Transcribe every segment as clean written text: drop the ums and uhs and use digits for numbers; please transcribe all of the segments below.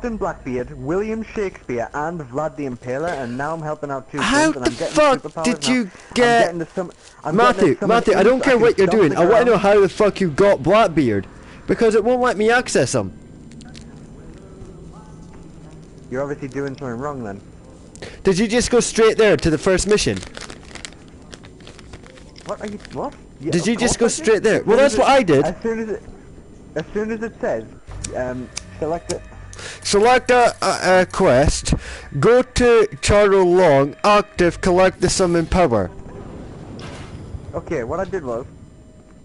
Captain Blackbeard, William Shakespeare, and Vlad the Impaler, and now I'm helping out two How friends, and the I'm getting fuck superpowers did now. you I'm get... getting to some... Matthew, I don't care what you're doing. I want to know how the fuck you got Blackbeard. Because it won't let me access him. You're obviously doing something wrong then. Did you just go straight there to the first mission? What are you... What? Yeah, Did you of just course go I did. straight there? As Well, soon that's as what I did. As soon as it says, select it. Select a quest, go to Charo Long, active, collect the summon power. Okay, what I did was,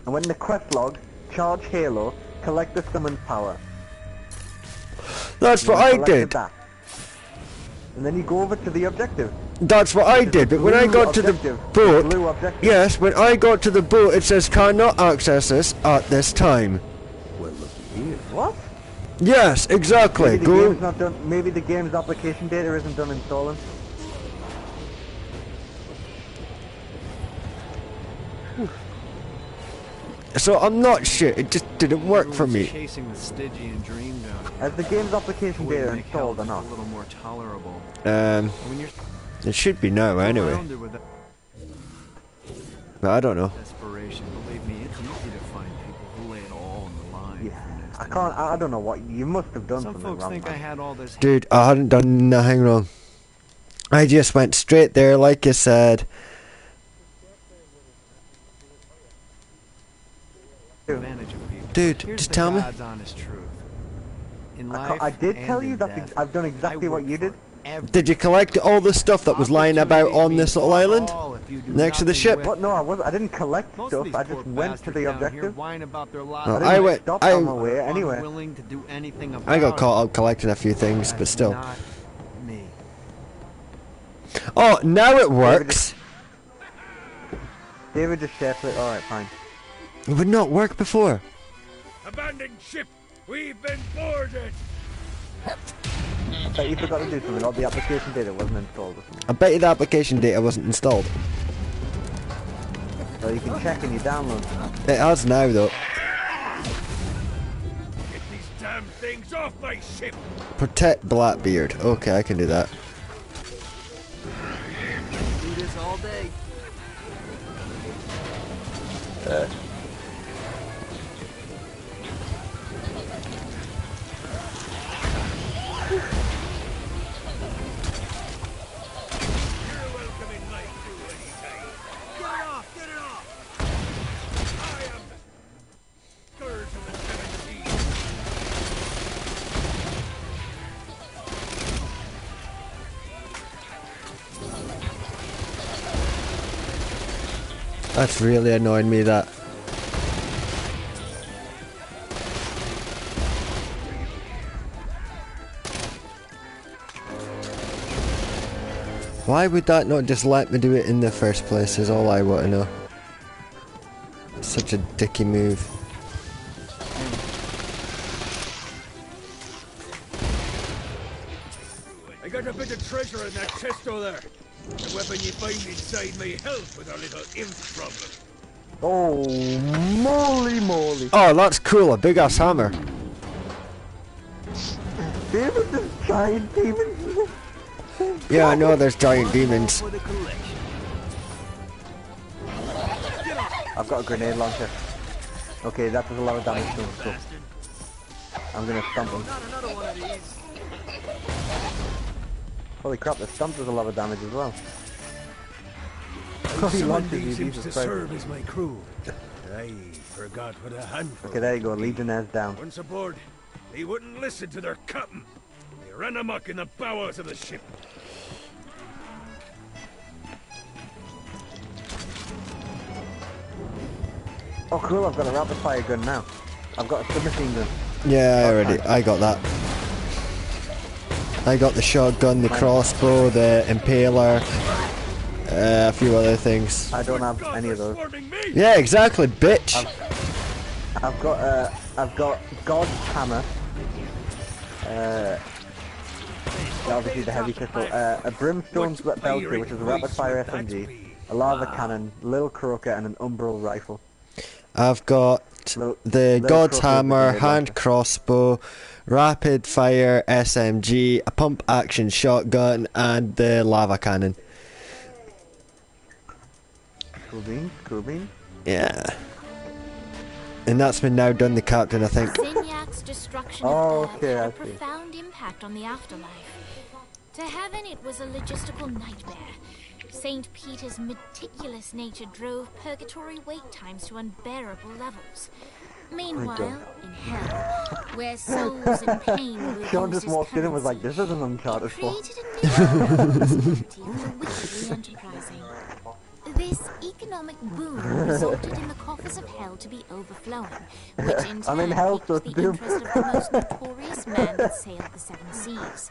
I went in the quest log, charge Halo, collect the summon power. That's what I did. That. And then you go over to the objective. That's what I did, but when I got to the boat, blue objective. yes, when I got to the boat it says cannot access this at this time. Well, look here. What? Yes, exactly. Maybe the game's not done. Maybe the game's application data isn't done installing. So I'm not sure. It just didn't work for me. Chasing the Stygian dream down. Has the game's application data installed or not? A little more tolerable. When you're It should be now anyway. surrounded with that But I don't know. desperation, believe me, it's easy to find people who lay it all on the line. Yeah, I can't. I don't know what you must have done. Some something folks wrong, think man. I had all this. Dude, I hadn't done nothing wrong. I just went straight there like you said. Advantage of people. Dude, Here's just the tell me. God's honest truth. In life I did tell and you in that death, I've done exactly I what work you did. for every Did you collect all the stuff that was lying about on this little island? all if you do Next to the nothing ship? with- What? No, I wasn't. I didn't collect Most of stuff. these I poor just went to bastards the down here objective. whine about their lives. No, didn't I went. stop on my I way anyway. Unwilling to do anything about I got it. caught up collecting a few things, but That's still. not me. Oh, now it works. David just shared it. All right, fine. It would not work before. Abandoned ship! We've been boarded! I bet you forgot to do something. All the application data wasn't installed or something. I bet you the application data wasn't installed. So you can check in your downloads. It has now though. Get these damn things off my ship! Protect Blackbeard. Okay, I can do that. Do this all day. You're welcome in my crew anytime. Get it off! Get it off! I am the Scourge of the Seven Seas. That's really annoying me, that. Why would that not just let me do it in the first place is all I want to know. Such a dicky move. I got a bit of treasure in that chest over there. The weapon you find inside may help with our little imp problem. Oh, moly. Oh, that's cool, a big ass hammer. David, this giant demons. Yeah, I know there's giant demons. For the collection. I've got a grenade launcher. Okay, that does a lot of damage to him, so I'm gonna stump him. Not another one of these. Holy crap, the stump does a lot of damage as well. He Some launches of you, these imps Jesus to Christ. serve as my crew. I forgot what a handful. Okay, there you go, Legionnaires down. Once aboard, they wouldn't listen to their captain. They ran amok in the bowels of the ship. Oh cool, I've got a rapid fire gun now. I've got a submachine gun. Yeah, I got that. I got the shotgun, the crossbow, the impaler, a few other things. I don't have any of those. Swarming me! Yeah, exactly, bitch. I've got God's hammer. Obviously the heavy pistol. A brimstone belter, which is a rapid fire SMG. A lava cannon, little croaker, and an umbral rifle. I've got the little God's crossbow hammer, with a hand launcher. crossbow, rapid fire SMG, a pump action shotgun, and the lava cannon. Cool beans, cool beans. Yeah. And that's been now done the captain, I think. Zinyak's destruction Oh, of Earth okay, had I a see. profound impact on the afterlife. To heaven, it was a logistical nightmare. St. Peter's meticulous nature drove purgatory wait times to unbearable levels. Meanwhile, in hell, where souls in pain were Sean used just as walked in and was like, currency, this is an Uncharted 4. created a new possibility for the wickedly enterprising. This economic boom resulted in the coffers of hell to be overflowing, which in I'm in turn hell, piqued so the it's doom. interest of the most notorious man that sailed the seven seas.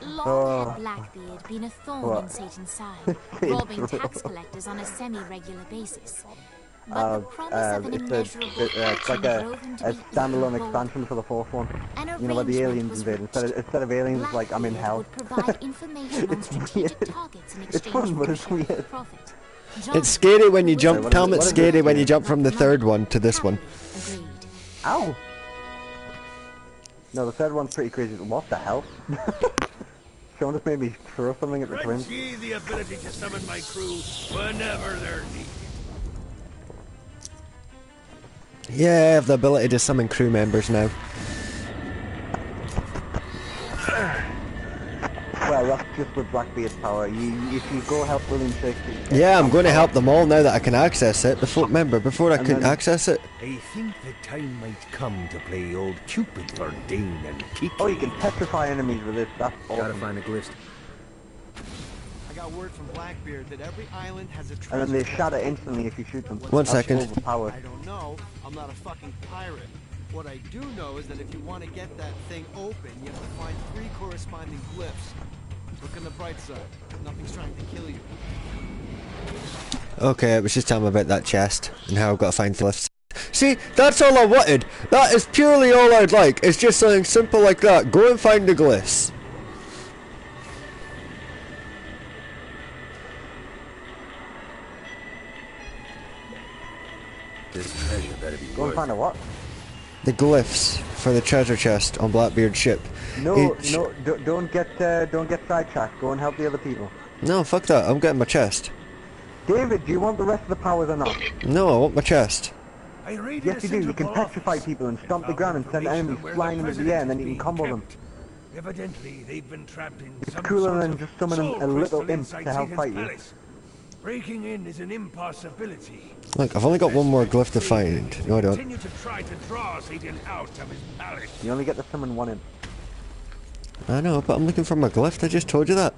Long had Blackbeard been a thorn What? in Satan's side, robbing tax collectors on a semi-regular basis. But the promise of an immeasurable it's like fortune drove him to a be standalone even bolder. expansion for the fourth one. An You know, where the arrangement aliens was invade. reached. Instead of aliens, it's like, I'm in Blackbeard hell. would provide information on It's strategic weird. targets in It's exchange fun, for but it's a share of weird. profit. It's scary when you John jump. what Tell is me it- it's what is it? scary when you jump from the third one to this one. Agreed. Ow! No, the third one's pretty crazy. What the hell? Sean just made me throw something at the twins. Grant ye the ability to summon my crew whenever they're needed. Yeah, I have the ability to summon crew members now. Well, that's just with Blackbeard's power. If you go help William Shakespeare... Yeah, I'm going to help them all now that I can access it. Before, remember, before I And couldn't then- access it. I think the time might come to play old Cupid for Dane and Kiki. Oh, you can petrify enemies with this. That's Gotta awesome. find the glyphs. I got word from Blackbeard that every island has a And treasure. then they shatter instantly if you shoot them. One That's second. overpowered. I don't know. I'm not a fucking pirate. What I do know is that if you want to get that thing open, you have to find 3 corresponding glyphs. Look on the bright side. Nothing's trying to kill you. Okay, it was just telling me about that chest and how I've got to find glyphs. See, that's all I wanted. That is purely all I'd like. It's just something simple like that. Go and find the glyphs. This treasure better be Go and worth find a what? The glyphs for the treasure chest on Blackbeard's ship. No, Each- no, don't get sidetracked. Go and help the other people. No, fuck that. I'm getting my chest. David, do you want the rest of the powers or not? No, I want my chest. I raided Yes, a you do. You can central petrify office. people and stomp the Found ground and send information enemies where flying the into the air, and then president you is can combo being them. kept. Evidently, they've been trapped in some cooler sort than of just summoning soul a little crystal imp inside to help Satan's fight you. palace. Breaking in is an impossibility. Look, I've only got one more glyph to find. No, I don't. Continue to try to draw Satan out of his palace. You only get to summon one imp. I know, but I'm looking for my glyph. I just told you that.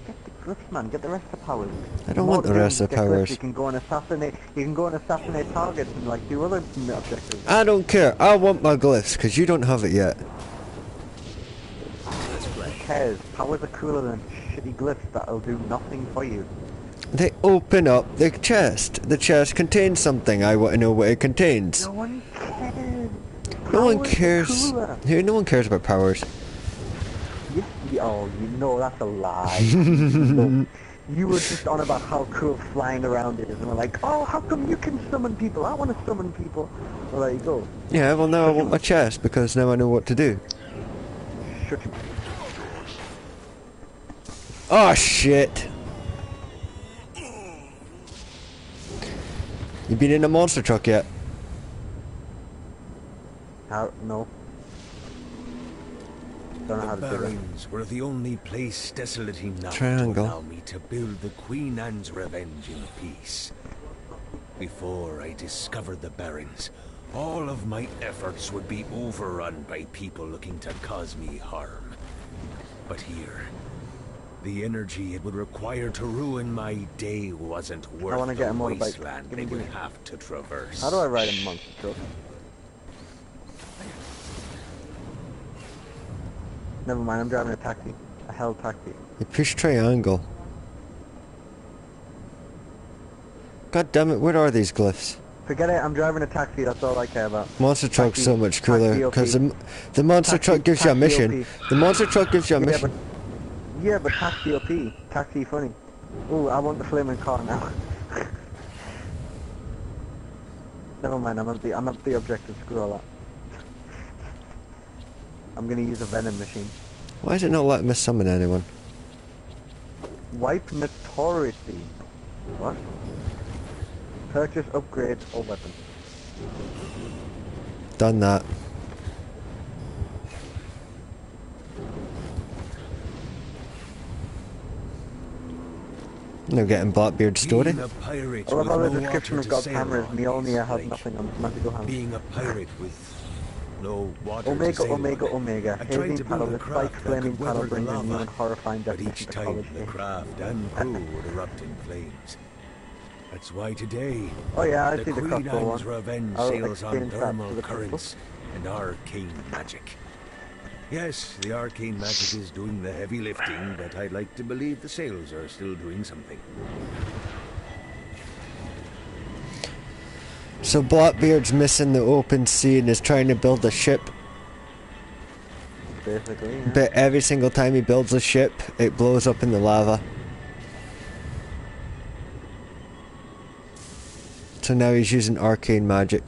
Get the glyphs, man. Get the rest of the powers. I don't More want to the do rest than of the get glyphs. powers. You can go and assassinate. You can go and assassinate targets and like do other objectives. I don't care. I want my glyphs because you don't have it yet. Who cares? Powers are cooler than shitty glyphs that'll do nothing for you. They open up the chest. The chest contains something. I want to know what it contains. No one cares. No one Powers are cares. cooler. Here, no one cares about powers. Oh, you know that's a lie. No. You were just on about how cool flying around is, and we're like, oh, how come you can summon people? I want to summon people. Well, there you go. Yeah, well now I want my chest because now I know what to do. Shut your... Oh shit! You been in a monster truck yet? How? No. Don't know how The to do it. Barrens were the only place desolate enough Triangle. to allow me to build the Queen Anne's Revenge in peace. Before I discovered the Barrens, all of my efforts would be overrun by people looking to cause me harm. But here, the energy it would require to ruin my day wasn't worth wanna get the a motorbike. wasteland Give me, they give would me. have to traverse. How do I ride a monster truck? Never mind, I'm driving a taxi. A hell taxi. You push triangle. God damn it, where are these glyphs? Forget it, I'm driving a taxi, that's all I care about. Monster truck's Taxi- so much taxi cooler OP. because the monster Taxi- truck gives you a taxi mission. OP. The monster truck gives you a mission. Yeah, but taxi OP. Taxi funny. Ooh, I want the flaming car now. Never mind, I'm at the objective, screw all that. I'm gonna use a venom machine. Why is it not letting me summon anyone? Wipe notoriously. What? Purchase upgrades or weapons. Done that. No getting Blackbeard's story. Being a pirate I love with how the no description water of to God's sail hammer is on Mjolnir has like nothing on magical hammer. being a pirate with no water to Omega, sail Omega, on. Omega. I tried Hazing to paddle, build a the spiked craft that flaming could paddle weather the brings a new lava, and horrifying but definition each to time college the game. craft and crew would erupt in flames. That's why today, Oh yeah, I the see the Queen crossbow Anne's one. Revenge I'll sails on exchange that thermal for the crossbow. currents and arcane magic. Yes, the arcane magic is doing the heavy lifting, but I'd like to believe the sails are still doing something. So Blackbeard's missing the open sea and is trying to build a ship, Basically, yeah. but every single time he builds a ship, it blows up in the lava. So now he's using arcane magic.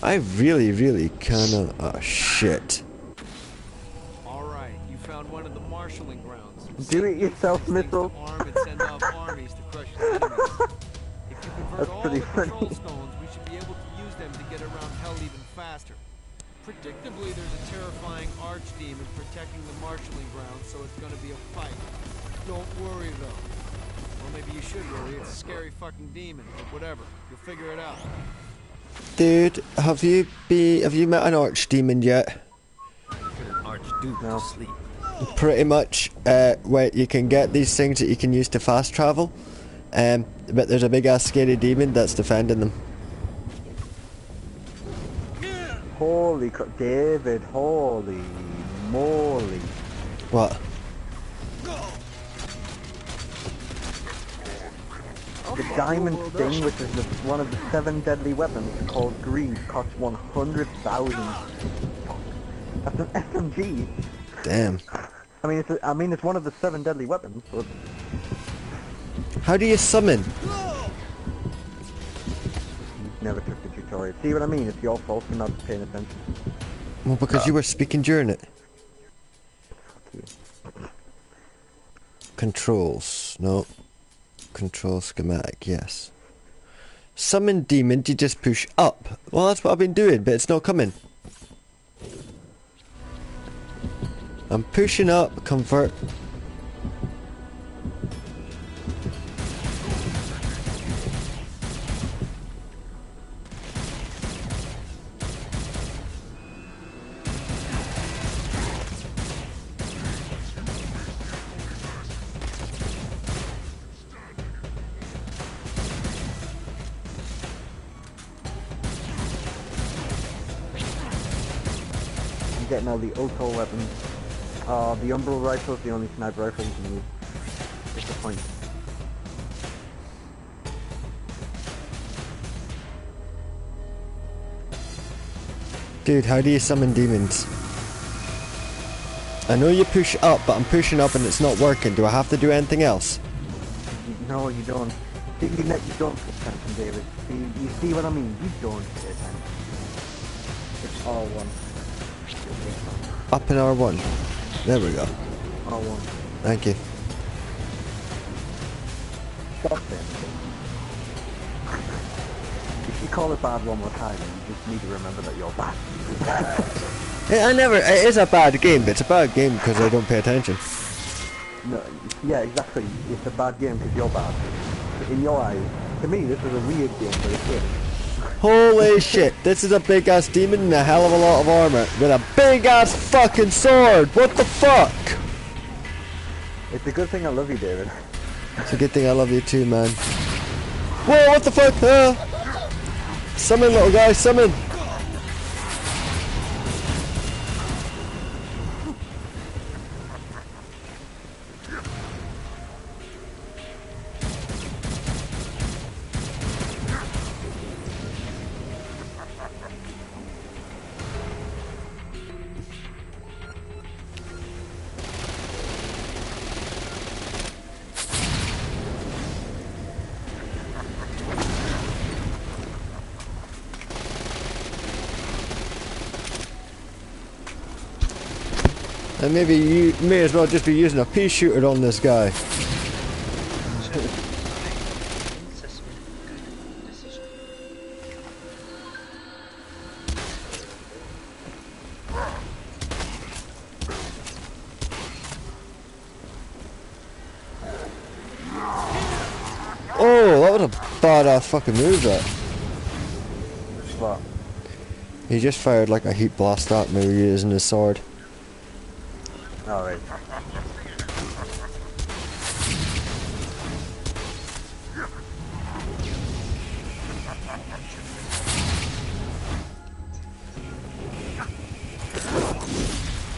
I really kinda... oh shit. Alright, you found one of the marshalling grounds. Do it yourself, These things missile. to arm and send off armies to crush the enemies. If you convert That's all pretty the control funny. stones, we should be able to use them to get around hell even faster. Predictably, there's a terrifying archdemon protecting the marshalling grounds, so it's gonna be a fight. Don't worry though. Well, maybe you should worry. It's a scary fucking demon, but whatever. You'll figure it out. Dude, have you met an archdemon yet? Archduke No. to sleep. Pretty much, where you can get these things that you can use to fast travel, but there's a big ass scary demon that's defending them. Holy David, holy moly. What? The diamond sting, which is one of the 7 deadly weapons called greed, costs 100,000. That's an SMG. Damn. I mean, it's one of the 7 deadly weapons, but How do you summon? you never took the tutorial. See what I mean? It's your fault for not paying attention. Well, because you were speaking during it. Controls. No. Control schematic, yes. Summon demon, you just push up. Well, that's what I've been doing, but it's not coming. I'm pushing up, convert. I'm getting all the auto weapons. The Umbral rifle is the only sniper rifle you can use. What's the point? Dude, how do you summon demons? I know you push up, but I'm pushing up and it's not working. Do I have to do anything else? No, you don't. See, you don't pay attention, David. See, you see what I mean? You don't pay attention. It's all one. Up in R1. There we go. All one. Thank you. Stop saying it. If you call it bad one more time, you just need to remember that you're bad. It is a bad game, but it's a bad game because I don't pay attention. No, yeah, exactly. It's a bad game because you're bad. In your eyes, to me, this is a weird game, but it's good. Holy shit, this is a big ass demon and a hell of a lot of armor with a big ass fucking sword. What the fuck? It's a good thing I love you, David. It's a good thing I love you too, man. Whoa, what the fuck? Summon, little guy, summon. And maybe you may as well just be using a pea shooter on this guy. Oh, that was a badass fucking move, that. What? He just fired like a heat blast at me using his sword. Alright.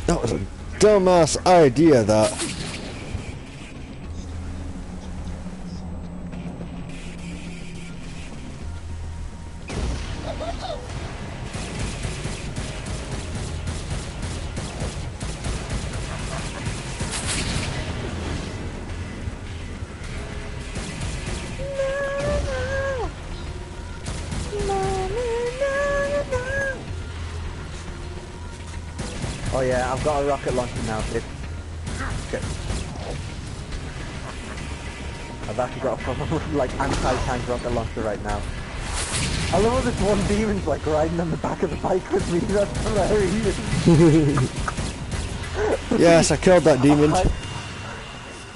That was a dumbass idea, that. Oh yeah, I've got a rocket launcher now, bitch. Okay. I've actually got a proper like anti-tank rocket launcher right now. I love how this one demon's like riding on the back of the bike with me. That's hilarious. Yes, I killed that demon. I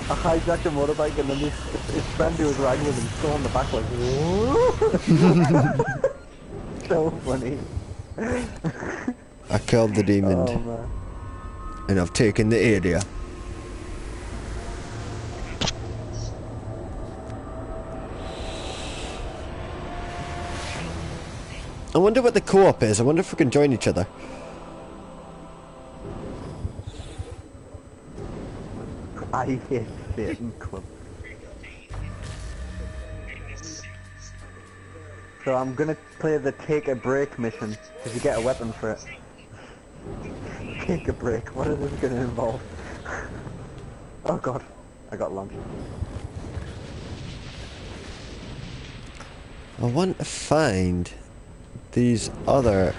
hijacked a motorbike and then his friend who was riding with him still on the back like, whoa. So funny. I killed the demon. Oh man. And I've taken the area. I wonder what the co-op is. I wonder if we can join each other. I hate Satan Club. So I'm gonna play the take a break mission, because you get a weapon for it. Take a break, what is this gonna involve? Oh god, I got launched. I want to find these other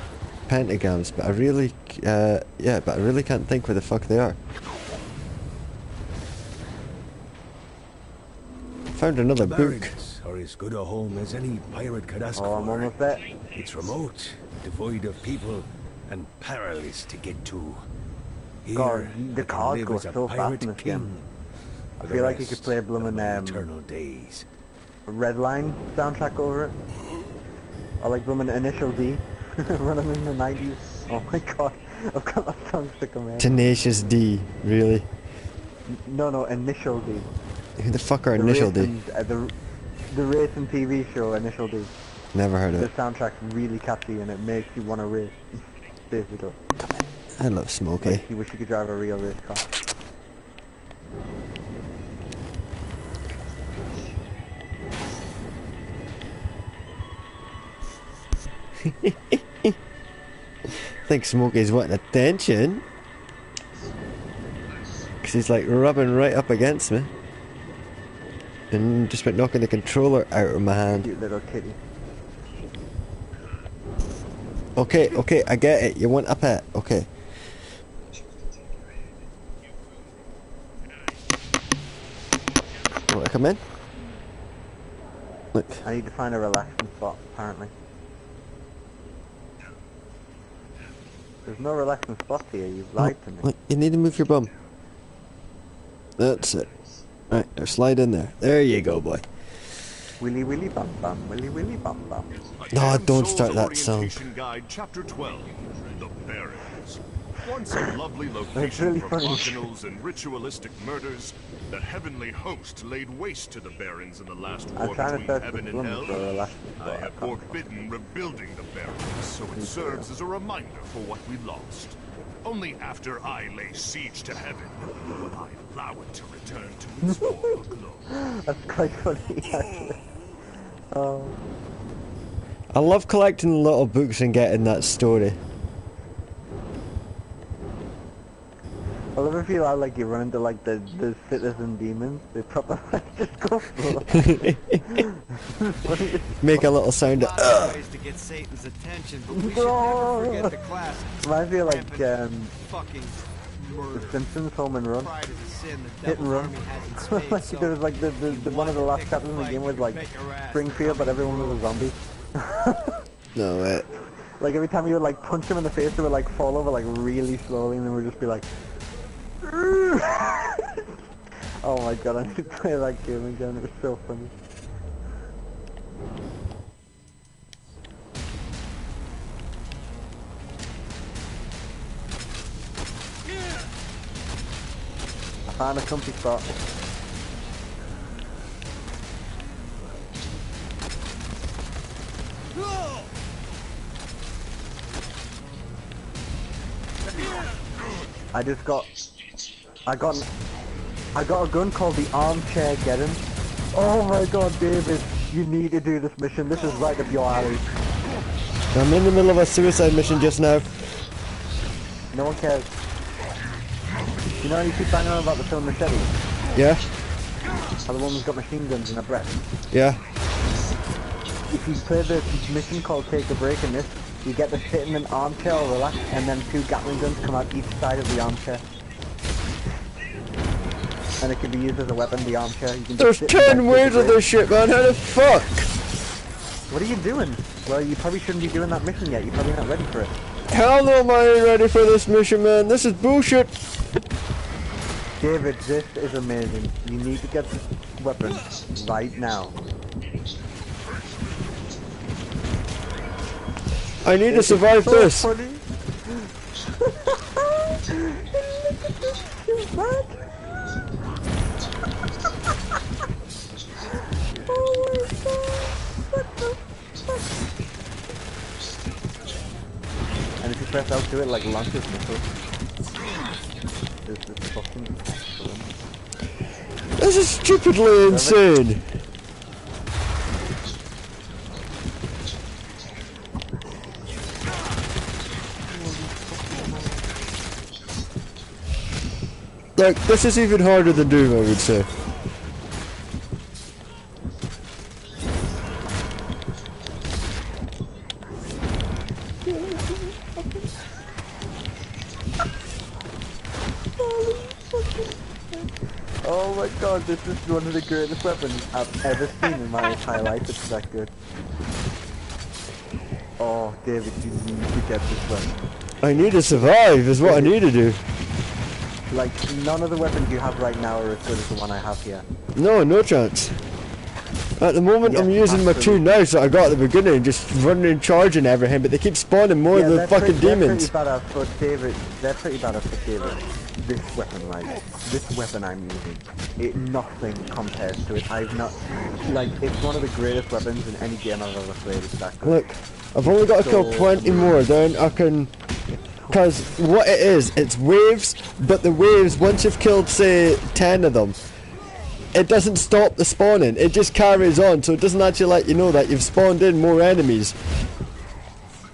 pentagrams, but I really, but I really can't think where the fuck they are. Found another book. Barrens are as good a home as any pirate could ask Oh, I'm for. almost there. It's remote, devoid of people, and perilous to get to. Here, God, the you can cards live go as a so fast pirate in this king game. I for the feel like you rest could play a of blooming my eternal days. Redline soundtrack over it. Or like blooming Initial D. Running in the 90s. Oh my god, I've got that song stuck in my head. Tenacious D, really? No, Initial D. Who the fuck are The Initial D? racing, the racing TV show Initial D. Never heard of The it. soundtrack's really catchy and it makes you want to race. Basically. I love Smokey. Like you wish you could drive a real race car. I think Smokey's wanting attention. Because he's like rubbing right up against me. And just went knocking the controller out of my hand. Cute little kitty. Okay, I get it. You want a pet. Okay. Want to come in? Look. I need to find a relaxing spot, apparently. There's no relaxing spot here, you've lied to me. Look, you need to move your bum. That's it. Right, now slide in there. There you go, boy. Willy willy bum bum, willy willy bum bum. No, don't start that song. Orientation Guide, Chapter 12, The Barrens. Once a lovely It's location really for funny. bacchanals and ritualistic murders, the heavenly host laid waste to the Barrens in the last I'm war trying to between search heaven for and slums hell. for a relaxing I spot. have forbidden rebuilding the Barrens, so it serves as a reminder for what we lost. Only after I lay siege to heaven will I allow it to return to its former glory. That's quite funny, actually. Oh, I love collecting little books and getting that story. I love if you are like you run into like the citizen demons. They proper like just go for it. Make a little sound of, Lots of ways to get Satan's attention, but we should never forget the classics. Reminds me of like Rampant fucking murder. The Simpsons home and run. Pride is a sin the Hit and Devil's run. Army has in spades, Like so there was like the one of the last chapters in the game was like Springfield, but everyone was a zombie. No, wait. Like every time you would like punch them in the face, they would like fall over like really slowly, and then we'd just be like. Oh my god, I need to play that game again. It was so funny. I found a comfy spot. I got a gun called the Armchair Geddon. Oh my god, David, you need to do this mission. This is right up your alley. I'm in the middle of a suicide mission just now. No one cares. You know how you keep banging on about the film Machete? Yeah? How the woman's got machine guns in her breast? Yeah? If you play the mission called Take a Break in this, you get to sit in an armchair or relax, and then 2 Gatling guns come out each side of the armchair. And it can be used as a weapon, the armchair. You can There's just sit 10 ways of this shit, man. How the fuck? What are you doing? Well, you probably shouldn't be doing that mission yet. You're probably not ready for it. Hell no, am I ready for this mission, man. This is bullshit. David, this is amazing. You need to get this weapon right now. I need to survive this. Funny. And if you press out to it, like launches missiles. This is fucking excellent. This is stupidly insane. Like, this is even harder than Doom, I would say. Oh my god, this is one of the greatest weapons I've ever seen in my entire life. It's that good. Oh, David, you need to get this weapon. I need to survive, is what I need to do. Like, none of the weapons you have right now are as good as the one I have here. No, no chance. At the moment, Yeah, I'm using my 2 knives that I got at the beginning, just running and charging everything, but they keep spawning more of the they're fucking demons. They're pretty badass for David. They're pretty badass for David. This weapon, like, this weapon I'm using, it nothing compares to it. I've not, like, it's one of the greatest weapons in any game I've ever played. It's that good. Look, I've only got to kill 20 more, then I can... Because what it is, it's waves, but the waves, once you've killed, say, 10 of them, it doesn't stop the spawning, it just carries on, so it doesn't actually let you know that you've spawned in more enemies.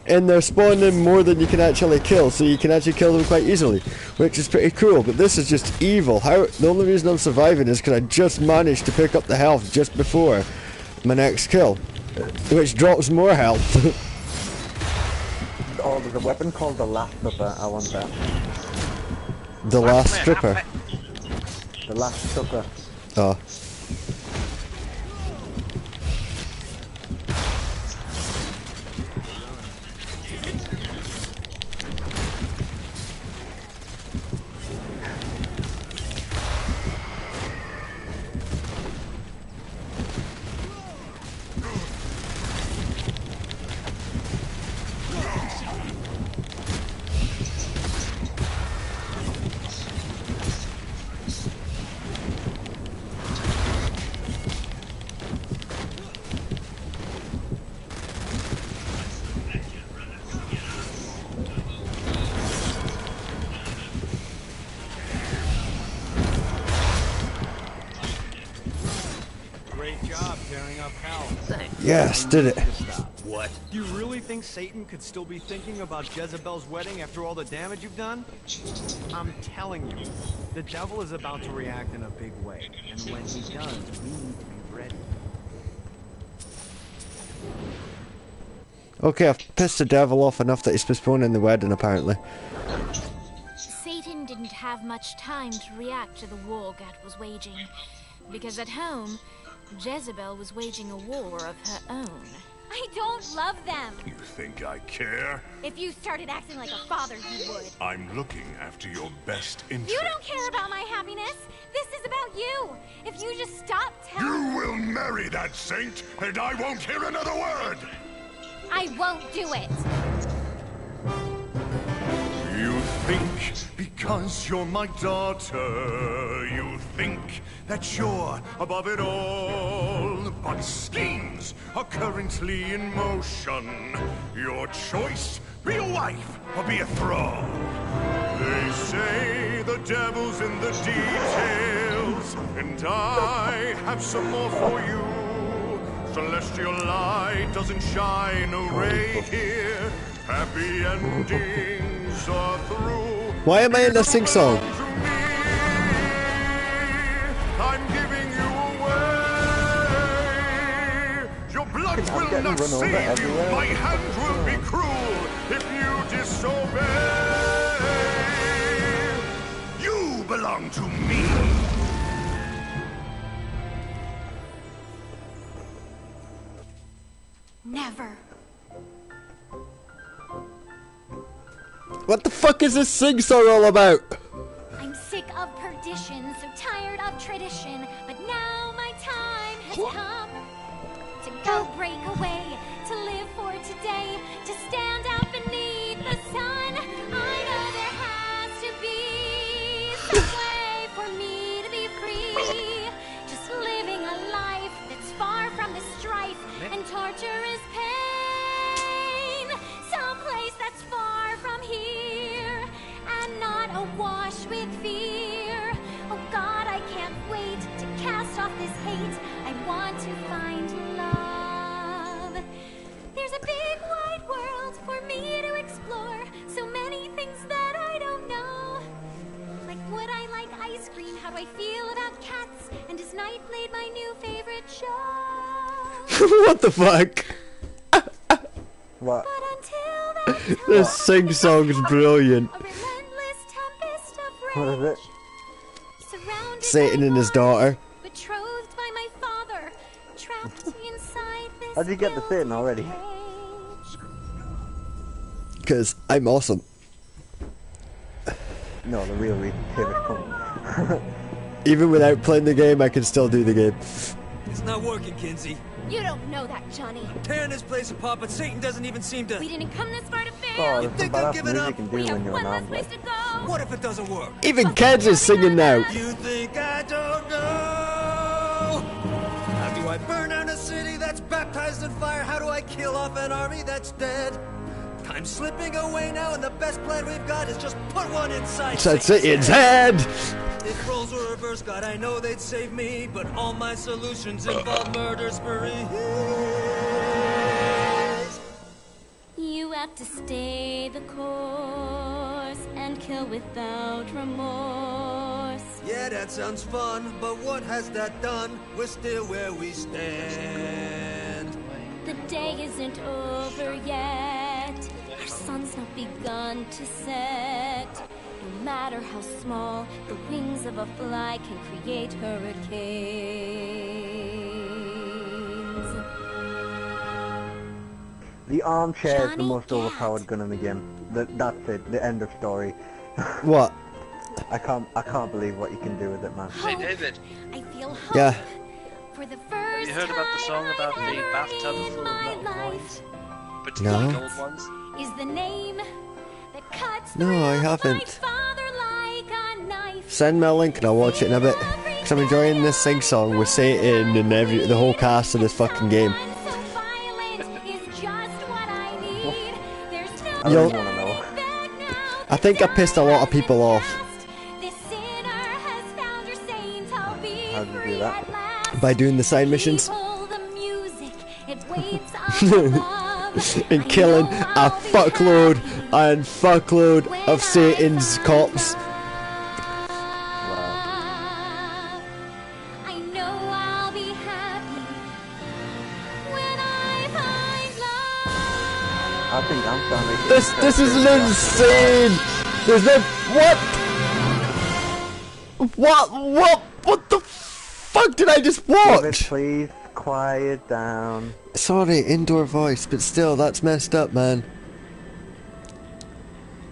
And they're spawning more than you can actually kill, so you can actually kill them quite easily, which is pretty cool, but this is just evil. The only reason I'm surviving is because I just managed to pick up the health just before my next kill, which drops more health. Oh, there's a weapon called the Last Supper. I want that. The Last Stripper. The Last Supper. Oh. Great job tearing up hell. Yes, did it. What? Do you really think Satan could still be thinking about Jezebel's wedding after all the damage you've done? I'm telling you, the devil is about to react in a big way, and when he does, we need to be ready. Okay, I've pissed the devil off enough that he's postponing the wedding, apparently. Satan didn't have much time to react to the war Gat was waging, because at home, Jezebel was waging a war of her own. I don't love them. You think I care? If you started acting like a father, you would. I'm looking after your best interest. You don't care about my happiness. This is about you. If you just stop telling... You will marry that saint, and I won't hear another word! I won't do it. You think because you're my daughter, you think that you're above it all. But schemes are currently in motion. Your choice, be a wife or be a thrall. They say the devil's in the details, and I have some more for you. Celestial light doesn't shine a ray here. Happy endings are through. Why am I in a sing song? I'm giving you away. Your blood will not save you. My hand will be cruel if you disobey. You belong to me. Never. What the fuck is this sing song all about? I'm sick of perdition, so tired of tradition. But now my time has come to go break away, to live for today, to stand out beneath the sun. I know there has to be some way for me to be free. Just living a life that's far from the strife and torturous pain. Someplace that's far from here and not awash with fear. Oh God, I can't wait to cast off this hate. I want to find love. There's a big wide world for me to explore. So many things that I don't know. Like, would I like ice cream? How do I feel about cats? And is Nightblade my new favorite show? What the fuck? What? But until that time, This sing song's brilliant. a relentless tempest of What is rage. it? Surrounded Satan by and his lies, daughter. betrothed by my father, trapped inside this How'd you get the Satan already? cage. Because I'm awesome. No, the real reason Taylor's coming. Even without playing the game, I can still do the game. It's not working, Kinsey. You don't know that, Johnny. Tearing this place apart, but Satan doesn't even seem to... We didn't come this far to Oh, fail. there's some think they'll badass give it music up? you can We do have when you're one an less arm. place to go. What if it doesn't work? Even Keds is singing now. You think I don't know? How do I burn down a city that's baptized in fire? How do I kill off an army that's dead? Time's slipping away now, and the best plan we've got is just put one inside. That's Satan's head. If roles were reversed, God, I know they'd save me, but all my solutions involve murder sprees. You have to stay the course and kill without remorse. Yeah, that sounds fun, but what has that done? We're still where we stand. The day isn't over yet. Our sun's not begun to set. No matter how small, the wings of a fly can create hurricanes. The armchair is the Johnny most Gat. overpowered gun in the game. That's it. The end of story. What? I can't believe what you can do with it, man. Hey David, I feel hope Yeah. for the first you heard about the song time about the ever bathtub in full of my metal life. coins? Particularly No. gold ones? Is the name that cuts No, through I my haven't. father like a knife. Send me a link and I'll watch it in a bit. Because I'm enjoying this sing song with Satan and the whole cast of this fucking game. So violent is just what I need. There's no I Yo. don't want to know. back now. I think I pissed a lot of people off This sinner has found her saint. I'll be How'd you do free that? at last. by doing the side missions People, the music, it waits up above. and I killing know a I'll be fuckload happy and fuckload when of Satan's I cops. find love. I know I'll be happy when I find love. I think I'm starting to This is insane. There's no what? What the fuck did I just David, watch? please quiet down. Sorry, indoor voice, but still, that's messed up, man.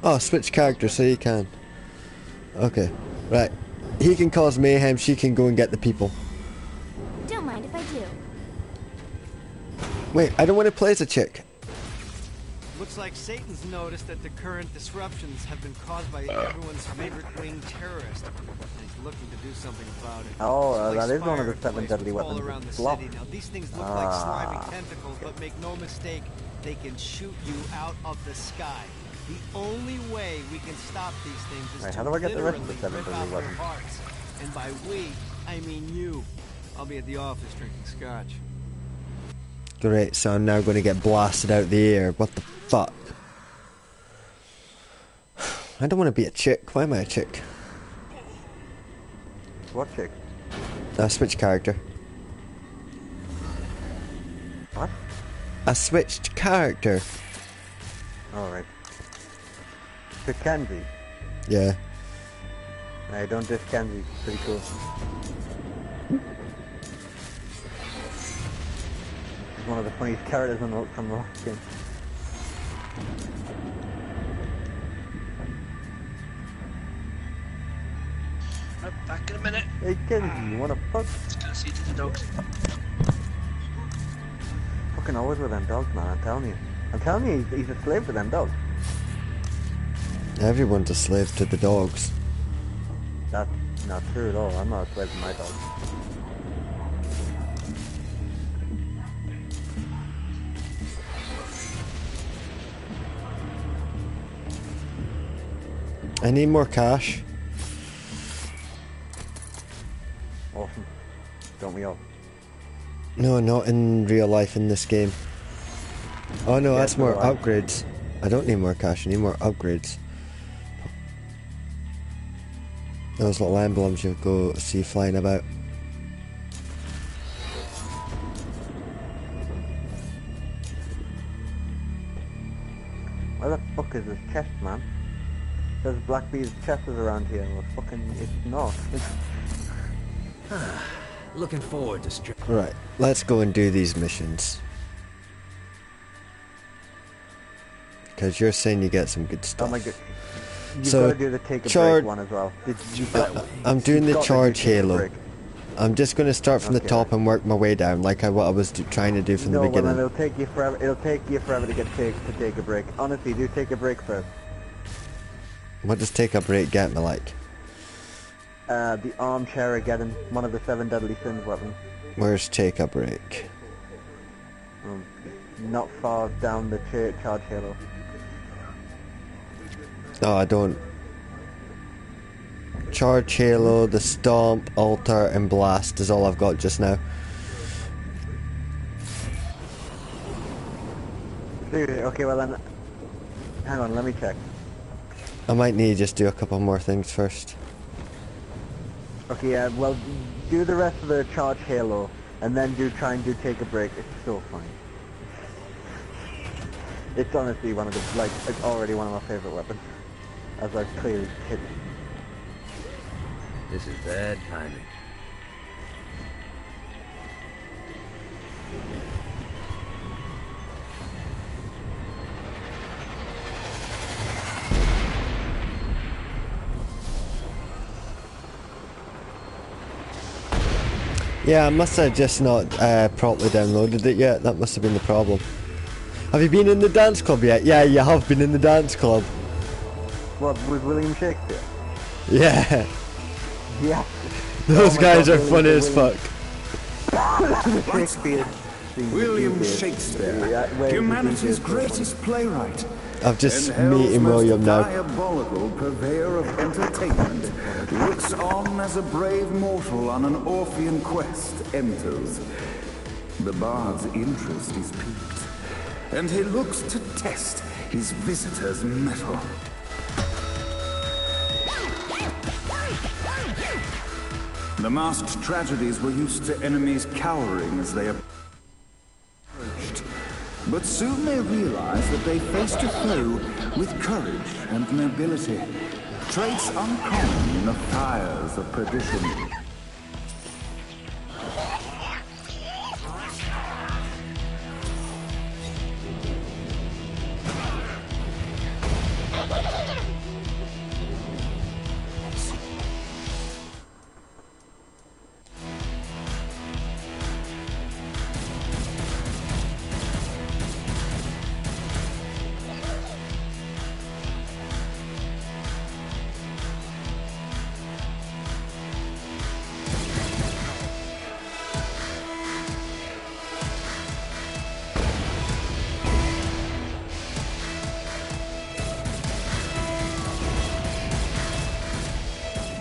Oh, switch character so you can. Okay, right. He can cause mayhem, she can go and get the people. Don't mind if I do. Wait, I don't want to play as a chick. Looks like Satan's noticed that the current disruptions have been caused by everyone's favorite winged terrorist. And he's looking to do something about it. Oh, Like that is one of the spire 7 toys deadly all weapons. around the Block. city. Now these things look like slimy tentacles, but make no mistake, they can shoot you out of the sky. The only way we can stop these things is Right, to how do I get the rest of the literally 7 rip deadly out their weapons? hearts. And by we, I mean you. I'll be at the office drinking scotch. Great, so I'm now going to get blasted out the air. What the fuck? I don't want to be a chick. Why am I a chick? What chick? I switched character. What? I switched character. Alright. To Kenzie. Yeah. I don't diss Kenzie. Pretty cool. She's one of the funniest characters from the last game. Oh, back in a minute. Hey Kenzie, you wanna fuck? Just gonna see to the dogs. Fucking always with them dogs, man, I'm telling you. I'm telling you, he's a slave to them dogs. Everyone's a slave to the dogs. That's not true at all. I'm not a slave to my dog. I need more cash. Awesome. Don't we all? No, not in real life in this game. Oh no, Yeah, that's more so do I. upgrades. I don't need more cash, I need more upgrades. Those little emblems you go see flying about. Where the fuck is this chest, man? There's Blackbeard's chest is around here. Well, fucking, it's not. Looking forward to Right, let's go and do these missions. Because you're saying you get some good Oh stuff. my god. You've So, got to do the take a charge- break one as well. Did you I'm doing the got to do charge take a halo. break. I'm just going to start from the Okay. top and work my way down, like what I was trying to do from the No, well beginning. then it'll take you forever. It'll take you forever to take a break. Honestly, do take a break first. What does take a break get me like? The armchair again, one of the 7 deadly sins weapons. Where's take a break? Not far down the charge halo. Oh, I don't. Charge halo, the stomp, altar, and blast is all I've got just now. Seriously, okay, well then, hang on, let me check. I might need to just do a couple more things first. Okay, yeah, well, do the rest of the charge halo, and then try and do take a break. It's so funny. It's honestly one of the, like, it's already one of my favorite weapons, as I've clearly hit. This is bad timing. Yeah, I must have just not properly downloaded it yet. That must have been the problem. Have you been in the dance club yet? Yeah, you have been in the dance club. What, with William Shakespeare? Yeah. Yeah. Those my guys God, are funny as fuck. Shakespeare. William Shakespeare, humanity's greatest playwright. I've just and hell's meeting most William now. diabolical purveyor of entertainment, looks on as a brave mortal on an Orphean quest enters. The bard's interest is piqued, and he looks to test his visitor's mettle. The masked tragedies were used to enemies cowering as they approached. But soon they realized that they faced a foe with courage and nobility. traits uncommon in the fires of perdition.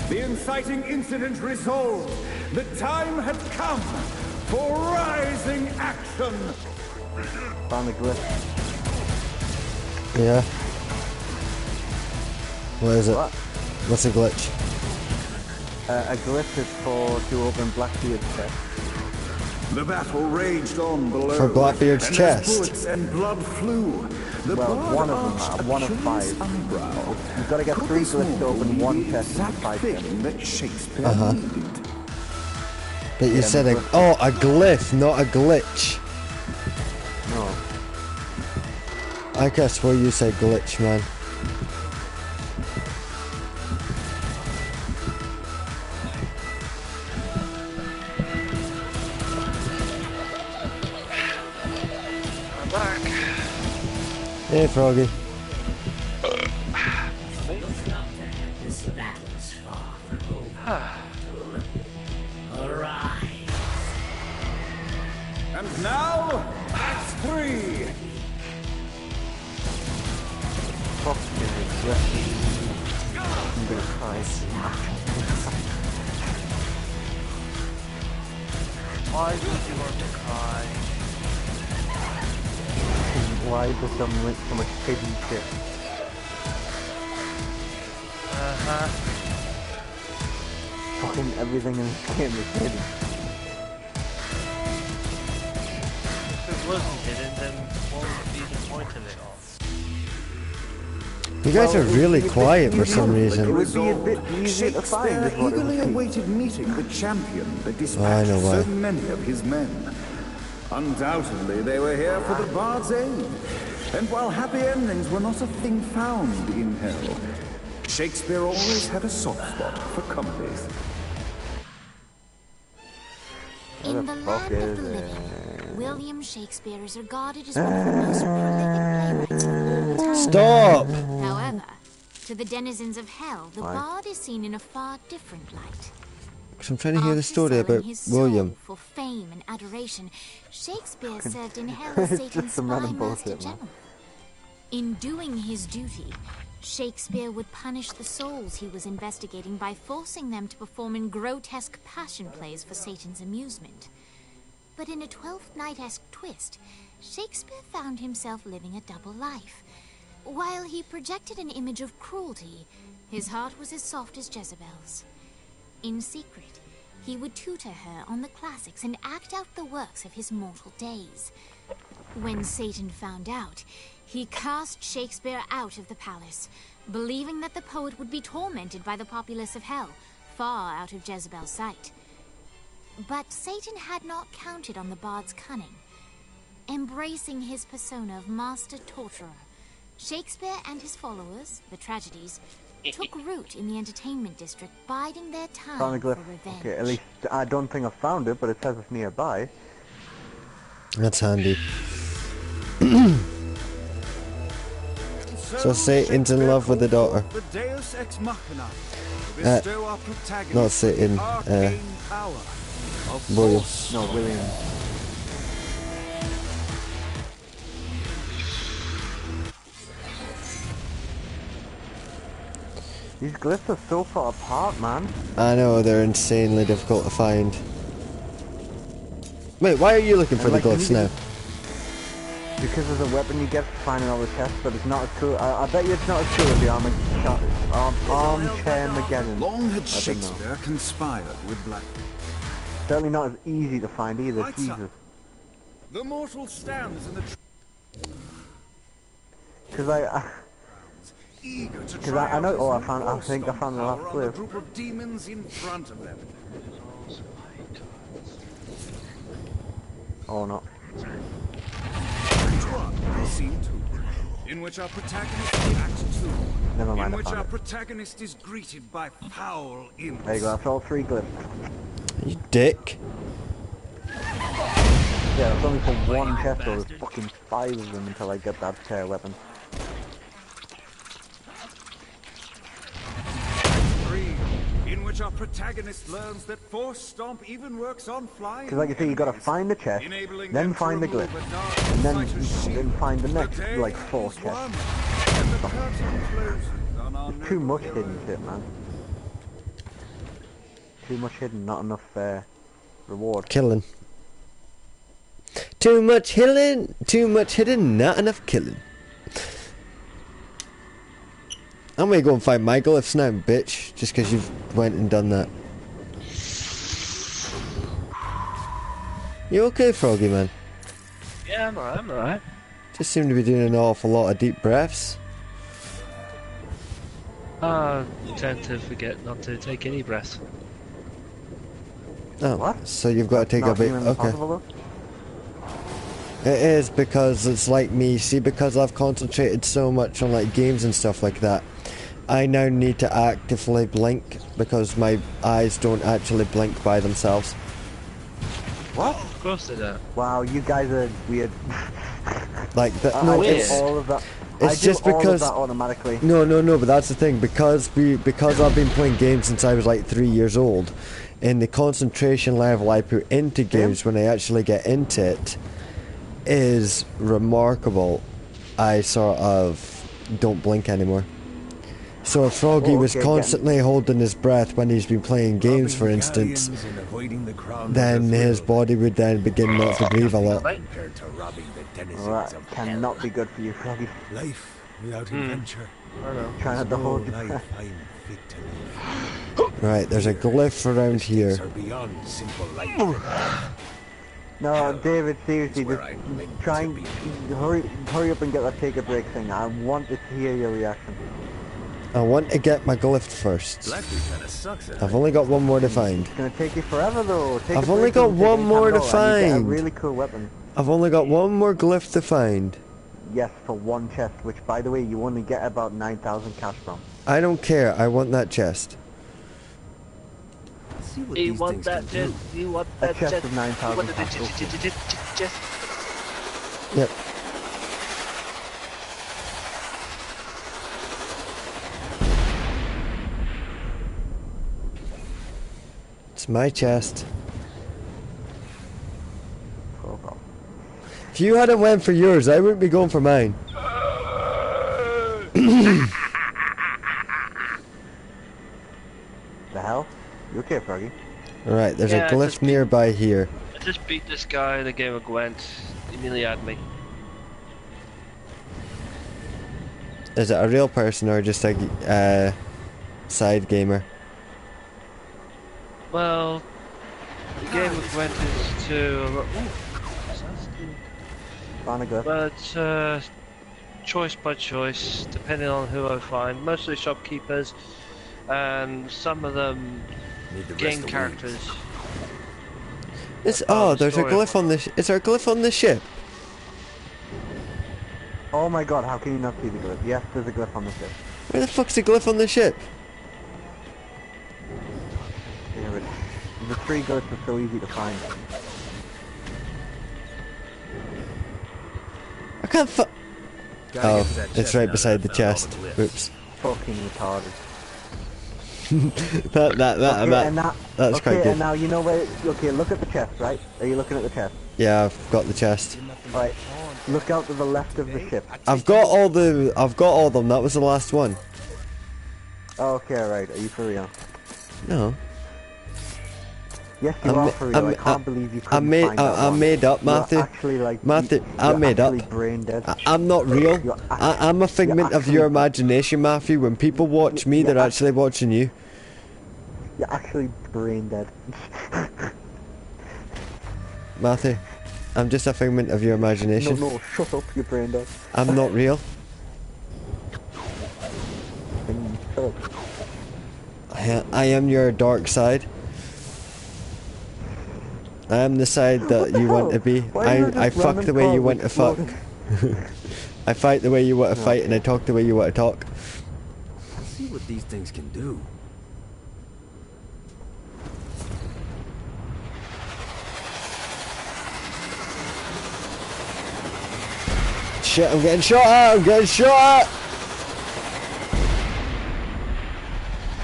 The inciting incident resolved. The time had come for rising action. Found the glyph. Yeah. What is it? What? What's a glitch? A glyph is to open Blackbeard's chest. The battle raged on below. For Blackbeard's and chest. as bullets and blood flew. The Well, bard one of them arched are, a one of curious 5. eyebrow. You've got to get Could 3 this glyphs to open mortal one be the chest in exact 5 thing seconds. that Shakespeare needed? But you Yeah, said the a glyph. oh, a glyph, not a glitch. No. I guess where you said glitch, man. I'm back. Hey, Froggy. And now, Act 3. Fuck you, I'm gonna cry. Why would you want to cry? Why does some link so much hidden shit? Fucking everything in this game is hidden. If it wasn't hidden, then what would be the point of it all? You guys are really quiet for some It reason. would be a bit easier to find Shakespeare is what it would eagerly be. awaited meeting the champion that I dispatched know why. so many of his men. Undoubtedly, they were here for the bard's aid. And while happy endings were not a thing found in hell, Shakespeare always had a soft spot for comedies. In the land of the living, William Shakespeare is regarded as one of the most prolific playwrights of all time. Stop! However, to the denizens of hell, the bard is seen in a far different light. Because I'm trying to hear the After story selling about his soul William. for fame and adoration, Shakespeare served in hell as It's Satan's just some random spy master bullshit, man. general. In doing his duty, Shakespeare would punish the souls he was investigating by forcing them to perform in grotesque passion plays for Satan's amusement. But in a Twelfth Night-esque twist, Shakespeare found himself living a double life. While he projected an image of cruelty, his heart was as soft as Jezebel's. In secret, he would tutor her on the classics and act out the works of his mortal days. When Satan found out, he cast Shakespeare out of the palace, believing that the poet would be tormented by the populace of hell, far out of Jezebel's sight. But Satan had not counted on the bard's cunning. Embracing his persona of master torturer, Shakespeare and his followers, the tragedies, took root in the entertainment district, biding their time Found the for glyph. revenge. Okay, at least I don't think I found it, but it says it's nearby. That's handy. So Satan's in love with the daughter. The Deus Ex Machina. to Uh, bestow our protagonist not Satan, with arcane power of William. force. No, William. These glyphs are so far apart, man. I know, they're insanely difficult to find. Wait, why are you looking for And, the like, you glyphs need to now? Because there's a weapon you get for finding all the chests, but it's not a tool. I bet you it's not a tool of the armchair Mageddon. Long had I don't know. Shakespeare conspired with Black. Certainly not as easy to find either, Right, sir. Jesus. The mortal stands in the Because eager to 'Cause I know- triumph oh, I his found- I new think I Forstomp found the last power on the clip. group of demons in front of them. Oh no. Scene 2, in which our protagonist Act 2, Never mind, in I which found our it. protagonist is greeted by foul imps. There you go, that's all 3 glyphs. You dick. Yeah, it's only for 1 chest, so there's fucking 5 of them until I get that weapon. 3, in which our protagonist learns that Force Stomp even works on flying. Because like you say, you gotta enemies, find the chest, enabling then them to find the remove glyph, a dark and then fighter's shield. find the The next, day like, 4 is chests. won, and the curtain closes on our There's too noble much hero. hidden shit, man. Too much hidden, not enough reward. Killing. Too much hidden, not enough killing. I'm gonna go and find my glyphs now, bitch, just because you've went and done that. You okay, Froggy man? Yeah, I'm alright. Just seem to be doing an awful lot of deep breaths. I tend to forget not to take any breaths. Oh, What? so you've got to take a Not bit. humanly Okay. possible, though? It is because it's like me. See, because I've concentrated so much on like games and stuff like that, I now need to actively blink because my eyes don't actually blink by themselves. What? Of course they don't. Wow, you guys are weird. Like that. I No, do it's all of that. it's I do just all of because- that automatically. no. But that's the thing. Because I've been playing games since I was like 3 years old, and the concentration level I put into games when I actually get into it is remarkable. I sort of don't blink anymore. So if Froggy Oh, was okay, constantly holding his breath when he's been playing games, for instance, And avoiding the crown then of the his throne. body would then begin not to breathe a lot. Compared to robbing the denizens Well, that of cannot hell. be good for you, Froggy. Life without adventure. I know. Try not to No hold your life breath. I'm fit to live. Right, there's a glyph around here. These are beyond simple life. No, David, seriously, Where just I'm meant try to and be. hurry up and get that take a break thing. I want to hear your reaction. I want to get my glyph first. Lefty kinda sucks at I've only got one more to find. It's gonna take you forever though. Take I've a only break got doesn't take one any more time to at all, and you get find. a really cool weapon. I've only got one more glyph to find. Yes, for 1 chest, which by the way, you only get about 9,000 cash from. I don't care. I want that chest. See what You these want things that can do. chest? You want A that chest chest? of You 9,000 want the cash. chest? Yep. It's my chest. Oh, If you hadn't went for yours, I wouldn't be going for mine. the hell? You okay, Froggy? Alright, there's Yeah, a glyph just- nearby here. I just beat this guy in a game of Gwent. He nearly had me. Is it a real person or just a side gamer? Well, the game of Gwent is to... Found a glyph. But choice by choice, depending on who I find. Mostly shopkeepers, and some of them Need the game rest of characters. It's Oh, there's a story. glyph on the. Is there a glyph on the ship? Oh my god, how can you not see the glyph? Yes, there's a glyph on the ship. Where the fuck's the glyph on the ship? David, the 3 glyphs are so easy to find. I can't fu- Gotta Oh, get to that it's chest right now beside the that I found chest. all the glyphs. Oops. Fucking retarded. That's okay, quite good. and now you know where. Okay, look at the chest, right? Are you looking at the chest? Yeah, I've got the chest. Right. Look out to the left of the ship. I've got all them. That was the last one. Okay, right. Are you for real? No. Yes, you are for real. I can't believe you couldn't find that I'm one. made up, You're Matthew. actually like. Matthew, you're I'm made up. actually brain dead. I'm not real. You're I'm a figment of your imagination, Matthew. When people watch me, they're actually watching you. You're actually brain dead. Matthew, I'm just a figment of your imagination. No, shut up, you're brain dead. I'm not real. shut up. I am your dark side. I am the side that you want to be. I fuck the way you want to fuck. I fight the way you want to fight, and I talk the way you want to talk. Let's see what these things can do. Shit, I'm getting shot at! I'm getting shot at!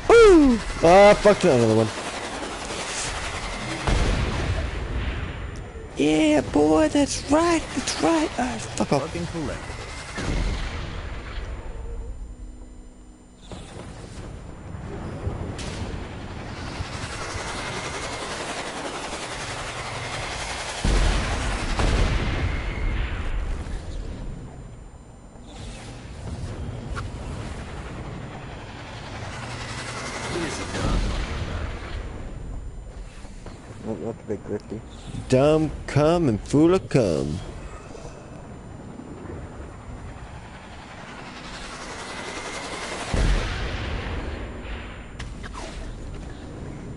Woo! Ah, fucked another one. Yeah, boy, that's right, that's right. Ah, fuck off. Fucking collect. That's a bit glitchy. Dumb cum and full of cum.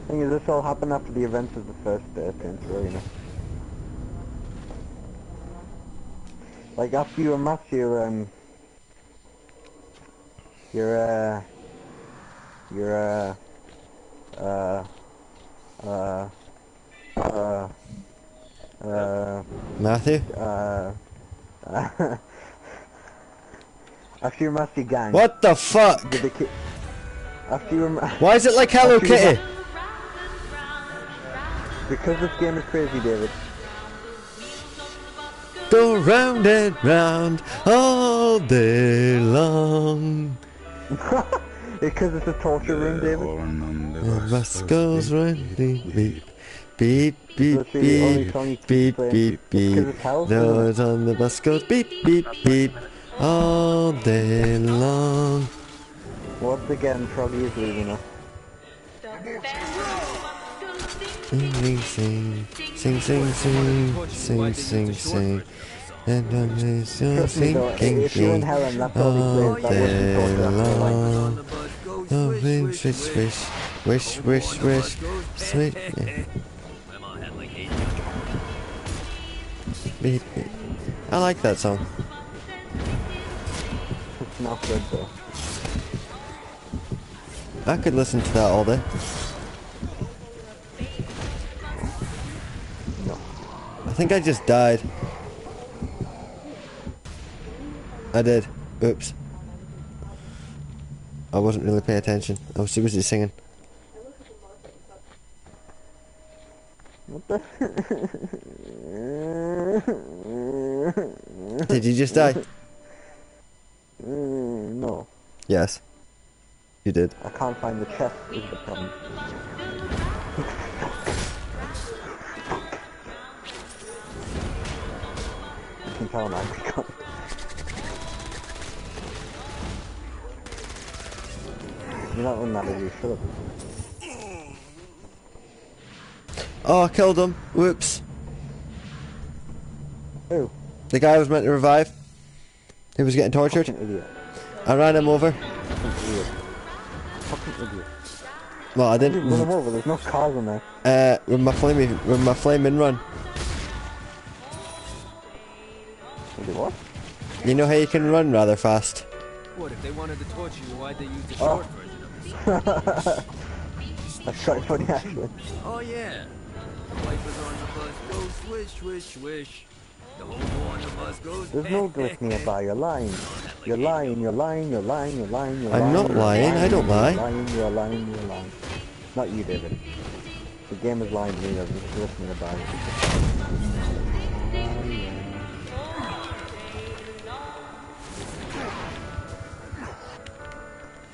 Thing is, this all happened after the events of the first Saints Row, you know. Like after you amass your Matthew? after you amass your gang. What the fuck? After you Why is it like Hello Kitty? Because this game is crazy, David. Go round and round all day long. Because it's a torture room, David. The bus goes round, beep, beep, beep, beep, That's the only beep, song you keep beep, playing. beep, beep. Because it's hell, Those on the bus goes beep, beep, beep, all day long. Once again, Froggy is leaving us. Sing, sing, sing, sing, sing, sing, sing, sing. And I'm so sinking, if you're in hell and that's all all he plays, that day wasn't torture, that's long. Oh, wish, wish, wish, wish, wish, wish, sweet. Beep, beep. I like that song. It's not good though. I could listen to that all day. I think I just died. I did. Oops. I wasn't really paying attention. I was too busy singing. What the? Did you just die? No. Yes. You did. I can't find the chest is the problem. You can tell I'm angry. You're not one that you shut up. Oh, I killed him. Whoops. Who? The guy I was meant to revive. He was getting tortured. Fucking idiot. I ran him over. Fucking idiot. Fucking idiot. Well, I You didn't. run him over, there's no cars in there. With my flaming run. Wait, what? You know how you can run rather fast. What, if they wanted to torture you, why'd they use the short version of this? That's quite funny actually. Oh yeah. The wipers on the bus go swish, swish, swish. The hobo on the bus goes. There's no glitch nearby, you're lying. You're lying, you're lying, you're lying, you're lying, you're lying. I'm not lying, I don't lie. You're lying, you're lying, you're lying. Not you, David. The game is lying to me, there's no glitch nearby.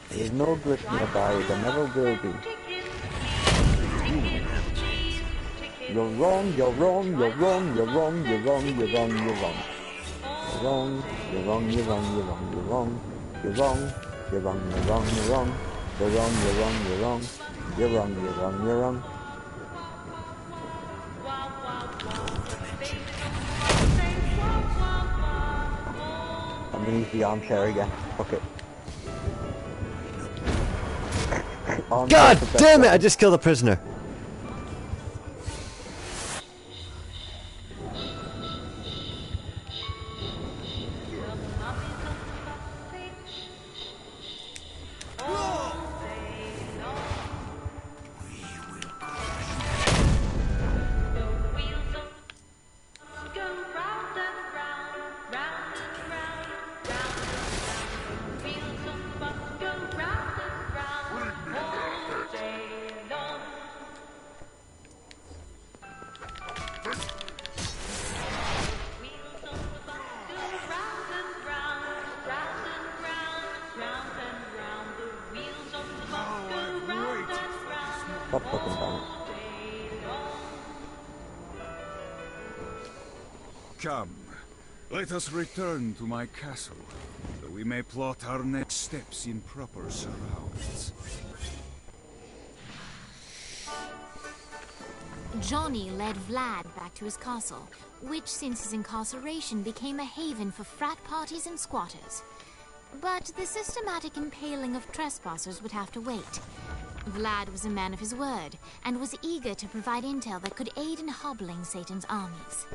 There's no glitch nearby, there never will be. You're wrong, you're wrong, you're wrong, you're wrong, you're wrong, you're wrong, you're wrong. You're wrong, you're wrong, you're wrong, you're wrong, you're wrong. You're wrong, you're wrong, you're wrong, you're wrong. You're wrong, you're wrong, you're wrong. You're wrong, you're wrong, you're wrong. I'm gonna use the armchair again. Fuck it. God damn it! I just killed a prisoner. Stop fucking down. Come, let us return to my castle, so we may plot our next steps in proper surrounds. Johnny led Vlad back to his castle, which since his incarceration became a haven for frat parties and squatters. But the systematic impaling of trespassers would have to wait. Vlad was a man of his word, and was eager to provide intel that could aid in hobbling Satan's armies.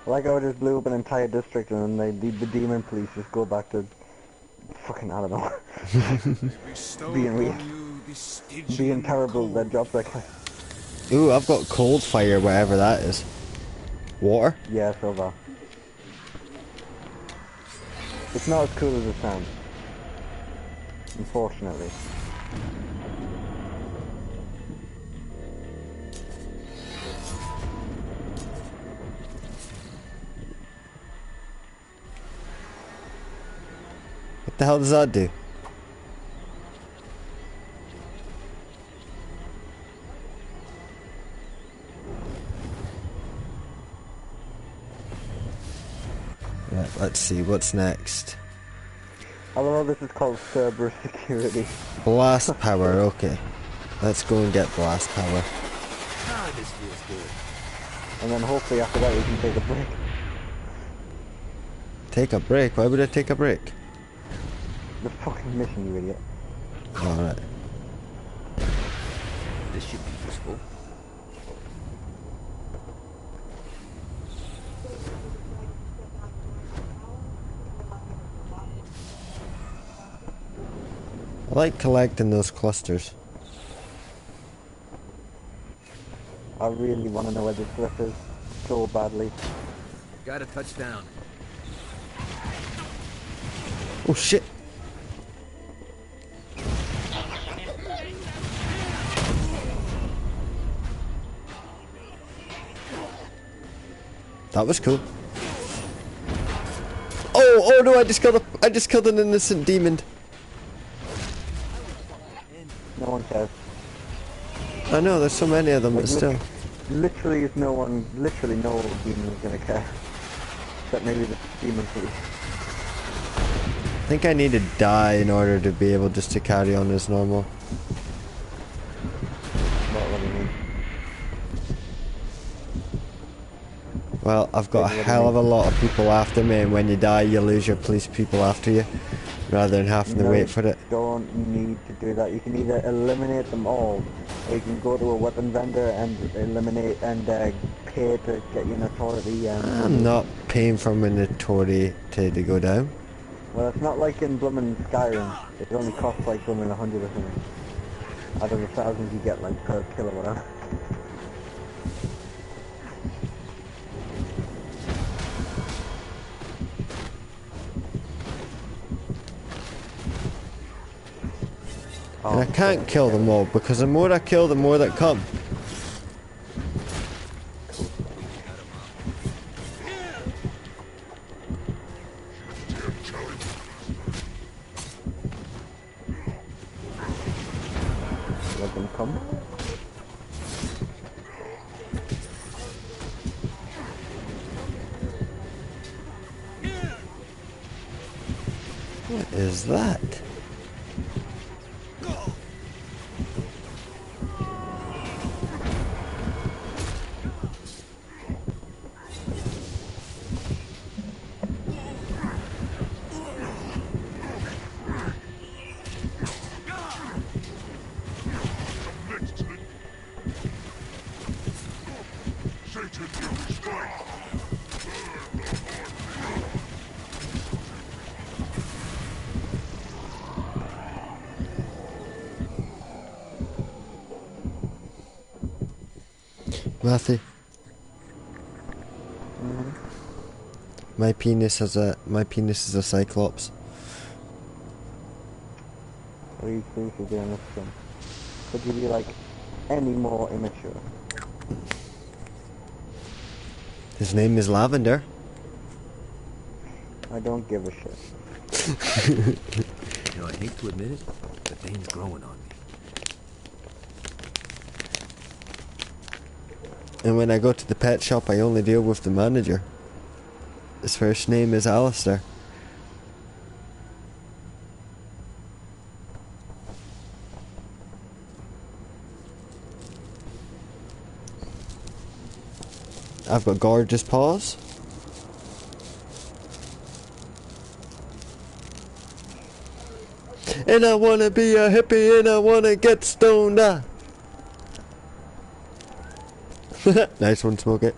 Like how I just blew up an entire district and then the demon police just go back to fucking, I don't know. being terrible at their jobs like. Ooh, I've got cold fire, whatever that is. Water? Yeah, silver. It's not as cool as it sounds. Unfortunately. What the hell does that do? Right, let's see, what's next? I don't know, this is called Cerberus Security. Blast power, okay. Let's go and get blast power. Ah, this feels good. And then hopefully after that we can take a break. Take a break? Why would I take a break? The fucking mission, you idiot. Alright. This should be useful. I like collecting those clusters. I really want to know where this slip is so badly. Got a touchdown. Oh shit! That was cool. Oh no! I just killed an innocent demon. No one cares. I know, there's so many of them, but still. Literally no demon is gonna care. Except maybe the demon police. I think I need to die in order to be able just to carry on as normal. What do you mean? Well, I've got a hell of a lot of people after me, and when you die you lose your police people after you, rather than having to wait for it. You don't need to do that. You can either eliminate them all, or you can go to a weapon vendor and eliminate and pay to get you an authority. I'm not paying for my authority to go down. Well, it's not like in Bloomin' Skyrim. It only costs like Bloomin' 100 or something. Out of the thousands you get like per kill or whatever. And I can't kill them all, because the more I kill, the more that come. Let them come. What is that? Matthew. My penis is a cyclops. Are you seriously doing this thing? Could you be like any more immature? His name is Lavender. I don't give a shit. You know, I hate to admit it, but Bane's growing on me. And when I go to the pet shop, I only deal with the manager. His first name is Alistair. I've got gorgeous paws. And I wanna be a hippie and I wanna get stoned. Nice one, Smoke It.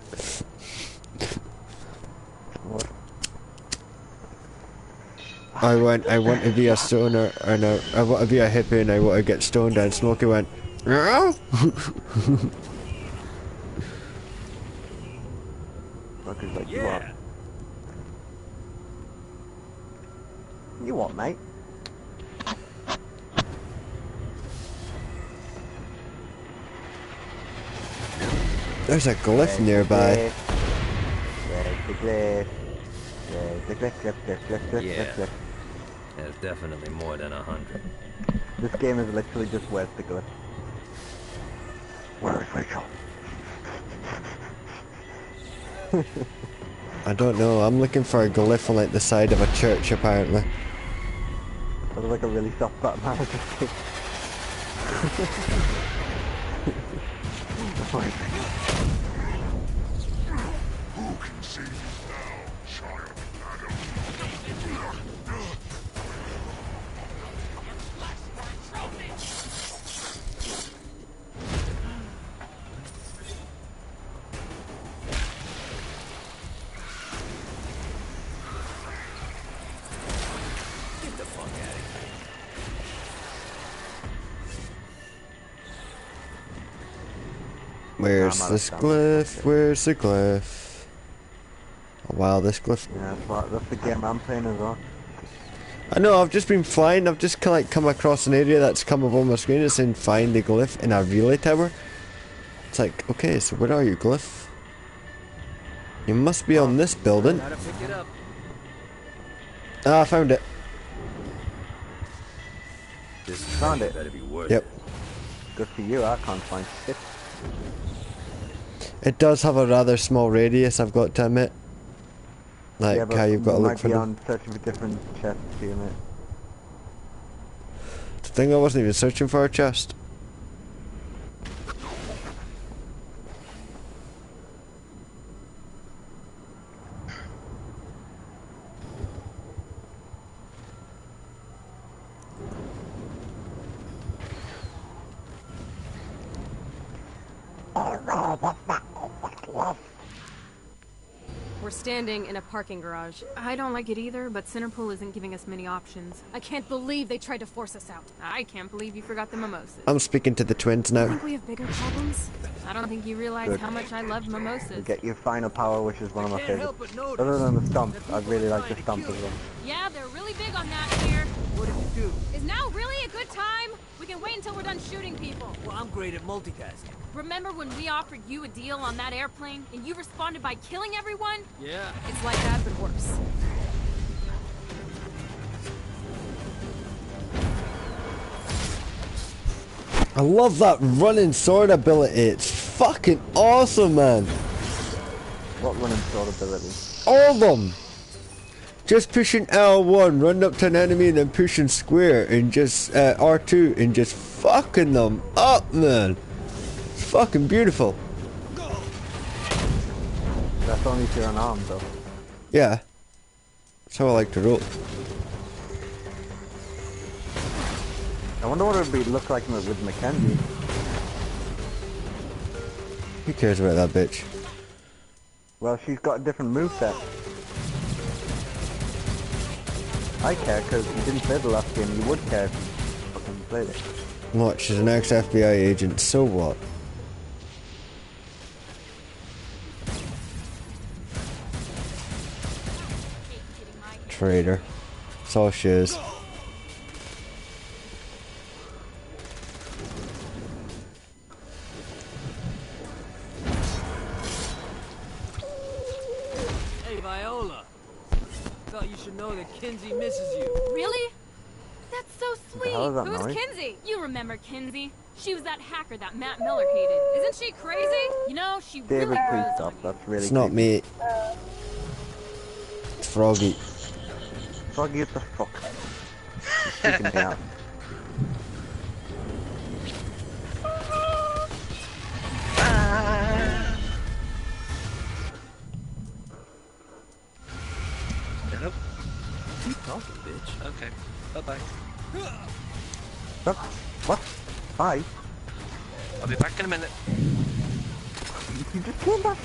I want to be a stoner and I want to be a hippie and I want to get stoned, and Smokey went, "Meow." Fuckers like, you what? You what, mate? There's a glyph nearby. There's the glyph. There's the glyph. Yeah. There's definitely more than 100. This game is literally just where's the glyph. Where is Rachel? I don't know, I'm looking for a glyph on like the side of a church apparently. That was like a really soft Batman. Where is Rachel? Where's this glyph? Where's the glyph? Oh, wow, this glyph. Yeah, that's the game I'm playing as well. I know, I've just been flying, I've just like come across an area that's come up on my screen. It's saying find the glyph in a relay tower. It's like, okay, so where are you, glyph? You must be on this building. Ah, I found it. This Found it. better be worth Yep. Good for you, I can't find shit. It does have a rather small radius, I've got to admit. Like Yeah, but how you've got to you look might for be them. on searching for different chests here, mate. The thing, I wasn't even searching for a chest. We're standing in a parking garage. I don't like it either, but Centerpool isn't giving us many options. I can't believe they tried to force us out. I can't believe you forgot the mimosas. I'm speaking to the twins I now. think we have bigger problems. I don't think you realize Good. how much I love You mimosas. get your final power, which is one of my favorites. Other than the stomp, I really like the stomp as well. Yeah, they're really big on that here. What did you do? Is now really a good time? We can wait until we're done shooting people. Well, I'm great at multitasking. Remember when we offered you a deal on that airplane and you responded by killing everyone? Yeah. It's like that, but worse. I love that running sword ability. It's fucking awesome, man. What running sword ability? All of them. Just pushing L1, running up to an enemy and then pushing square and just R2 and just fucking them up, man. It's fucking beautiful. That's only if you're unarmed, though. Yeah. That's how I like to roll. I wonder what it would look like with Mackenzie. Who cares about that bitch? Well, she's got a different moveset. I care because you didn't play the last game. You would care if you fucking played it. What? She's an ex-FBI agent, so what? Traitor. That's all she is. Hey, Viola. Thought you should know that Kinsey misses you. Really? That's so sweet. hell is that Who's noise? Kinsey? You remember Kinsey? She was that hacker that Matt Miller hated. Isn't she crazy? You know, she David, really please grows stop. on you. That's really It's not creepy. me. It's Froggy. Froggy, what the fuck? He's freaking me out. Hello? Keep talking, bitch. Okay. Bye-bye. What? Bye? I'll be back in a minute. You just came back.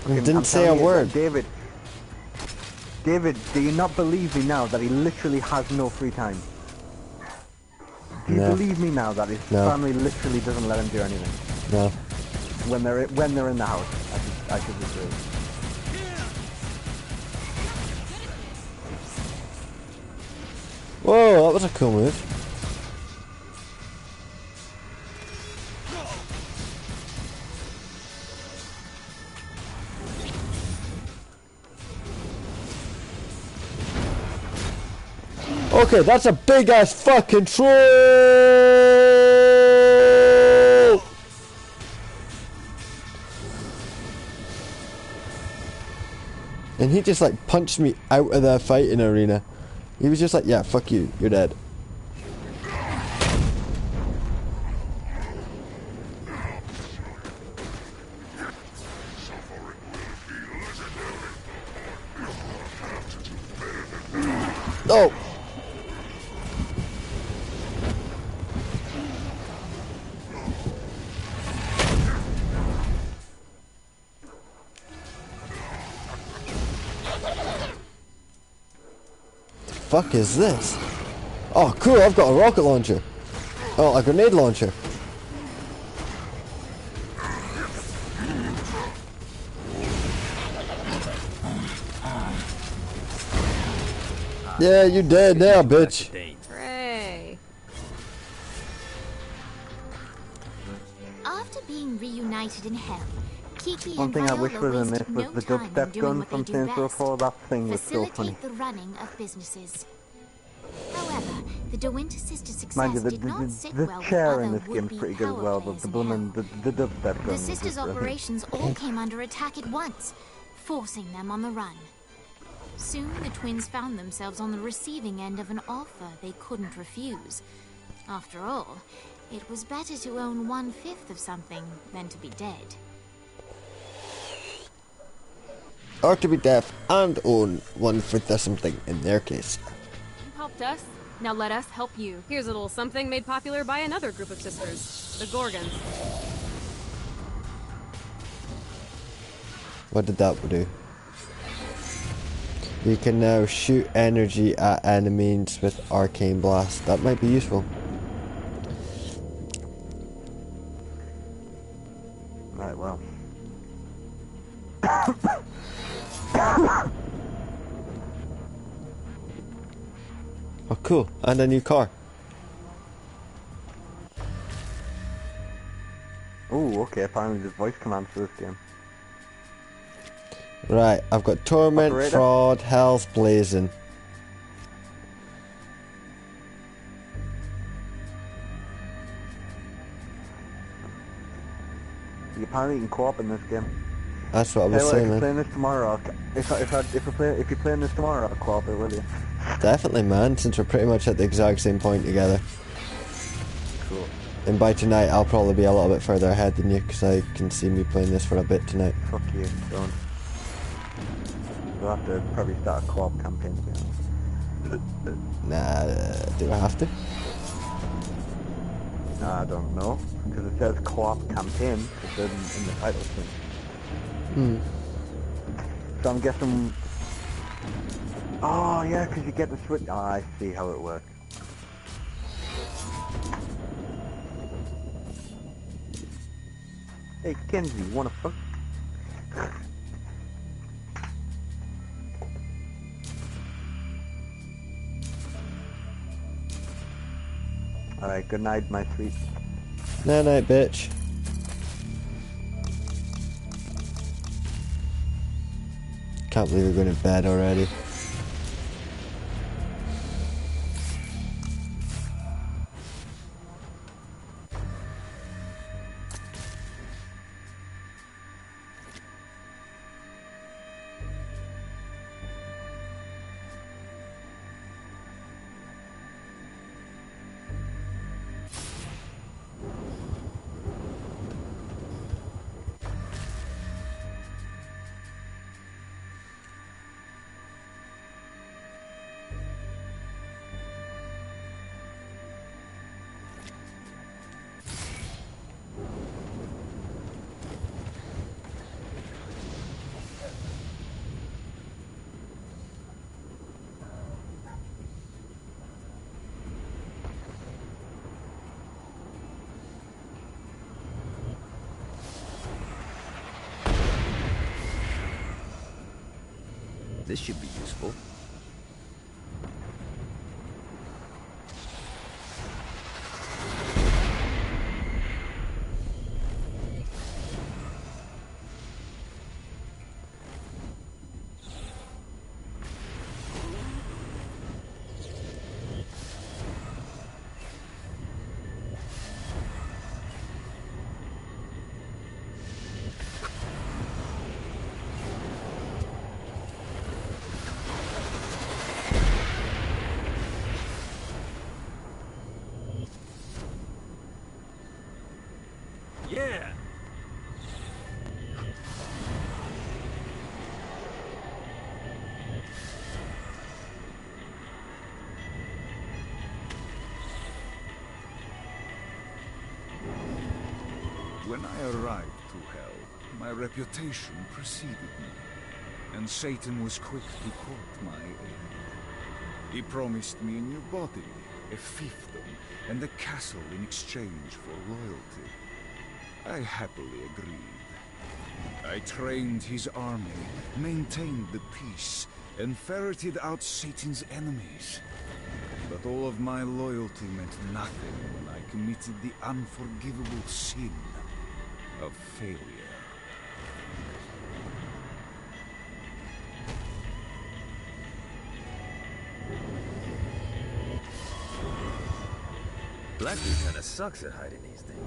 He I'm didn't say a telling you, word. David. David, do you not believe me now that he literally has no free time? Do you No. believe me now that his No. family literally doesn't let him do anything? No. When they're in the house, I should agree. Whoa, that was a cool move. Okay, that's a big ass fucking troll! And he just like punched me out of the fighting arena. He was just like, yeah, fuck you, you're dead. Oh! Fuck is this? Oh cool, I've got a rocket launcher. Oh, a grenade launcher. Yeah, you dead now, bitch. Hooray. After being reunited in hell, Kiki One and thing I Viola wish was in this wasted was no the time dubstep doing gun what from they do Saints Row best. 4. That thing was so funny. Facilitate the running of businesses. However, the De Winter Sister success Mind you, did not sit the well with chair other in this game's would-be pretty good as power well, but players the in blooming, hell. the dubstep gun The was Sisters' just brilliant. operations all came under attack at once, forcing them on the run. Soon, the twins found themselves on the receiving end of an offer they couldn't refuse. After all, it was better to own 1/5 of something than to be dead. Or to be deaf and own 1/5 of something in their case. You helped us. Now let us help you. Here's a little something made popular by another group of sisters, the Gorgons. What did that do? You can now shoot energy at enemies with Arcane Blast. That might be useful. Right, well. Oh cool, and a new car. Oh, okay, apparently there's voice commands for this game. Right, I've got Torment, Operator? Fraud, Hell's Blazing. You apparently can co-op in this game. That's what I was Hey, look, saying, if you're man. playing this tomorrow, if you're playing this tomorrow, I'll co-op it with you. Definitely, man, since we're pretty much at the exact same point together. Cool. And by tonight, I'll probably be a little bit further ahead than you, because I can see me playing this for a bit tonight. Fuck you, don't. We'll have to probably start a co-op campaign to be honest. Nah, do I have to? I don't know, because it says co-op campaign, it's in the title thing. So I'm guessing... Oh, yeah, because you get the switch... Oh, I see how it works. Hey, Kenzie, wanna fuck? Alright, good night, my sweet. Night night, bitch. Can't believe we're going to bed already. This should be useful. Yeah! When I arrived to Hell, my reputation preceded me, and Satan was quick to court my aid. He promised me a new body, a fiefdom, and a castle in exchange for loyalty. I happily agreed. I trained his army, maintained the peace, and ferreted out Satan's enemies. But all of my loyalty meant nothing when I committed the unforgivable sin of failure. Blackbeard kinda sucks at hiding these things.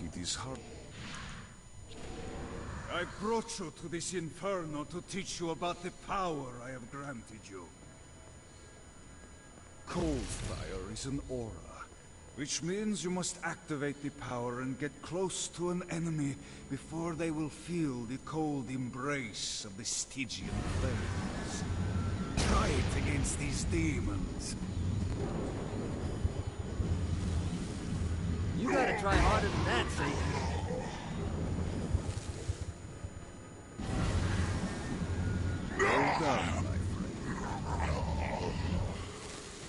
It is hard. I brought you to this inferno to teach you about the power I have granted you. Coldfire is an aura, which means you must activate the power and get close to an enemy before they will feel the cold embrace of the Stygian flames. Try it against these demons. You gotta try harder than that, Satan. Well done, my friend.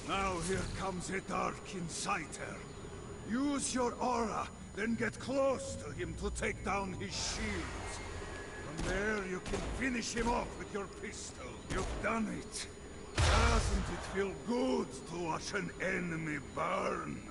Now here comes a Dark Inciter. Use your aura, then get close to him to take down his shields. From there you can finish him off with your pistol. You've done it. Doesn't it feel good to watch an enemy burn?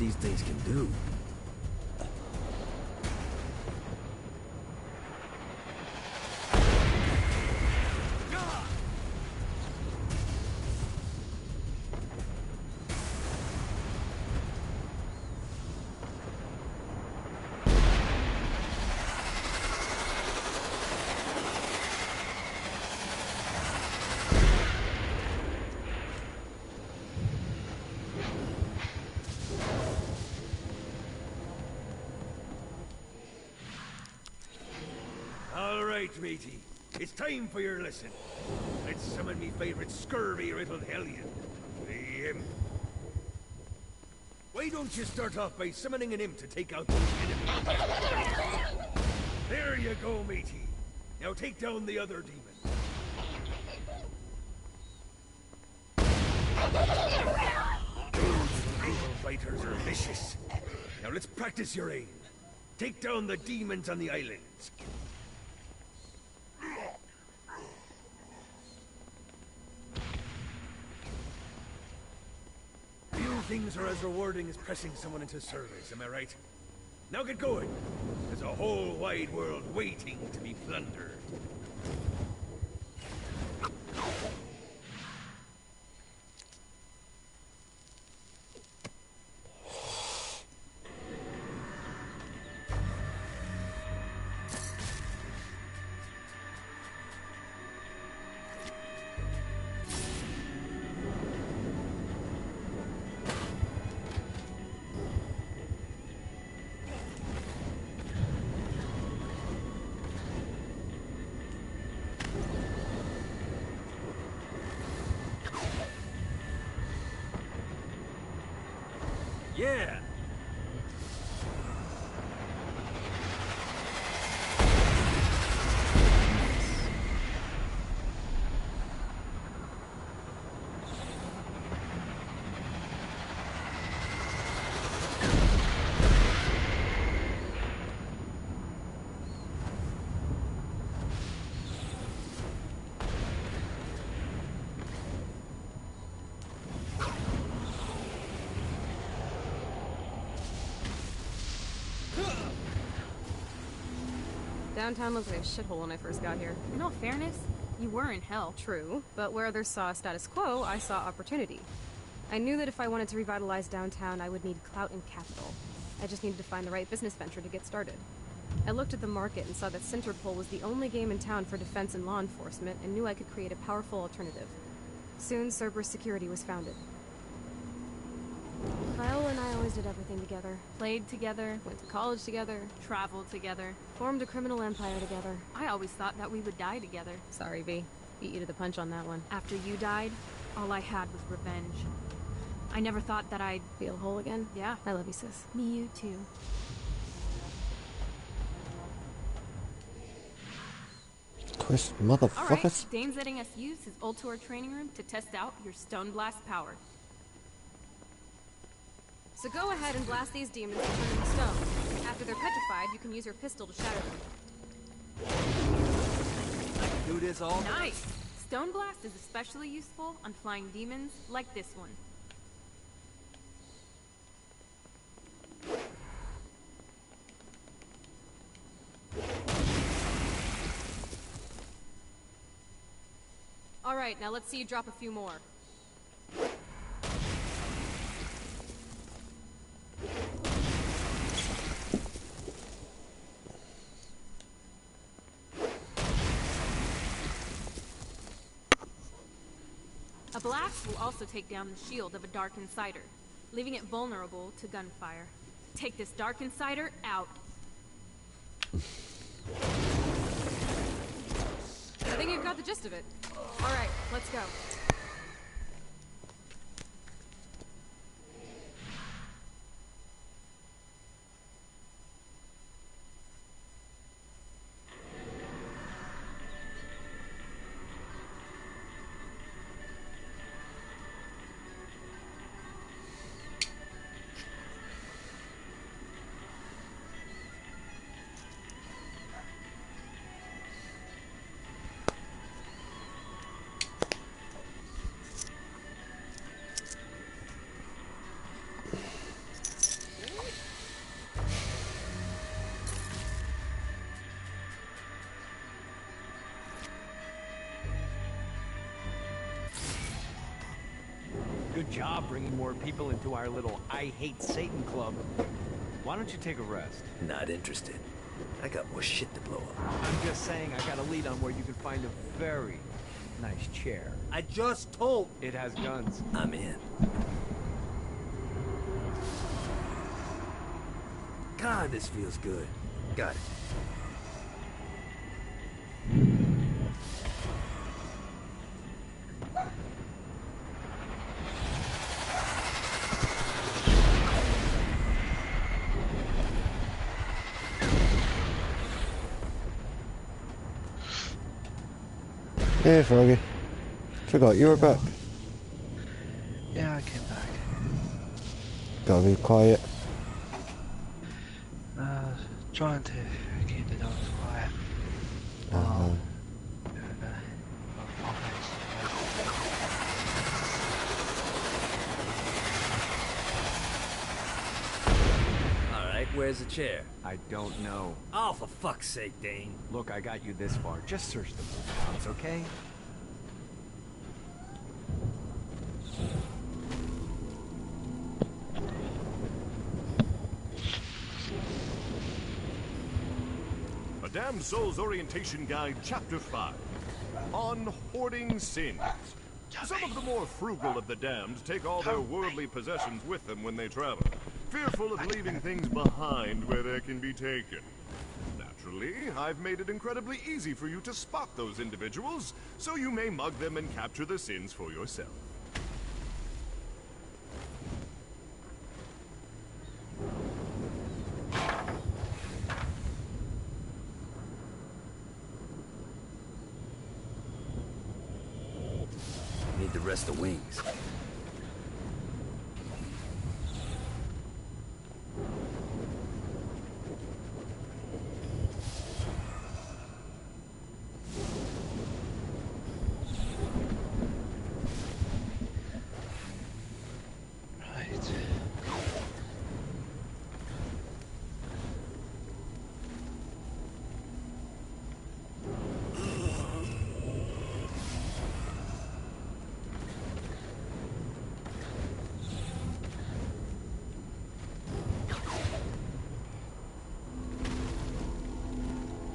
these things can do. All right, matey. It's time for your lesson. Let's summon me favorite scurvy-riddled hellion. The Imp. Why don't you start off by summoning an imp to take out those enemies? There you go, matey. Now take down the other demon. Those evil fighters are vicious. Now let's practice your aim. Take down the demons on the islands. Few things are as rewarding as pressing someone into service, am I right? Now get going. There's a whole wide world waiting to be plundered. Yeah! Downtown looked like a shithole when I first got here. In all fairness, you were in hell. True, but where others saw status quo, I saw opportunity. I knew that if I wanted to revitalize downtown, I would need clout and capital. I just needed to find the right business venture to get started. I looked at the market and saw that Centerpol was the only game in town for defense and law enforcement, and knew I could create a powerful alternative. Soon, Cerberus Security was founded. Viola and I always did everything together. Played together, went to college together, traveled together, formed a criminal empire together. I always thought that we would die together. Sorry, V. Beat you to the punch on that one. After you died, all I had was revenge. I never thought that I'd feel whole again. Yeah. I love you, sis. Me, you too. Twist, motherfuckers. Alright, Dane's letting us use his Ultor training room to test out your Stone Blast power. So go ahead and blast these demons and turn them to stone. After they're petrified, you can use your pistol to shatter them. Do this all? Nice! Stone Blast is especially useful on flying demons like this one. Alright, now let's see you drop a few more. A blast will also take down the shield of a Dark Insider, leaving it vulnerable to gunfire. Take this Dark Insider out. I think you've got the gist of it. Alright, let's go. job bringing more people into our little I Hate Satan club. Why don't you take a rest? Not interested. I got more shit to blow up. I'm just saying I got a lead on where you can find a very nice chair. I just told. It has guns. I'm in. God, this feels good. Got it. Hey, Froggy. Forgot you were back. Yeah, I came back. Gotta be quiet. Trying to keep the dogs quiet. Alright, where's the chair? I don't know. Oh, for fuck's sake, Dane. Look, I got you this far. Just search the house, okay? A Damned Souls Orientation Guide, Chapter 5. On Hoarding Sins. Some of the more frugal of the damned take all their worldly possessions with them when they travel, fearful of leaving things behind where they can be taken. Naturally, I've made it incredibly easy for you to spot those individuals, so you may mug them and capture the sins for yourself. Need the rest of wings.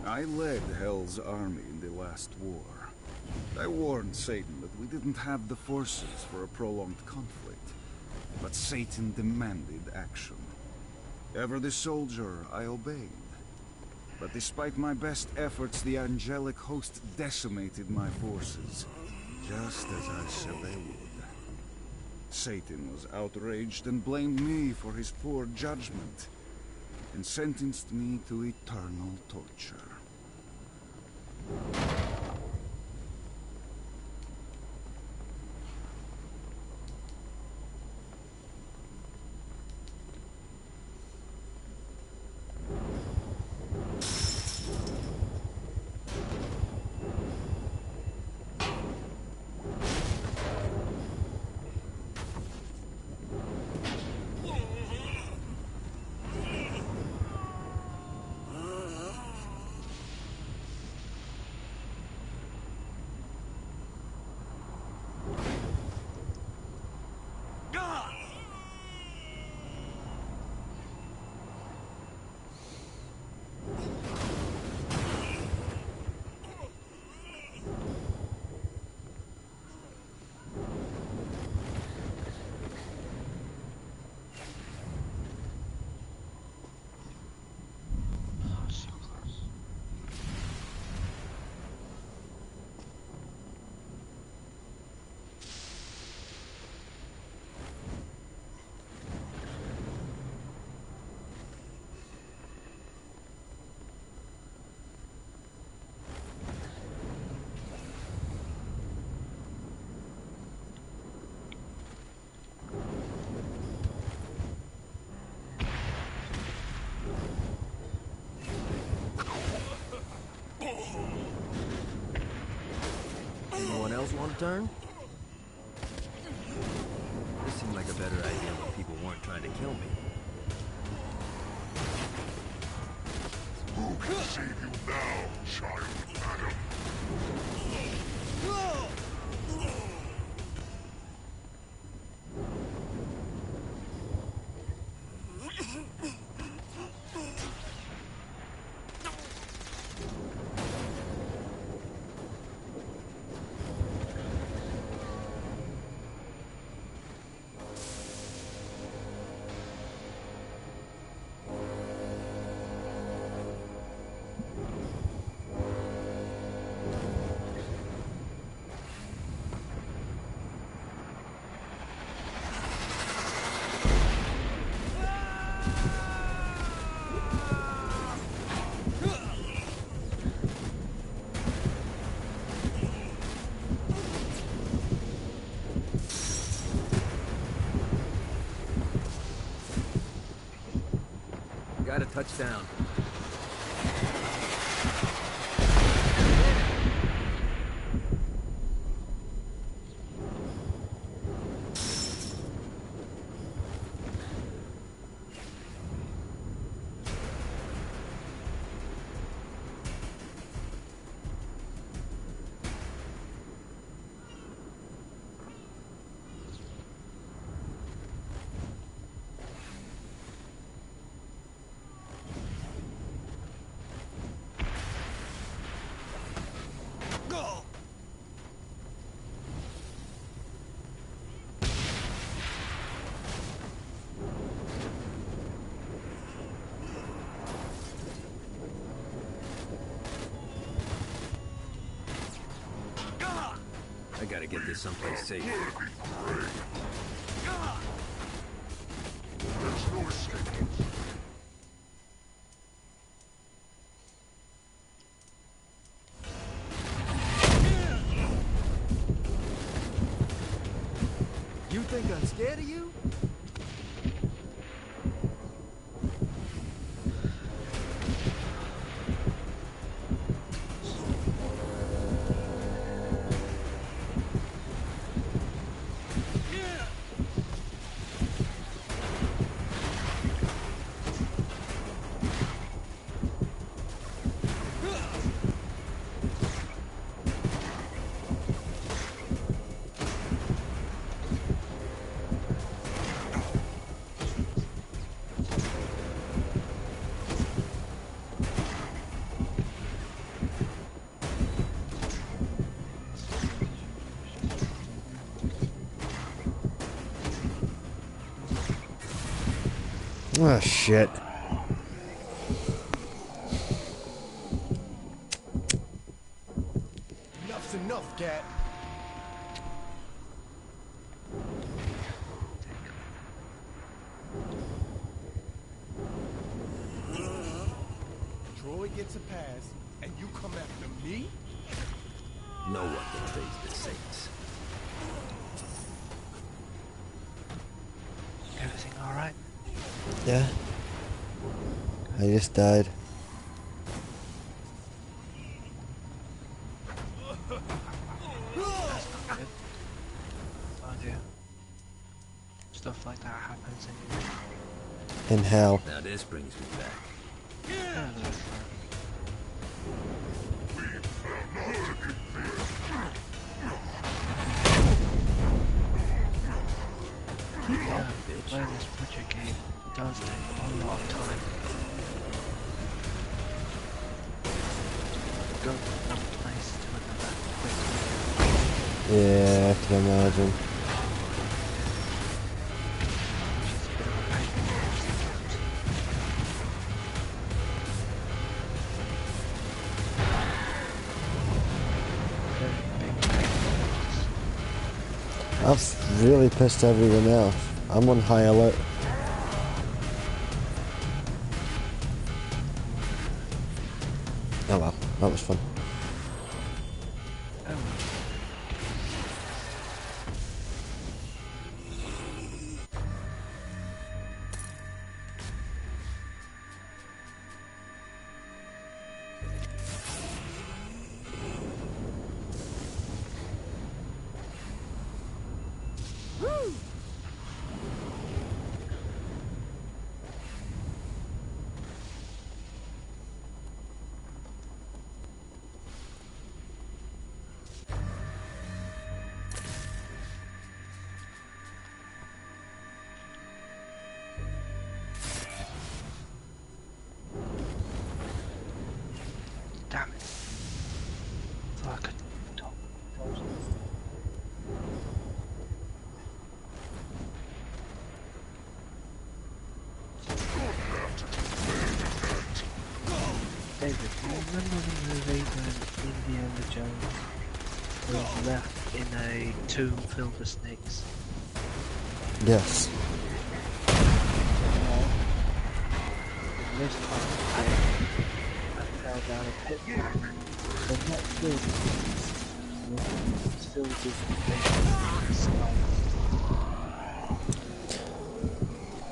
I led Hell's army in the last war. I warned Satan that we didn't have the forces for a prolonged conflict. But Satan demanded action. Ever the soldier, I obeyed. But despite my best efforts, the angelic host decimated my forces, just as I said they would. Satan was outraged and blamed me for his poor judgment, and sentenced me to eternal torture. Anyone else want to turn? This seemed like a better idea when people weren't trying to kill me. Who can save you now, child Adam? Try to touch down. I gotta get this someplace safe. There's no escape. You think I'm scared of you? Oh shit. Enough's enough, cat. Troy gets a pass, and you come after me? No one betrays the saints. Everything alright? Yeah. I just died. Oh dear. Stuff like that happens In hell. Now this brings me back. Yeah, that's fine. Yeah, playing this project game does take a lot of time. Go from one place to another quickly. Yeah, I can imagine. I've really pissed everyone off. I'm on high alert. Oh well, that was fun. Damn it. Thought I could talk. David, do you remember the movie when Indiana Jones was left in a tomb filled with snakes? Yes. In this part, I fell down a pit. The next thing was filled with snakes.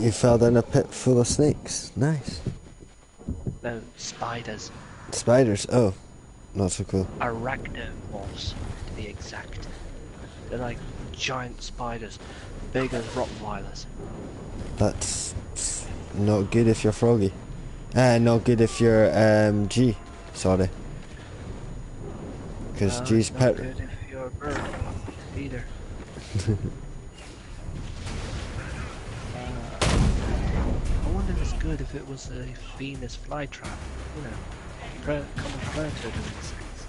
You fell down a pit full of snakes. Nice. No, spiders. Spiders? Oh, not so cool. Arachnomorphs, to be exact. They're like giant spiders, big as Rottweilers. That's not good if you're Froggy. Not good if you're G. Sorry. Because G's not pet. good if you're a bird, either. I wonder if it's good if it was a Venus flytrap. You know, common predator to insects.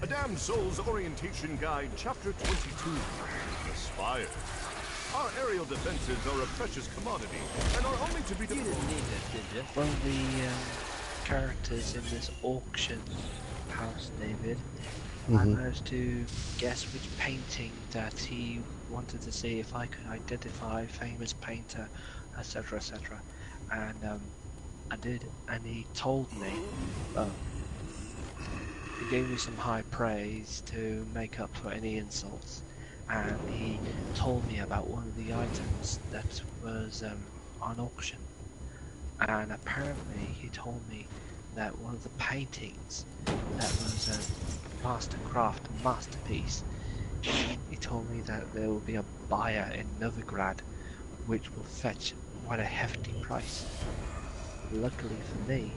A Damned Souls Orientation Guide, Chapter 22. Aspire. Our aerial defenses are a precious commodity and are only to be deployed. Well, the characters in this auction house, David, I managed to guess which painting that he wanted to see if I could identify famous painter, etc., etc. And I did, and he told me, he gave me some high praise to make up for any insults, and he told me about one of the items that was on auction, and apparently he told me that one of the paintings that was a mastercraft masterpiece, he told me that there will be a buyer in Novigrad which will fetch quite a hefty price. Luckily for me,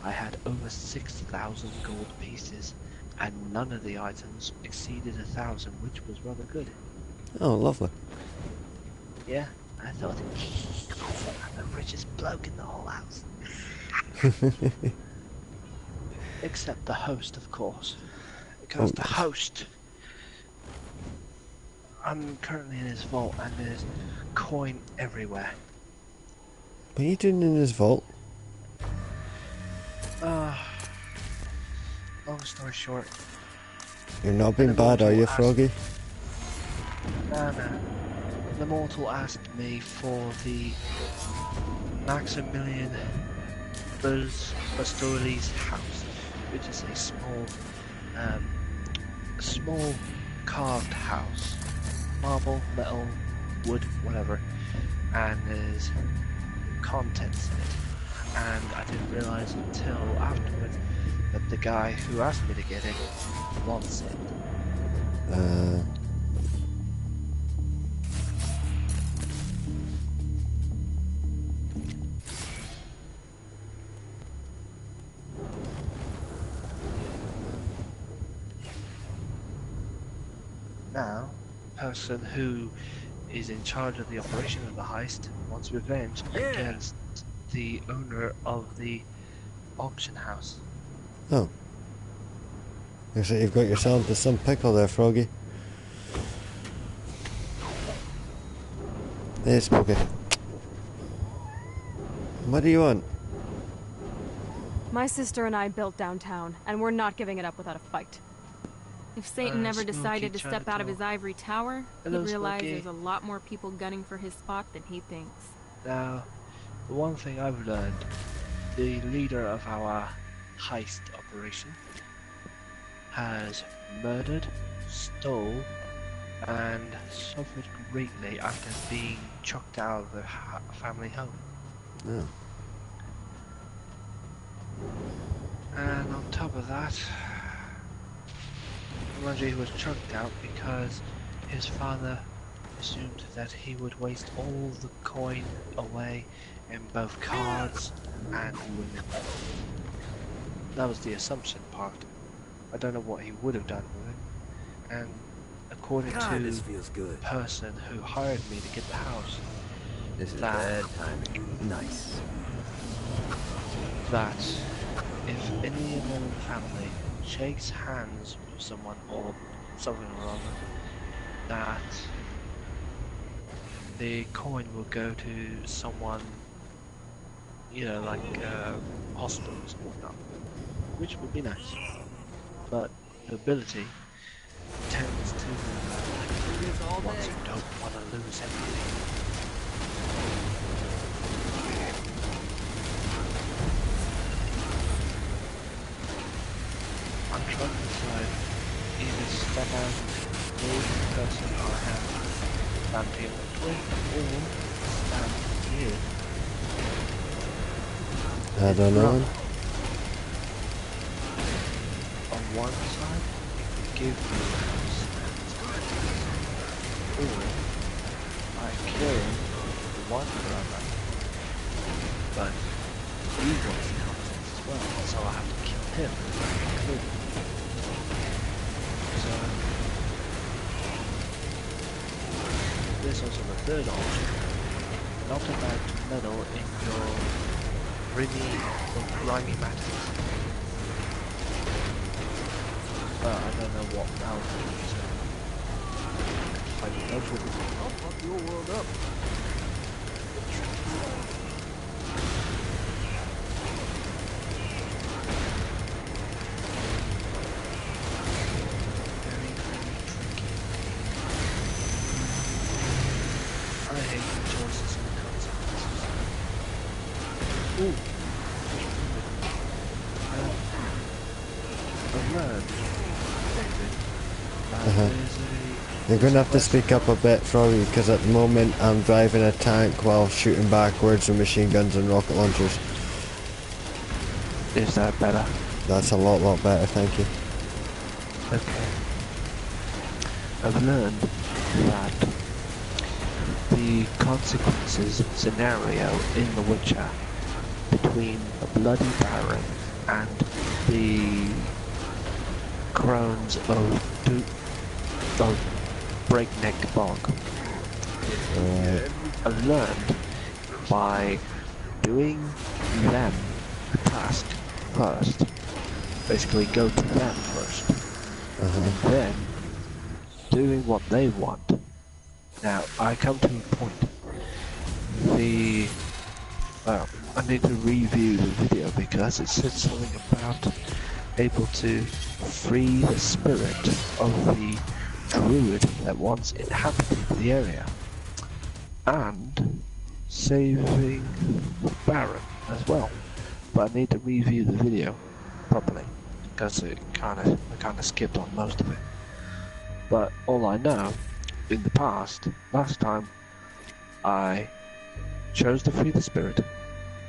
I had over 6,000 gold pieces, and none of the items exceeded 1,000, which was rather good. Oh, lovely. Yeah, I thought, I'm the richest bloke in the whole house. Except the host, of course. Because the host, I'm currently in his vault, and there's coin everywhere. What are you doing in his vault? Long story short. You're not being bad, are you, Froggy? No. The mortal asked me for the Maximilian Bastoli's house, which is a small carved house, marble, metal, wood, whatever, and there's contents in it. And I didn't realize until afterward that the guy who asked me to get it wants it. Now, the person who is in charge of the operation of the heist wants revenge against the owner of the auction house. Oh. Looks like you've got yourself into some pickle there, Froggy. Hey, Smokey. What do you want? My sister and I built downtown, and we're not giving it up without a fight. If Satan never decided to step out of his ivory tower, he'd realize there's a lot more people gunning for his spot than he thinks. Now, the one thing I've learned, the leader of our heist operation has murdered, stole, and suffered greatly after being chucked out of the family home. Oh. And on top of that, he was chucked out because his father assumed that he would waste all the coin away in both cards and women. That was the assumption part. I don't know what he would have done with it. And according to this feels good. the person who hired me to get the house, This is bad timing. Nice. that if any of them in the family shakes hands with someone or something or other, that the coin will go to someone, you know, like hospitals and whatnot, which would be nice. But the ability tends to ones who don't want to lose everything. and the person I have stand here with or stand here. I don't know. On one side, you give me a house or I kill one brother, but he wants the contents as well, so I have to kill him. So there's also the third option. Not about to meddle in your grimy matters. But I don't know what boundary is. Like, no good. I'll fuck your world up. I hate the choices and the consequences. Ooh. I've learned, David, that there's You're going to have to speak up a bit, Froggy, because at the moment I'm driving a tank while shooting backwards with machine guns and rocket launchers. Is that better? That's a lot better, thank you. Okay. I've learned that the consequences scenario in The Witcher between a bloody baron and the crones of Breakneck Bog. I've learned by doing them a task first, basically go to them first, and then doing what they want. Now, I come to a point. I need to review the video because it said something about able to free the spirit of the druid that once inhabited the area, and saving the Baron as well. But I need to review the video properly because I kind of skipped on most of it. But all I know, in the past, last time, I chose to free the spirit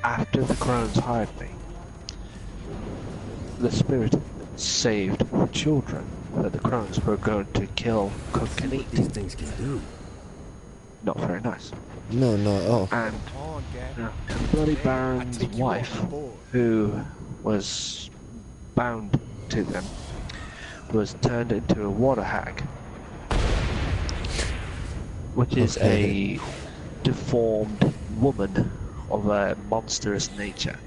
after the crones hired me. The spirit saved the children that the crones were going to kill, cook and eat. These things can do. Not very nice. No, not at all. And the Bloody Baron's wife, who was bound to them, was turned into a water hag, which is a deformed woman of a monstrous nature.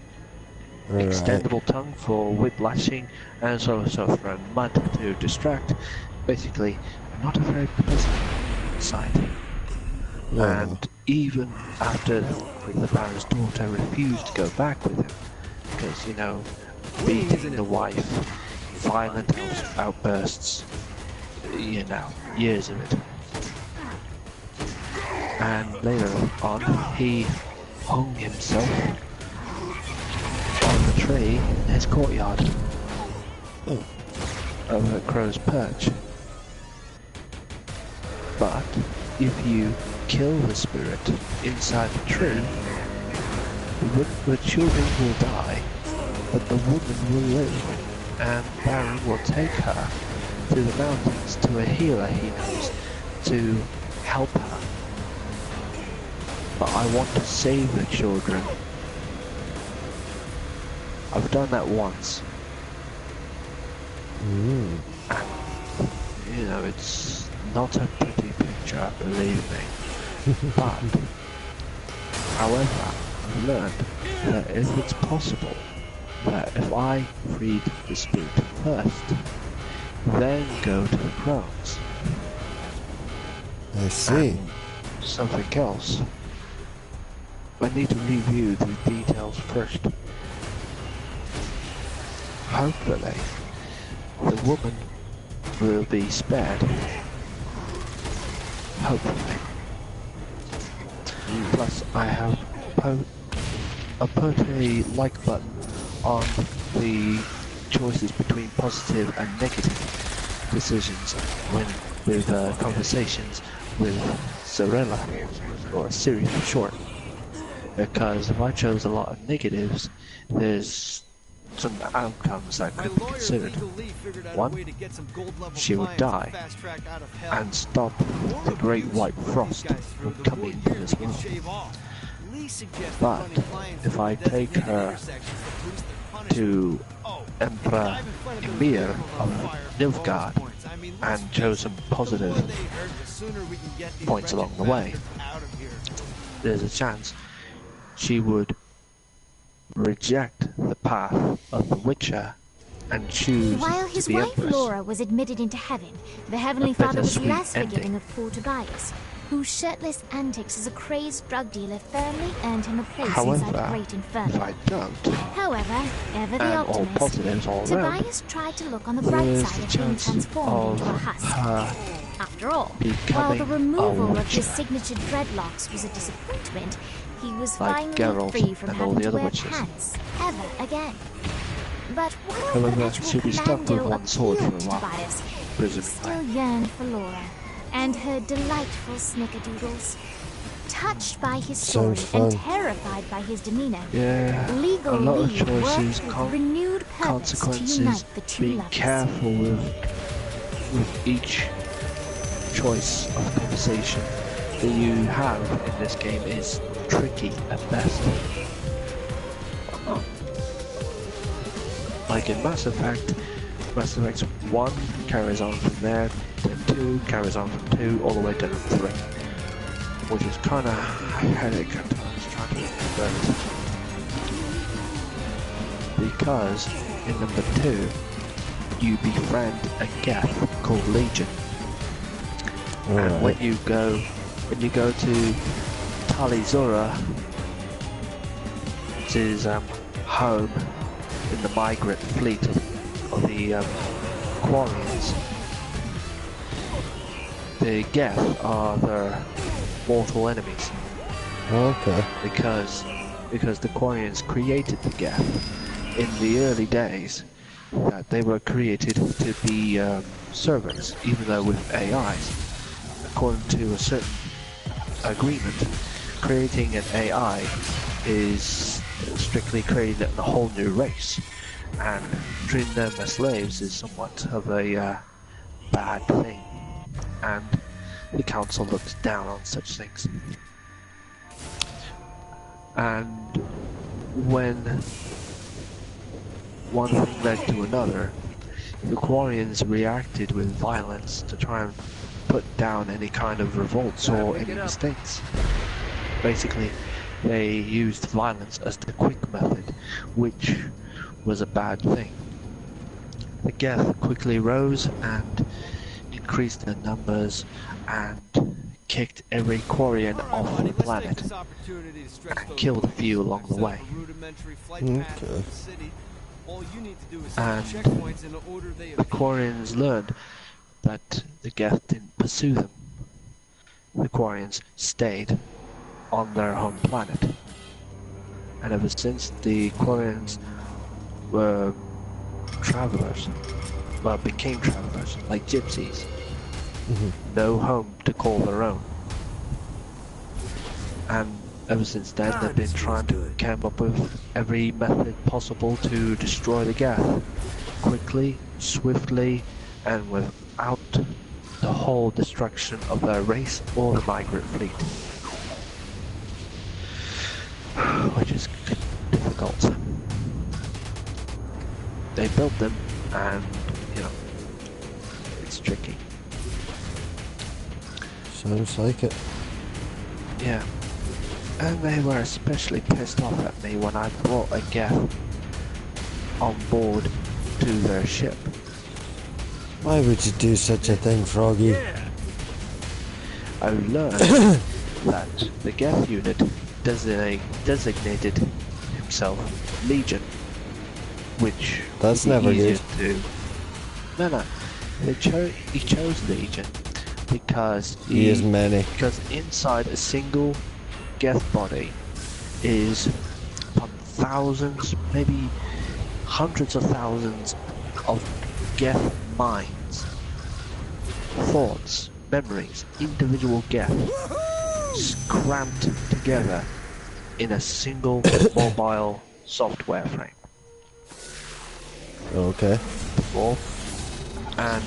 Right. Extendable tongue for whiplashing, and so thrown mud to distract. Basically, not a very pleasant sight. No. And even after the Baron's daughter refused to go back with him, because, you know, beating the wife, violent outbursts, you know, years of it. And later on, he hung himself on the tree in his courtyard over at Crow's Perch. But if you kill the spirit inside the tree, the children will die, but the woman will live, and Baron will take her to the mountains to a healer he knows to help her. But I want to save the children. I've done that once. And, you know, it's not a pretty picture, believe me. But, however, I've learned that if it's possible, that if I freed the spirit first, then go to the crones. I see. And something else. I need to review the details first. Hopefully, the woman will be spared. Hopefully. Plus, I have put a like button on the choices between positive and negative, decisions with conversations with Cirilla, or Siri for short. Because if I chose a lot of negatives, there's some outcomes that could be considered. One, she would die and stop the Great White Frost from coming into this world. But if I take her to Emperor Emir of Nilfgaard and chose some positive points along the way, there's a chance she would reject the path of the Witcher and choose While his to be wife Empress. Laura was admitted into heaven, the Heavenly A Father was bittersweet less forgiving ending. of poor Tobias, whose shirtless antics as a crazed drug dealer firmly earned him a place inside the However, Great if Inferno. I don't, However, ever the and all optimist, positives all around, Tobias tried to look on the bright there's side the of being chance transformed into a of husk. her After all, while becoming the a removal of Witcher. his signature dreadlocks was a disappointment, he was Like finally Geralt free from and all having the to other wear witches. pants ever again. But while However, the actual she'll be stuck with commando one sword for a appealed to while, Tobias, he presumably. still yearned for Laura and her delightful snickerdoodles. Touched by his story Sounds and fun. terrified by his demeanor, Yeah, Legal a lot of Lee choices, worked with renewed purpose to consequences, unite the two being lovers. careful with each choice of conversation that you have in this game is tricky at best. Like in Mass Effect 1 carries on from there, then 2 carries on from 2 all the way to 3. Which is kinda a headache at times trying to convert. Because in number 2 you befriend a Geth called Legion. And when you go to Talizura, which is home in the migrant fleet of the Quarians, the Geth are their mortal enemies. Okay. Because the Quarians created the Geth in the early days. That they were created to be servants, even though with AIs. According to a certain agreement, creating an AI is strictly creating a whole new race, and treating them as slaves is somewhat of a bad thing, and the council looks down on such things. And when one thing led to another, the Quarians reacted with violence to try and put down any kind of revolts or any mistakes. Basically, they used violence as the quick method, which was a bad thing. The Geth quickly rose and increased their numbers and kicked every Quarian off the planet and killed a few along the way. Okay. And the Quarians learned that the Geth didn't pursue them. The Quarians stayed on their home planet. And ever since, the Quarians were travelers, well, became travelers, like gypsies. No home to call their own. And ever since then, they've been trying to come up with every method possible to destroy the Geth. Quickly, swiftly, and without the whole destruction of their race or the migrant fleet. Which is difficult. They built them, and, you know, it's tricky. Sounds like it. Yeah. And they were especially pissed off at me when I brought a Geth on board to their ship. Why would you do such a thing, Froggy? I learned that the Geth unit designated himself Legion, which That's would be never easier good. to... No. He chose Legion because He is many. Because inside a single Geth body is thousands, maybe hundreds of thousands of Geth minds, thoughts, memories, individual Geth cramped together in a single mobile software frame. Okay. And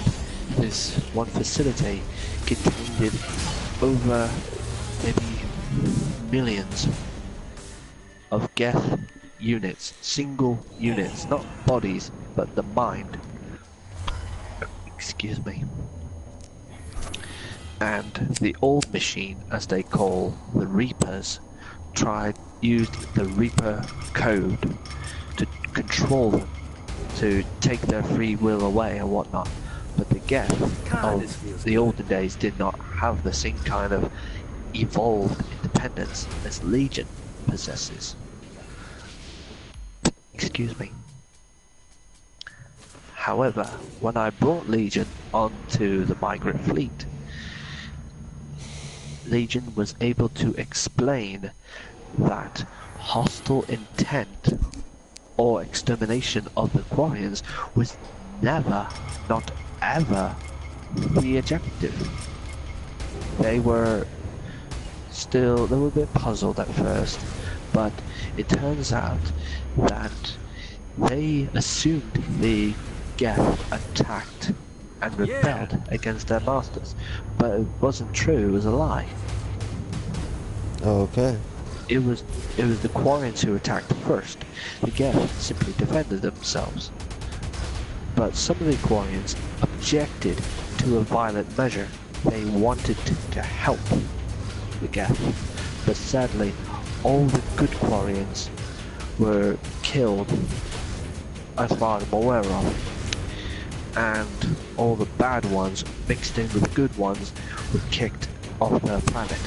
this one facility contained over maybe millions of Geth units, single units, not bodies, but the mind. Excuse me. And the old machine, as they call the Reapers, used the Reaper code to control them, to take their free will away and whatnot. But the Geth of the olden days did not have the same kind of evolved independence as Legion possesses. Excuse me. However, when I brought Legion onto the migrant fleet, Legion was able to explain that hostile intent or extermination of the Quarians was never, not ever, the objective. They were a bit puzzled at first, but it turns out that they assumed the Geth attacked and rebelled against their masters, but it wasn't true, it was a lie. Okay. It was the Quarians who attacked first. The Geth simply defended themselves. But some of the Quarians objected to a violent measure. They wanted to help the Geth. But sadly, all the good Quarians were killed, as far as I'm aware of. And all the bad ones, mixed in with the good ones, were kicked off the planet.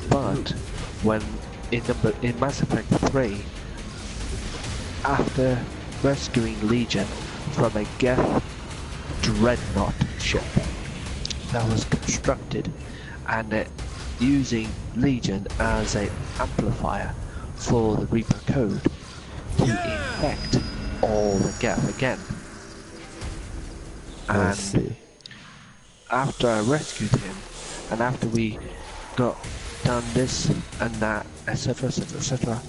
But when in Mass Effect 3, after rescuing Legion from a Geth dreadnought ship that was constructed and using Legion as an amplifier for the Reaper code to infect all the Geth again. And after I rescued him, and after we got done this and that, etc, etc, etc,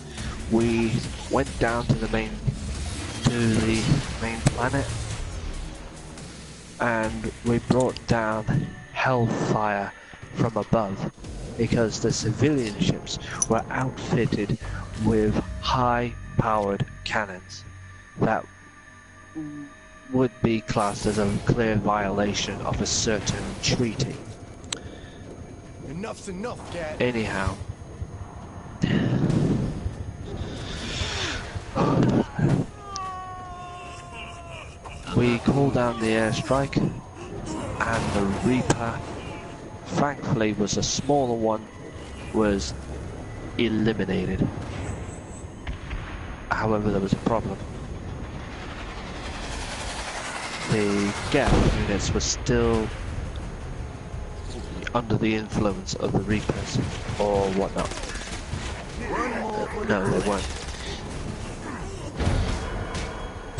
we went down to the main planet, and we brought down hellfire from above, because the civilian ships were outfitted with high-powered cannons that would be classed as a clear violation of a certain treaty. Enough's enough, Cat. Anyhow. We called down the airstrike, and the Reaper, thankfully was a smaller one, was eliminated. However, there was a problem. The Geth units were still under the influence of the Reapers, or whatnot. No, they weren't.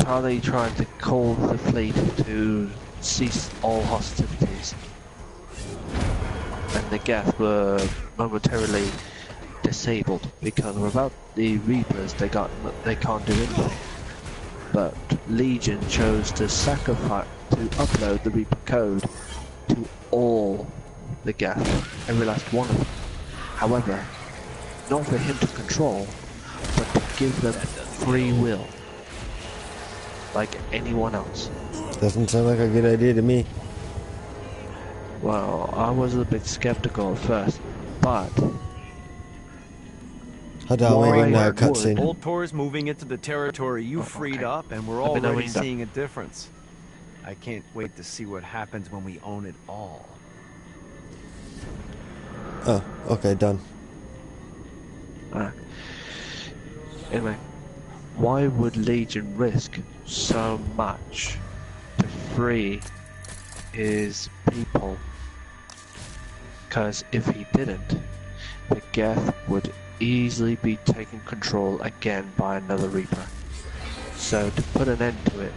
Charlie tried to call the fleet to cease all hostilities, and the Geth were momentarily disabled because without the Reapers they can't do anything. But Legion chose to upload the Reaper code to all the Geth, every last one of them. However, not for him to control, but to give them free will, like anyone else. Doesn't sound like a good idea to me. Well, I was a bit skeptical at first, but cutscene. Old Tor's moving into the territory you freed up, and we're already seeing a difference. I can't wait to see what happens when we own it all. Oh, okay, done. Anyway, why would Legion risk so much to free his people? Because if he didn't, the Geth would easily be taken control again by another Reaper. So to put an end to it,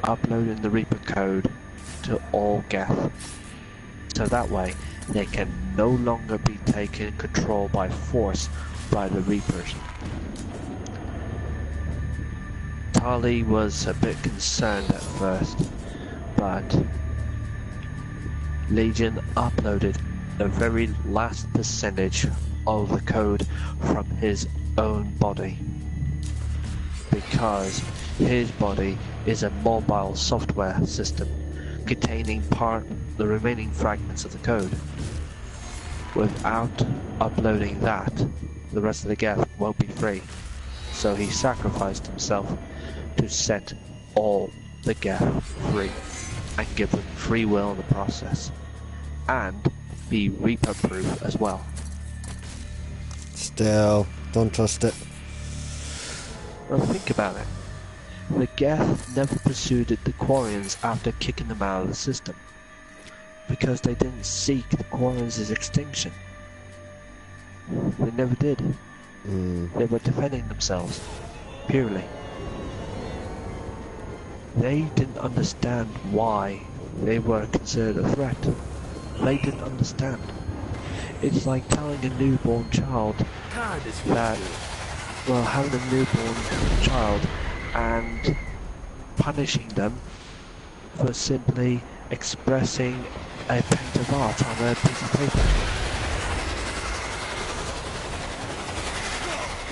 uploading the Reaper code to all Geth. So that way, they can no longer be taken control by force by the Reapers. Tali was a bit concerned at first, but Legion uploaded the very last percentage of the code from his own body, because his body is a mobile software system containing the remaining fragments of the code. Without uploading that, the rest of the Geth won't be free. So he sacrificed himself to set all the Geth free and give them free will in the process, and be Reaper-proof as well. Still, don't trust it. Well, think about it. The Geth never pursued the Quarians after kicking them out of the system, because they didn't seek the Quarians' extinction. They never did. They were defending themselves, purely. They didn't understand why they were considered a threat. They didn't understand. It's like telling a newborn child that, well, having a newborn child and punishing them for simply expressing a paint of art on a piece of paper.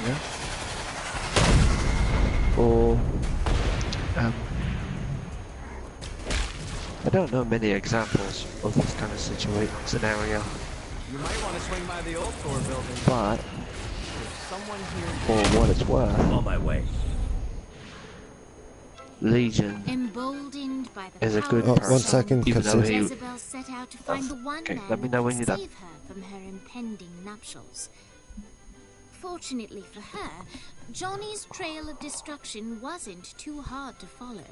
Yeah? Or, I don't know many examples of this kind of scenario. You might want to swing by the old store building. But, someone here for what it's worth, on my way. Legion Emboldened by the is a good power person. 1 second, even though he... Jezebel set out to find the one Okay, man let me who know when could you're done. save her from her impending nuptials. Fortunately for her, Johnny's trail of destruction wasn't too hard to follow.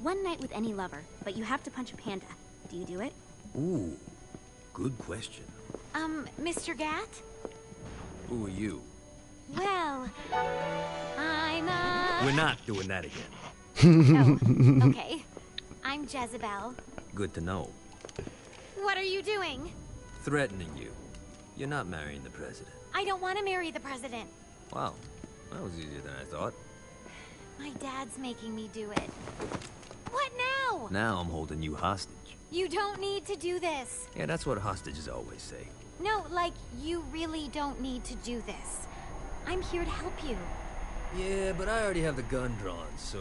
One night with any lover, but you have to punch a panda. Do you do it? Ooh, good question. Mr. Gat? Who are you? Well, I'm We're not doing that again. Oh, okay. I'm Jezebel. Good to know. What are you doing? Threatening you. You're not marrying the president. I don't want to marry the president. Wow, that was easier than I thought. My dad's making me do it. What now? Now I'm holding you hostage. You don't need to do this. Yeah, that's what hostages always say. No, like, you really don't need to do this. I'm here to help you. Yeah, but I already have the gun drawn, so,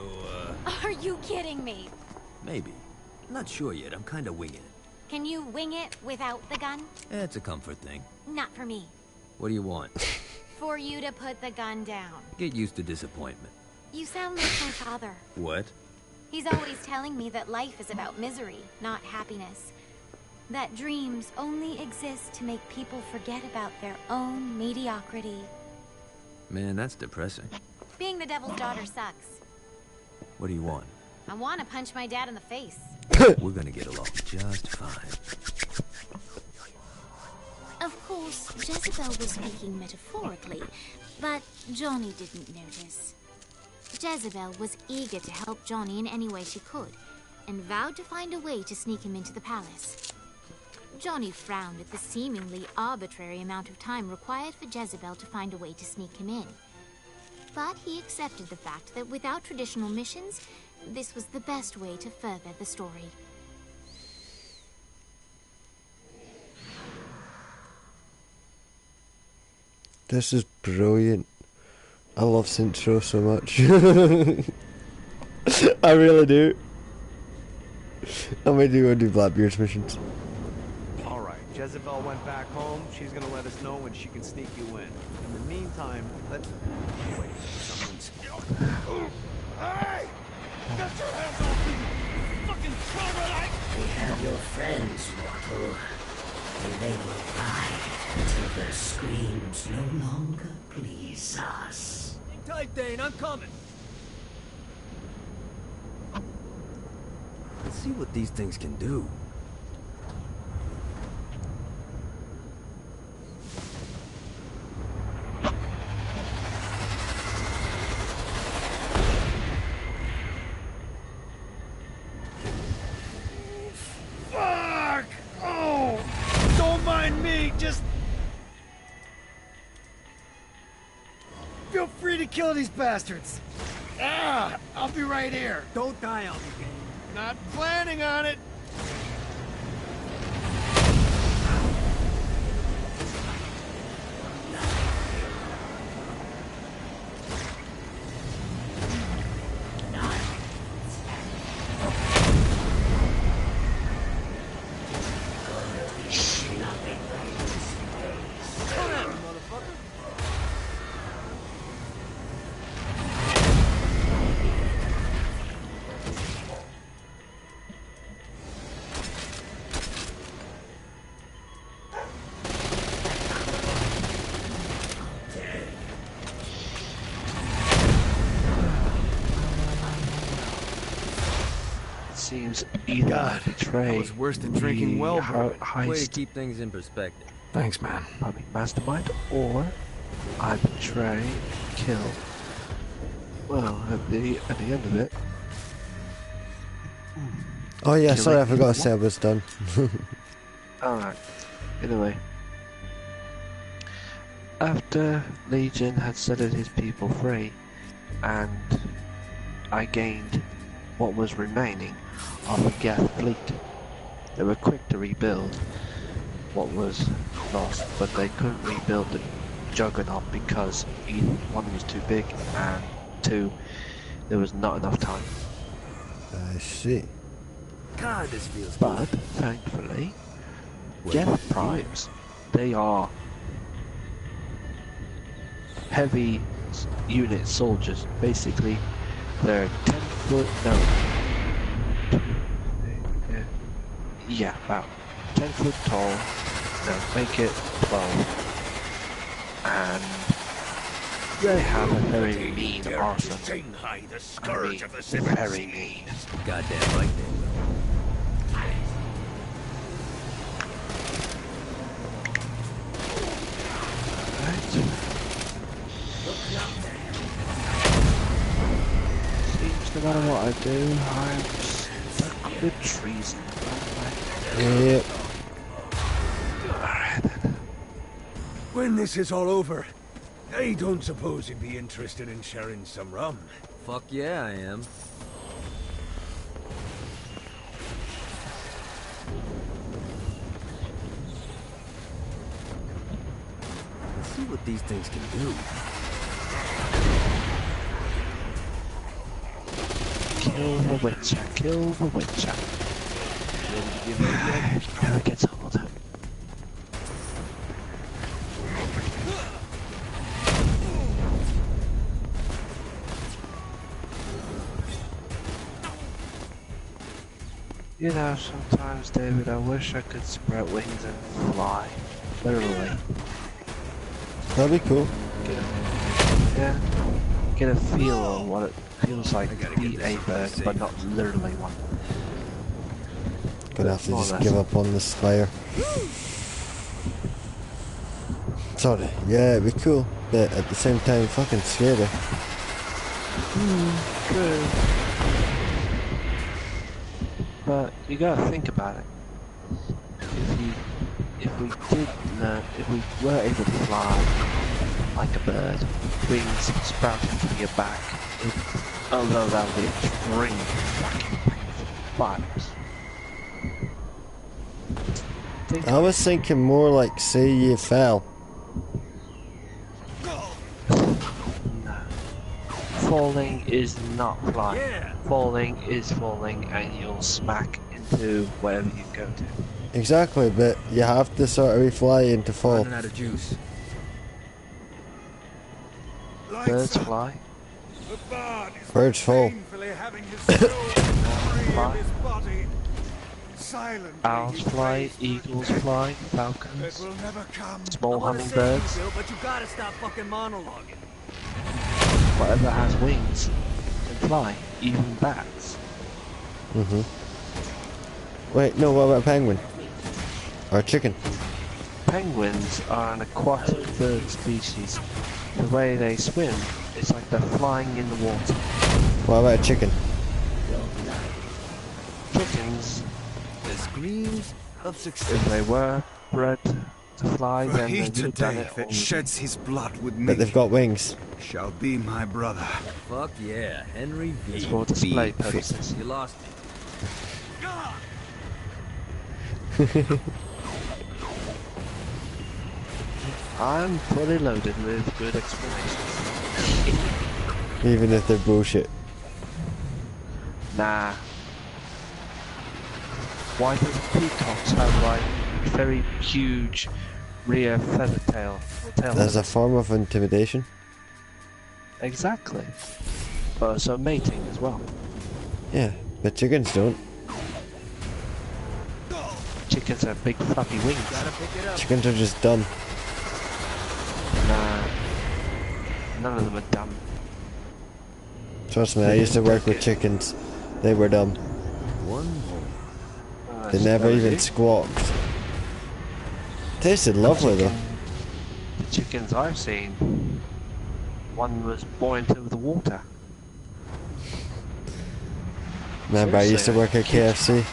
Are you kidding me? maybe. I'm not sure yet, I'm kinda winging it. Can you wing it without the gun? Eh, it's a comfort thing. Not for me. What do you want? For you to put the gun down. Get used to disappointment. You sound like my father. What? He's always telling me that life is about misery, not happiness. That dreams only exist to make people forget about their own mediocrity. Man, that's depressing. Being the devil's daughter sucks. What do you want? I want to punch my dad in the face. We're gonna get along just fine. Of course, Jezebel was speaking metaphorically, but Johnny didn't notice. Jezebel was eager to help Johnny in any way she could, and vowed to find a way to sneak him into the palace. Johnny frowned at the seemingly arbitrary amount of time required for Jezebel to find a way to sneak him in. But he accepted the fact that without traditional missions, this was the best way to further the story. This is brilliant. I love Saints Row so much. I really do. I might do Blackbeard's missions. Alright, Jezebel went back home. She's gonna let us know when she can sneak you in. In the meantime, let's... Wait, someone's... Hey! Get your hands off me! Fucking troglodyte! We have your friends, mortal. And they will hide until their screams no longer please us. Hang tight, Dane, I'm coming. Let's see what these things can do. mind me, just... Feel free to kill these bastards. Ah, I'll be right here. Don't die, I'll be game. Not planning on it. Seems either betray that was worse than drinking well, bro. heist Way to keep things in perspective. Thanks, man. by mastermind, or I betray, kill. Well, at the end of it. Oh yeah, Killing sorry, I forgot to people. say I was done. Alright. Anyway. After Legion had set his people free, and I gained what was remaining of the Geth fleet, they were quick to rebuild what was lost, but they couldn't rebuild the Juggernaut because one was too big, and two, there was not enough time. I see. God, this feels But, thankfully, Geth Primes, they are heavy unit soldiers. Basically, they're 10 foot, no, yeah, about 10 foot tall, no, make it 12, and they have a very mean arsenal. Shanghai, the I scourge mean, of the Seven very mean. goddamn right they will. Seems no matter what I do, I'm stuck with treason. Yep. Alright then. When this is all over, I don't suppose you'd be interested in sharing some rum. Fuck yeah, I am. Let's see what these things can do. Kill the Witcher, kill the Witcher. Ready to give it a yet? Never gets old. You know, sometimes, David, I wish I could spread wings and fly. Literally. That'd be cool. Get a feel of what it feels like to be a bird, but not literally one. Gonna have to More or just less. give up on the Spire. Sorry, yeah, it'd be cool, but at the same time, fucking scary. True. But you gotta think about it. If we were able to fly like a bird, wings sprouting from your back, although that would be extreme fucking painful. But I was thinking more like, say you fell. falling is not flying. Falling is falling, and you'll smack into wherever you go to. Exactly, but you have to sort of be flying to fall. Running out of juice. Birds fly. Birds fall. Fly. Owls fly, eagles fly, falcons, small hummingbirds, But you gotta stop fucking monologuing. whatever has wings can fly, even bats. Wait, no, what about a penguin? Or a chicken? Penguins are an aquatic bird species. The way they swim, it's like they're flying in the water. What about a chicken? Chickens, The screams of success. if they were, bred to fly, then He you've done today it that all. sheds his blood with me But they've got wings. shall be my brother. Fuck yeah, Henry V. It's for display Be purposes. You lost me. I'm fully loaded with good explanations. Even if they're bullshit. Nah. Why does peacocks have like very huge rear feather tail? As a form of intimidation. Exactly. But so mating as well. Yeah, but chickens don't. Chickens have big fluffy wings. Chickens are just dumb. Nah. None of them are dumb. Trust me, I used to work with chickens. They were dumb. One more. They never even squawked. Tasted lovely though. The chickens I've seen, one was buoyant over the water. Remember, I used to work at KFC.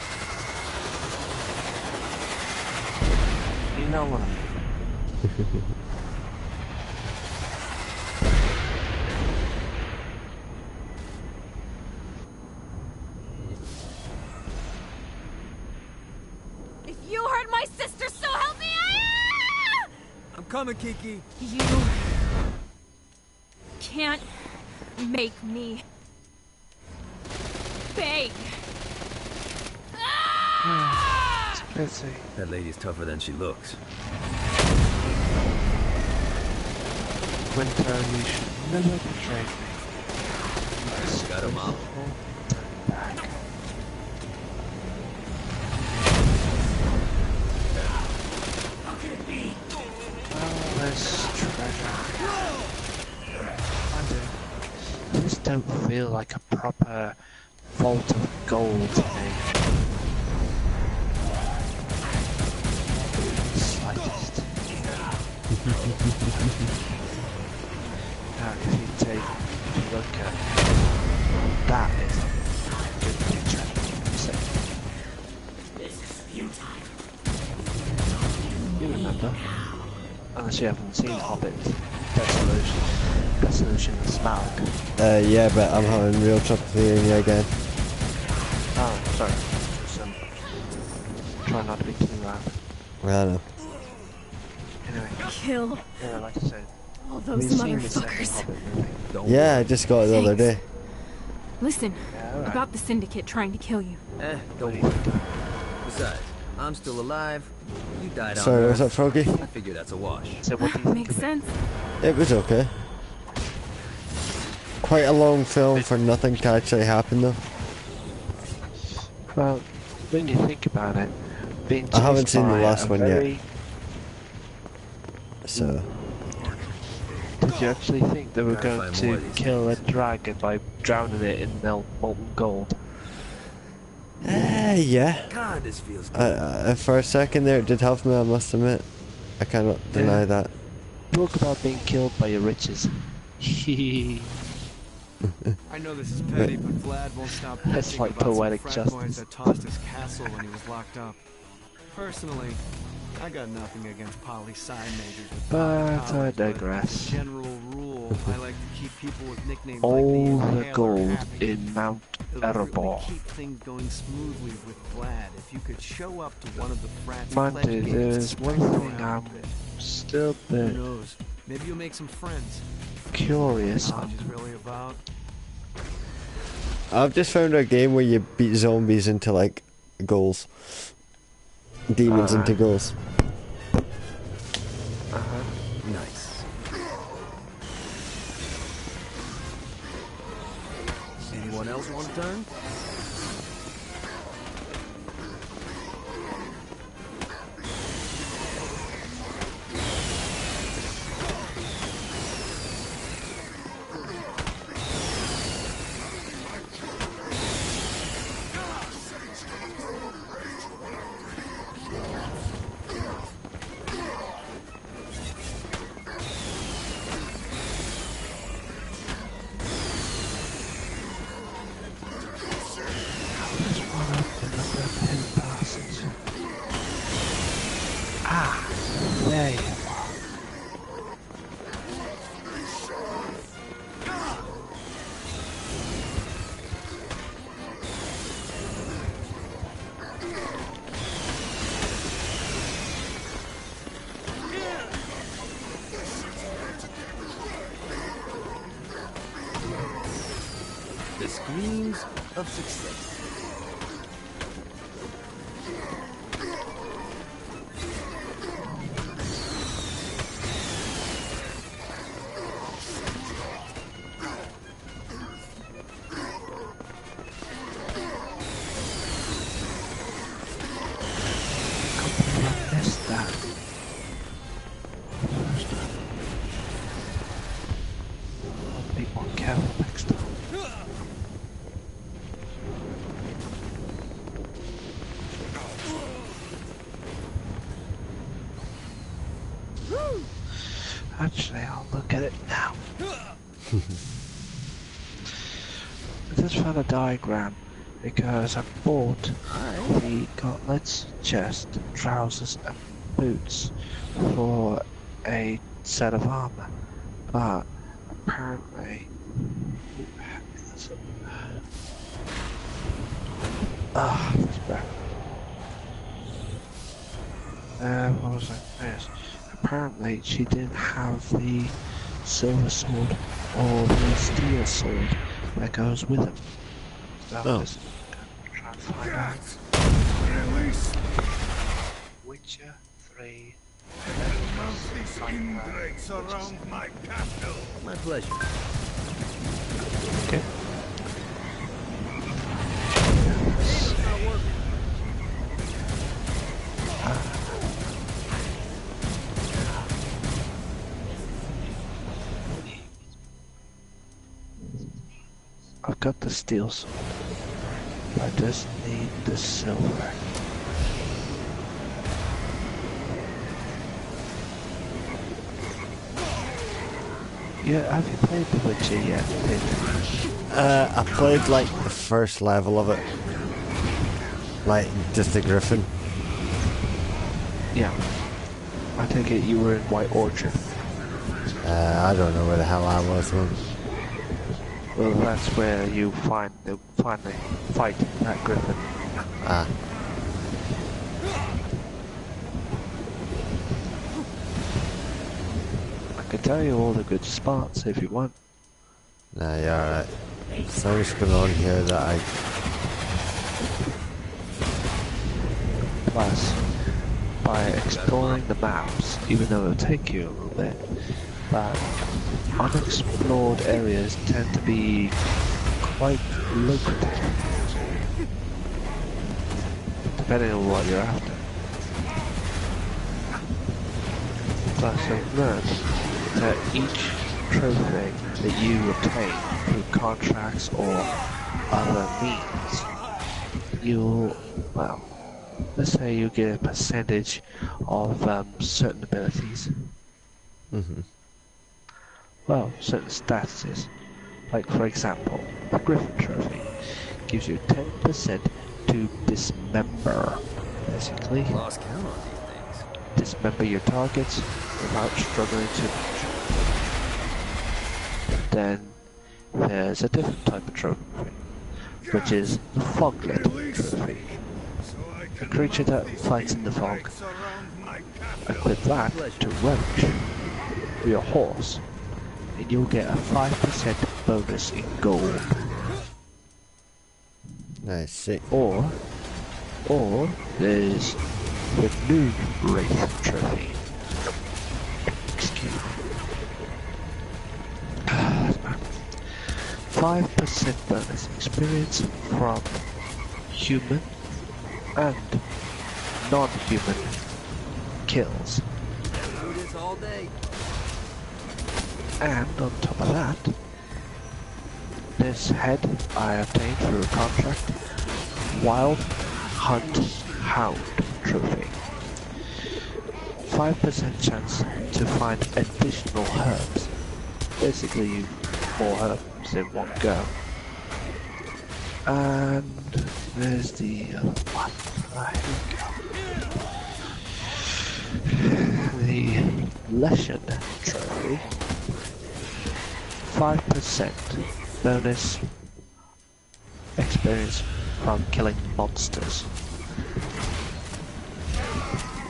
You know what I mean. If you hurt my sister, so help me! I'm coming, Kiki. You can't make me beg. It's pity. That lady's tougher than she looks. Winter, you should never betray me. Got him up. Oh, there's treasure. I do. This don't feel like a proper vault of gold to me. Slightest. Now, if you look at that, is a good picture. This is futile. You remember? Unless you haven't seen Hobbit, Desolation and Smaug. Yeah, but I'm having real trouble hearing you again. Oh, sorry. Just, try not to be too loud. I know. Anyway. Kill Yeah, like I said. all those We've seen the second motherfuckers. Hobbit movie. Don't Yeah, I just got it the other day. Listen, alright. about the Syndicate trying to kill you. Don't worry. Besides, I'm still alive. You died on Sorry, Earth. was that Froggy? I figure that's a wash. So what do you think Makes of it? sense. It was okay. Quite a long film for nothing to actually happen though. Well, when you think about it, being I haven't chased seen the by last a one very- yet. So, Did you actually think they were Gotta going find more to of these kill a dragon by drowning it in molten gold? yeah. God, this feels good. For a second there it did help me, I must admit. I cannot deny that. Talk about being killed by your riches. I know this is petty, but Vlad won't stop That's bitching like about some poetic frat boys justice. that tossed his castle when he was locked up. Personally, I got nothing against poli-sci majors with But college, I as digress. a general rule, I like to keep people with nicknames All like the Impaler gold happy. in Mount It would really Erebor. keep things going smoothly with Vlad if you could show up to one of the frats' Man, pledge dude, games there's and one sprinkle thing around I'm a bit. still Who bit knows? Maybe you'll make some friends. curious Knowledge on. is really about. I've just found a game where you beat zombies into like goals. Demons into goals. Nice. Anyone else want a turn? The screams of success. Actually, I'll look at it now. I just found a diagram because I bought the gauntlets, chest, trousers and boots for a set of armor, but apparently that's better. What was that? Yes. Apparently she didn't have the silver sword or the steel sword that goes with it. So I'm just gonna try and find out. Release. Witcher 3. These ingrates around my capital. My pleasure. Okay. I've got the steel sword. I just need the silver. Yeah, have you played The Witcher yet, Pete? I played like the first level of it. Like just the Griffin. Yeah. I take it you were in White Orchard. I don't know where the hell I was, man. Well, that's where you finally fight that Griffin. Ah. I can tell you all the good spots if you want. Nah, you're alright. Something's going on here that I... Plus, by exploring the maps, even though it'll take you a little bit, but unexplored areas tend to be quite lucrative, depending on what you're after. Plus, I've learned that each trophy that you obtain through contracts or other means, you'll, well, let's say you get a percentage of certain abilities. Mm-hmm. Well, certain statuses. Like, for example, the Griffin Trophy gives you 10% to dismember, basically. Lost count on these things. Dismember your targets without struggling too much. Then there's a different type of trophy, which is the Foglet Trophy. A creature that fights in the fog. Equip that to Roach, or your horse, and you'll get a 5% bonus in gold. I see. Or there's the Noon Wraith Trophy. Excuse me. 5% bonus experience from human and non-human kills. Do this all day. And on top of that, this head I obtained through a contract, Wild Hunt Hound Trophy. 5% chance to find additional herbs. Basically, more herbs in one go. And there's the other one. The Leshen Trophy. 5% bonus experience from killing monsters.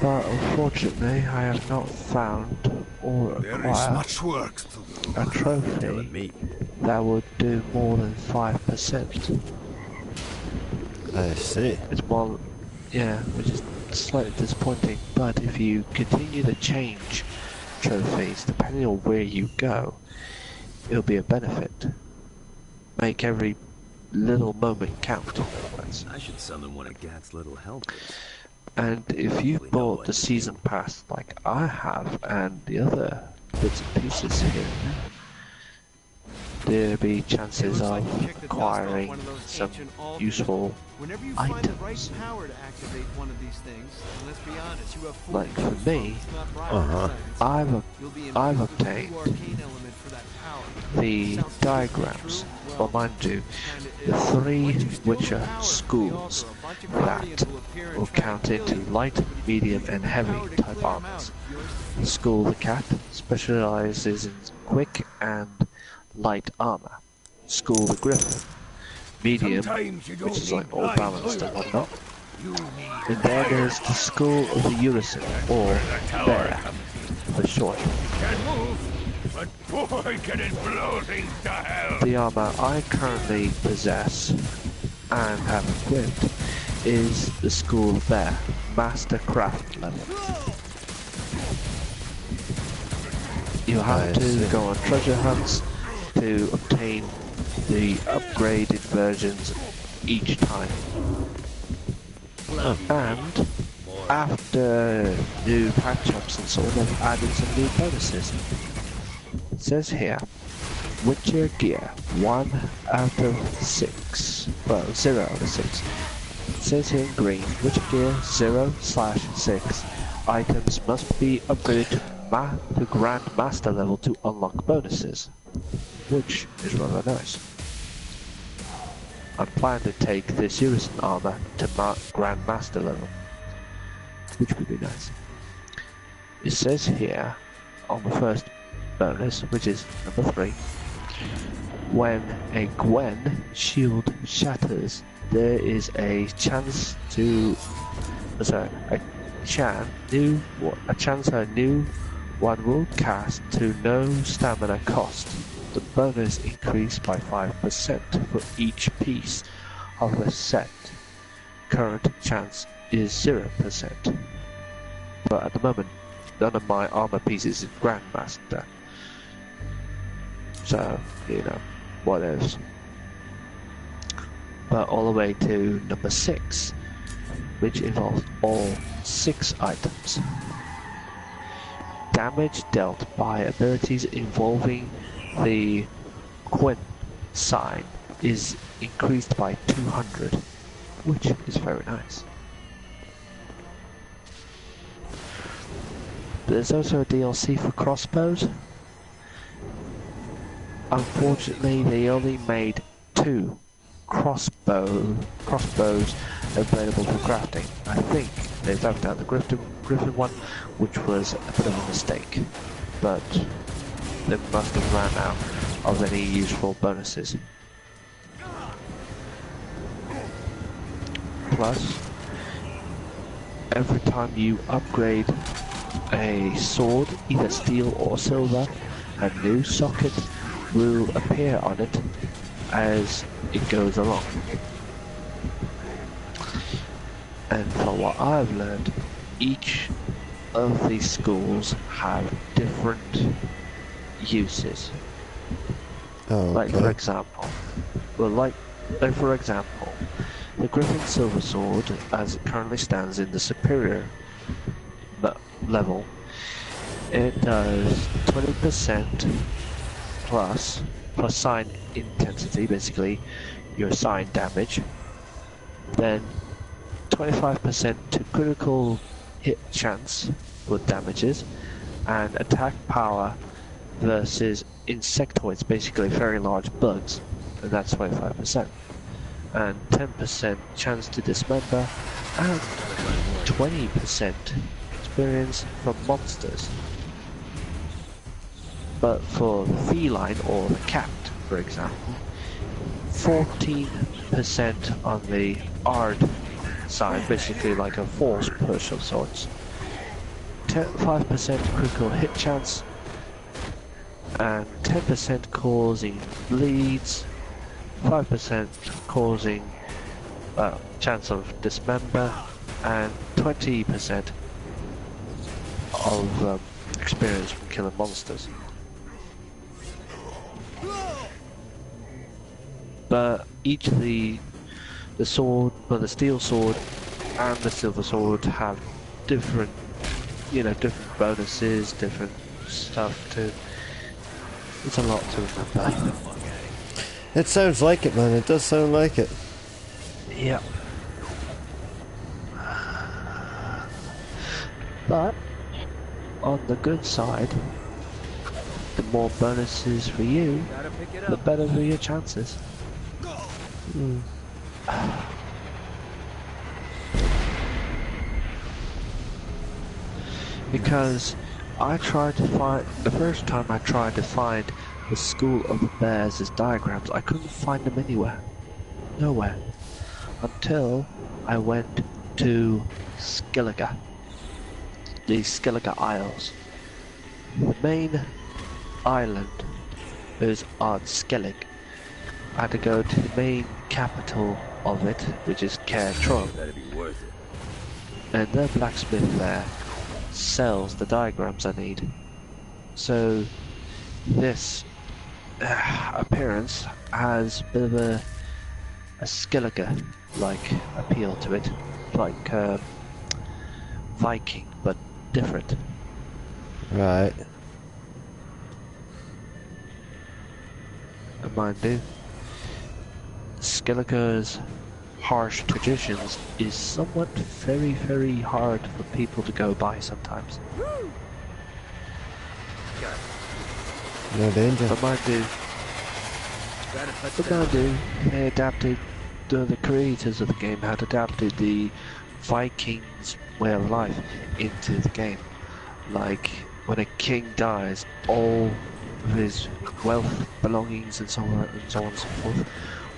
But unfortunately, I have not found or There is acquired much work to do. a trophy that would do more than 5%. I see. It's more, yeah, which is slightly disappointing, but if you continue to change trophies, depending on where you go, it'll be a benefit. Make every little moment count. I should summon one of Gat's little helpers. And if you've bought the season pass like I have, and the other bits and pieces here, there'll be chances of acquiring some useful Whenever you find the right items. power to activate one of these things, and let's be honest, you have full Like for me, I've obtained the diagrams, well mind you, the 3 Witcher schools that will count into light, medium and heavy type armors. The School of the Cat specializes in quick and light armor. School of the Griffin, medium, which is like all balanced and whatnot. And then there's the School of the Urison, or Bear, for short. The armor I currently possess and have equipped is the School of Bear, Master Craft level. You have to go on treasure hunts to obtain the upgraded versions each time. And after new patch-ups and so on, they've added some new bonuses. It says here, Witcher gear 1 out of 6. Well, 0 out of 6. It says here in green, Witcher gear 0/6. Items must be upgraded to Grand Master level to unlock bonuses, which is rather nice. I plan to take this Urison armor to Grand Master level, which would be nice. It says here on the first bonus, which is number 3, when a Gwen shield shatters, there is a chance to, a chance a new one will cast to no stamina cost. The bonus increased by 5% for each piece of the set. Current chance is 0%. But at the moment, none of my armor pieces is Grandmaster. So, you know, what else? But all the way to number 6, which involves all 6 items. Damage dealt by abilities involving the Quen sign is increased by 200, which is very nice. There's also a DLC for crossbows. Unfortunately, they only made 2 crossbows available for crafting. I think they left out the Griffin one, which was a bit of a mistake, but they must have ran out of any useful bonuses. Plus, every time you upgrade a sword, either steel or silver, a new socket will appear on it as it goes along. And from what I've learned, each of these schools have different uses. Oh, okay. Like for example, the Griffin Silver Sword, as it currently stands in the superior level, it does 20% plus sign intensity, basically your sign damage, then 25% to critical hit chance with damages, and attack power versus insectoids, basically very large bugs, and that's 25%, and 10% chance to dismember, and 20% experience from monsters. But for the feline or the cat, for example, 14% on the Ard side, basically like a force push of sorts, 5% critical hit chance, and 10% causing bleeds, 5% causing chance of dismember, and 20% of experience from killing monsters. But each of the sword, well, the steel sword and the silver sword have different, different bonuses, different stuff to. It's a lot to remember. It sounds like it, man. It does sound like it. Yep. But on the good side, the more bonuses for you, the better for your chances. Because I tried to find, the first time I tried to find the School of the Bears' diagrams, I couldn't find them anywhere. Nowhere. Until I went to Skellige. The Skellige Isles. The main island is Skellig. I had to go to the main capital of it, which is Caer Tron. That'd be worth it. And their blacksmith there sells the diagrams I need. So this appearance has a bit of a Skellige-like appeal to it, like Viking, but different. Right. And mind you, Skellige's harsh traditions is somewhat very, very hard for people to go by sometimes. No danger. But mind you, they adapted, the creators of the game had adapted the Vikings' way of life into the game. Like, when a king dies, all of his wealth, belongings, and so on and so forth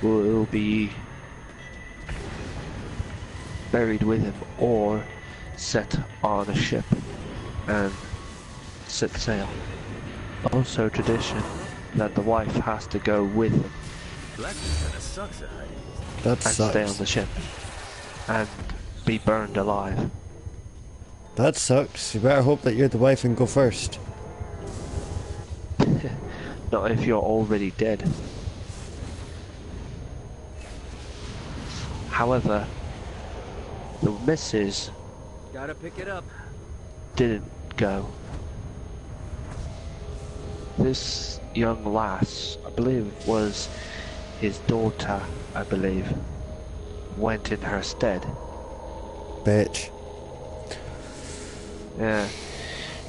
will be buried with him or set on a ship and set sail. Also tradition that the wife has to go with him that and sucks. stay on the ship and be burned alive. That sucks. You better hope that you're the wife and go first. Not if you're already dead. However, the missus Gotta pick it up. didn't go. This young lass, I believe it was his daughter, I believe, went in her stead. Bitch. Yeah.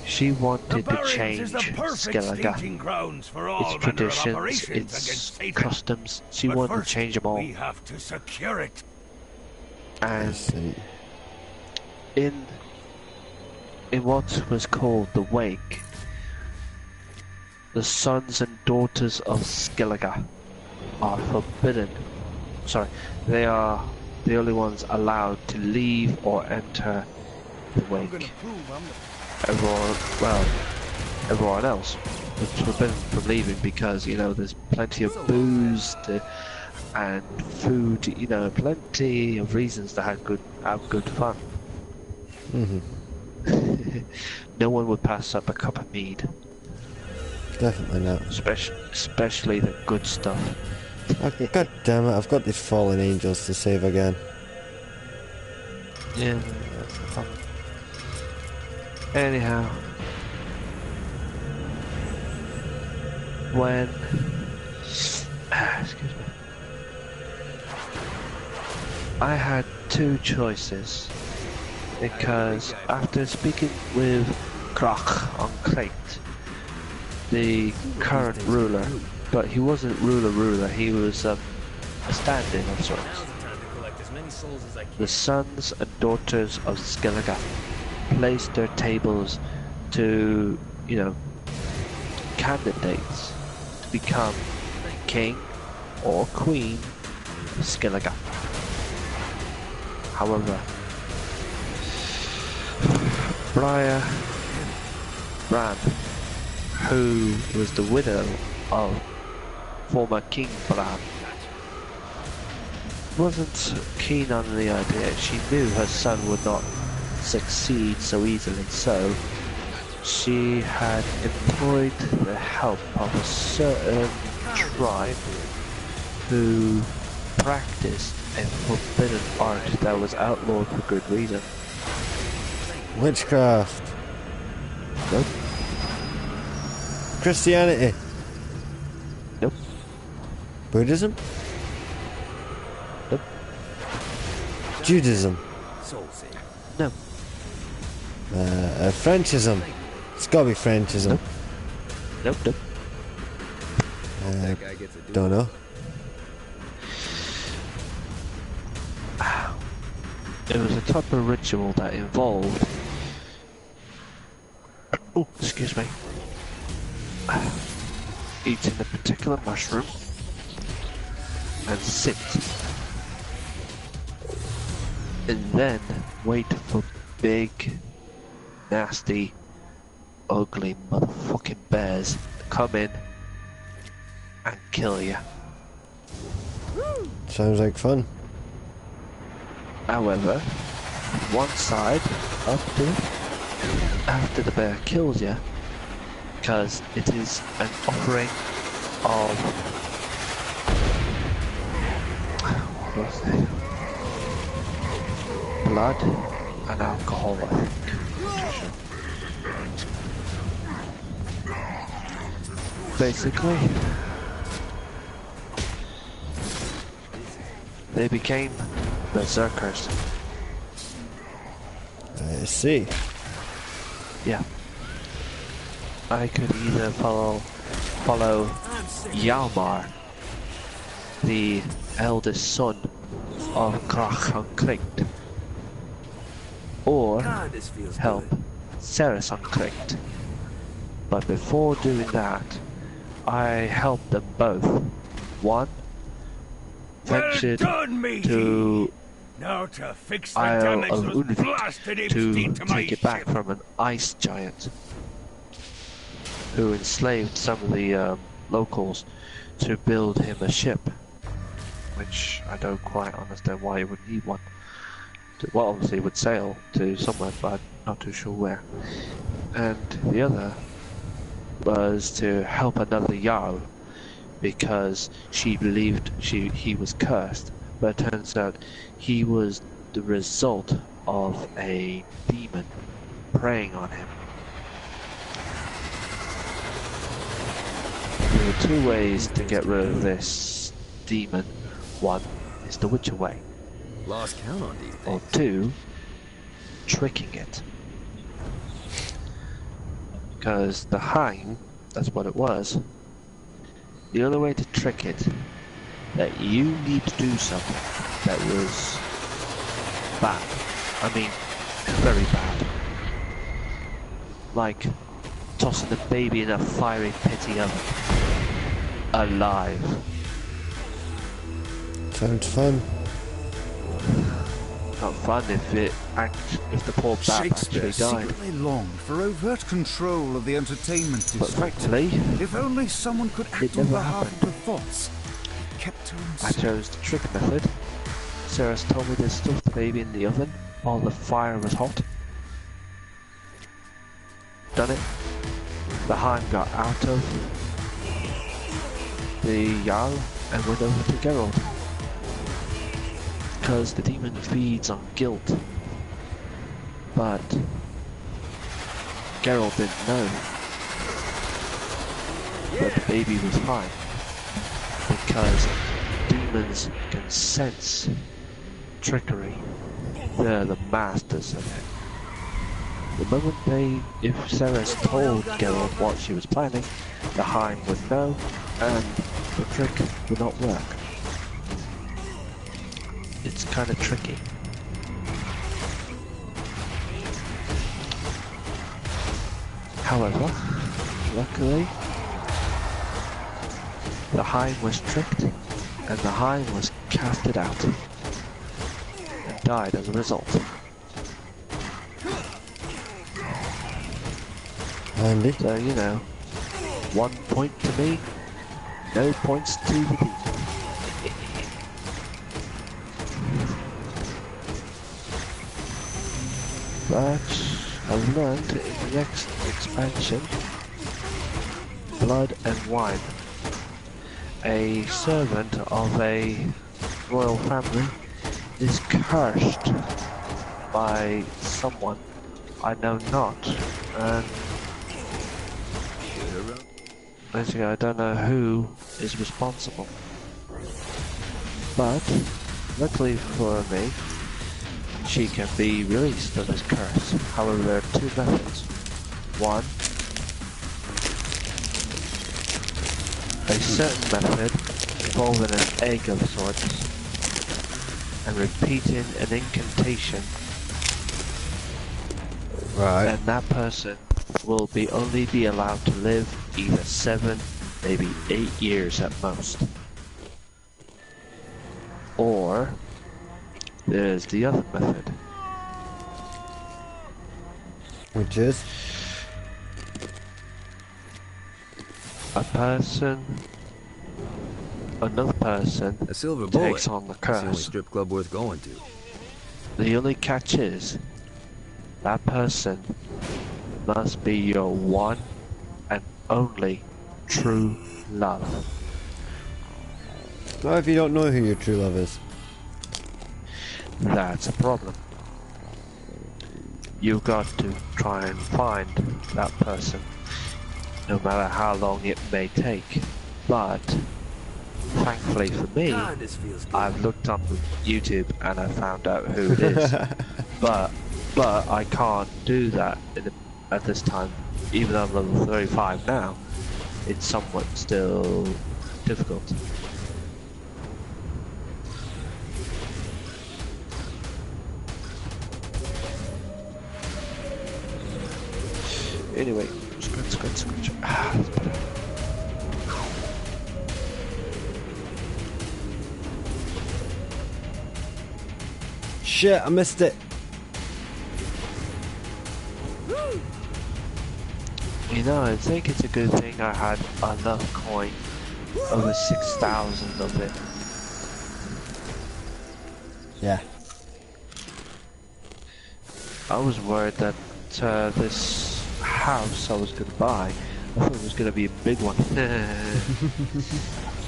She wanted to change Skellige, its traditions, its customs. She wanted to change them all. We have to secure it. And in what was called the Wake, the sons and daughters of Skellige are forbidden. Sorry, they are the only ones allowed to leave or enter the Wake. Everyone else is forbidden from leaving because, there's plenty of booze and food, plenty of reasons to have good fun. No one would pass up a cup of mead. Definitely not. Especially the good stuff. Oh, God damn it, I've got these fallen angels to save again. Yeah. Anyhow. When... excuse me. I had two choices. Because after speaking with Krach on Crate, the current ruler, but he wasn't ruler, he was a stand-in of sorts. The sons and daughters of Skellige placed their tables to, candidates to become king or queen of Skellige. However, Bran who was the widow of former King Bran, wasn't keen on the idea. She knew her son would not succeed so easily, so she had employed the help of a certain tribe who practiced a forbidden art that was outlawed for good reason. Witchcraft. Nope. Christianity. Nope. Buddhism. Nope. Judaism. No. Frenchism. It's gotta be Frenchism. Nope. Nope. Don't know. It was a type of ritual that involved... Oh, excuse me. Eating a particular mushroom and sit. And then wait for big, nasty, ugly motherfucking bears to come in and kill you. Sounds like fun. However, one side after the bear kills you, because it is an offering of what was it? Blood and alcohol, I think. Basically, they became berserkers. I see. Yeah. I could either follow Hjalmar, the eldest son of Krachangkriegt, or help Sarasankriegt. But before doing that, I helped them both. One ventured to now to fix the Isle damage of was Unvik blasted to into my take it back ship. from an ice giant who enslaved some of the locals to build him a ship, which I don't quite understand why he would need one. Well, obviously he would sail to somewhere, but I'm not too sure where. And the other was to help another Jarl, because she believed he was cursed, but it turns out he was the result of a demon preying on him. There are two ways to get rid of this demon. One is the Witcher way. Lost count on these things. Or two, tricking it. Because the Heim, that's what it was. The only way to trick it, that you need to do something that was bad. I mean, very bad. Like tossing the baby in a fiery pitty oven. Alive. Sounds fun. Not fun if the poor bab Shakespeare actually died. secretly longed for overt control of the entertainment But district. frankly, If only someone could act it on never behalf happened. of the thoughts kept to I himself. chose the trick method. Sarah's told me to stuff the baby in the oven while the fire was hot. Done it. The Heim got out of the Jarl and went over to Geralt. Because the demon feeds on guilt. But Geralt didn't know that the baby was fine. Because demons can sense trickery. They're the masters of it. The moment if Ceres told Geralt what she was planning, the Heim would know, and the trick would not work. It's kind of tricky. However, luckily, the Heim was tricked, and the Heim was casted out, and died as a result. Handy. So, you know, 1 point to me, no points to the team. But I've learned in the next expansion, Blood and Wine, a servant of a royal family is cursed by someone I know not, and basically I don't know who is responsible. But luckily for me, she can be released of this curse. However, there are 2 methods. One, a certain method involving an egg of sorts and repeating an incantation. Right. And that person will only be allowed to live either 7, maybe 8 years at most. Or there's the other method. Which is? Another person a silver bullet takes on the That's the only curse. strip club worth going to. The only catch is, that person must be your one and only true love. What if you don't know who your true love is? That's a problem. You've got to try and find that person, no matter how long it may take. But thankfully for me, God, this feels good. I've looked up YouTube and I found out who it is. but I can't do that at this time. Even though I'm level 35 now, it's somewhat still difficult. Anyway, scratch. Ah, that's better. Shit, I missed it. You know, I think it's a good thing I had enough coin, over 6,000 of it. Yeah. I was worried that this house I was going to buy, I thought it was going to be a big one.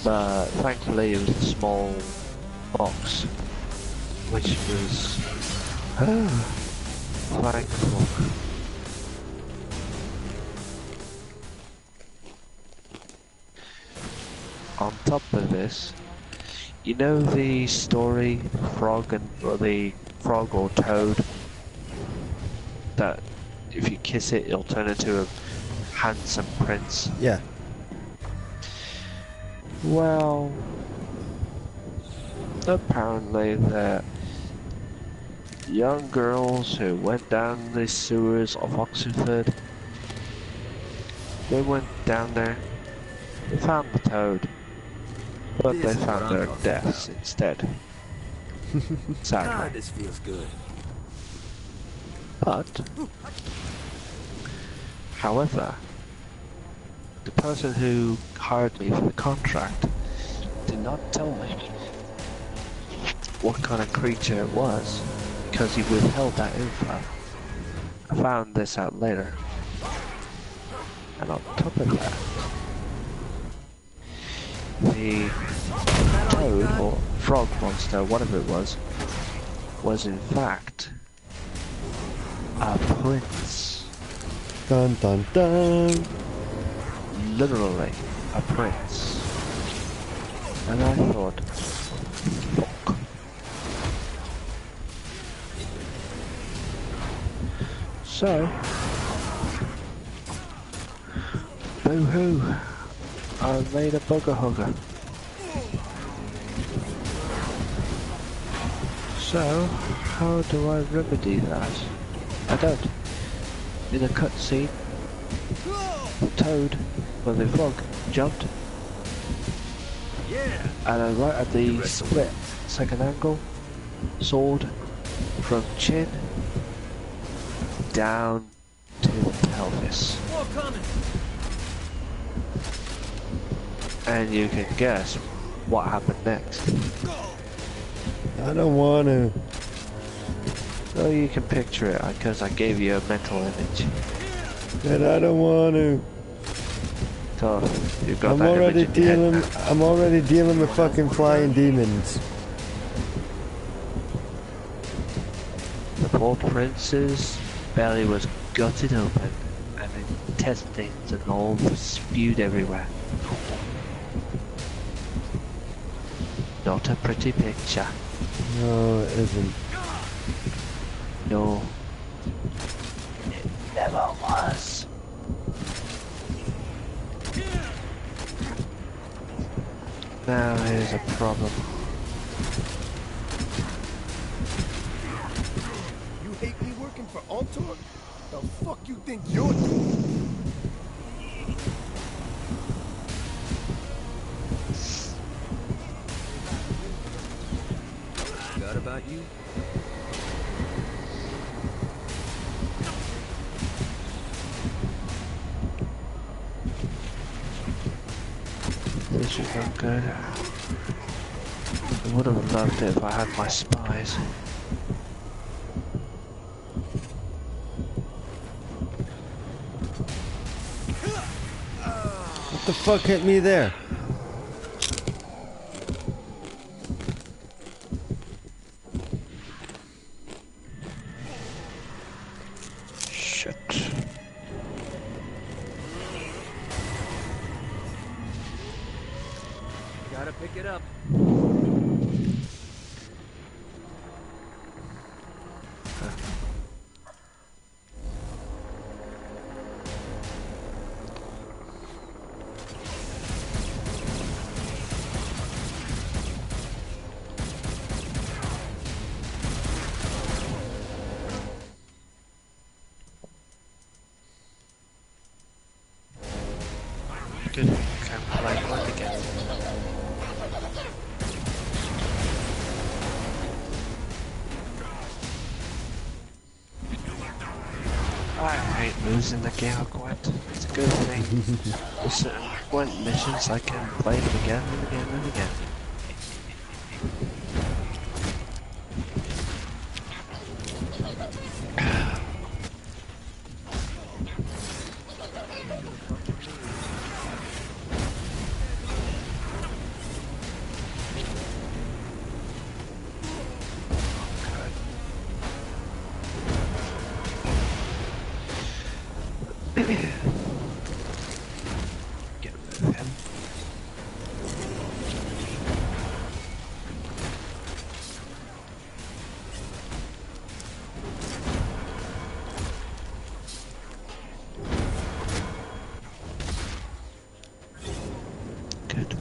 But thankfully it was a small box, which was thankful. On top of this, you know the story the frog or toad, that if you kiss it it'll turn into a handsome prince? Yeah. Well, apparently the young girls who went down the sewers of Oxford, they went down there, they found the toad, but they found their deaths instead. Sadly. God, this feels good. But, however, the person who hired me for the contract did not tell me what kind of creature it was, because he withheld that info. I found this out later. And on top of that, the toad or frog monster, whatever it was in fact a prince. Dun dun dun. Literally a prince. And I thought, fuck. So, boo-hoo, I made a bugger hugger. So, how do I remedy that? I don't. In a cutscene, the toad, or the frog, jumped, and right at the split second angle, sword from chin down to the pelvis. And you can guess what happened next. I don't want to. So you can picture it because I gave you a mental image. And I don't want to. So you got I'm that already image in your head dealing. now. I'm already dealing with fucking flying demons. The poor prince's belly was gutted open, and intestines and all spewed everywhere. Not a pretty picture. No, it isn't. No. It never was. Now here's a problem. You hate me working for Altor? The fuck you think you're doing? Forgot about you? This should look good. I would have loved it if I had my spies. What the fuck hit me there? Shit. Gotta pick it up. Good. Can't play one again. I hate losing the game of Gwent. It's a good thing. With certain Gwent missions, I can play them again and again and again. Get rid of him. Good.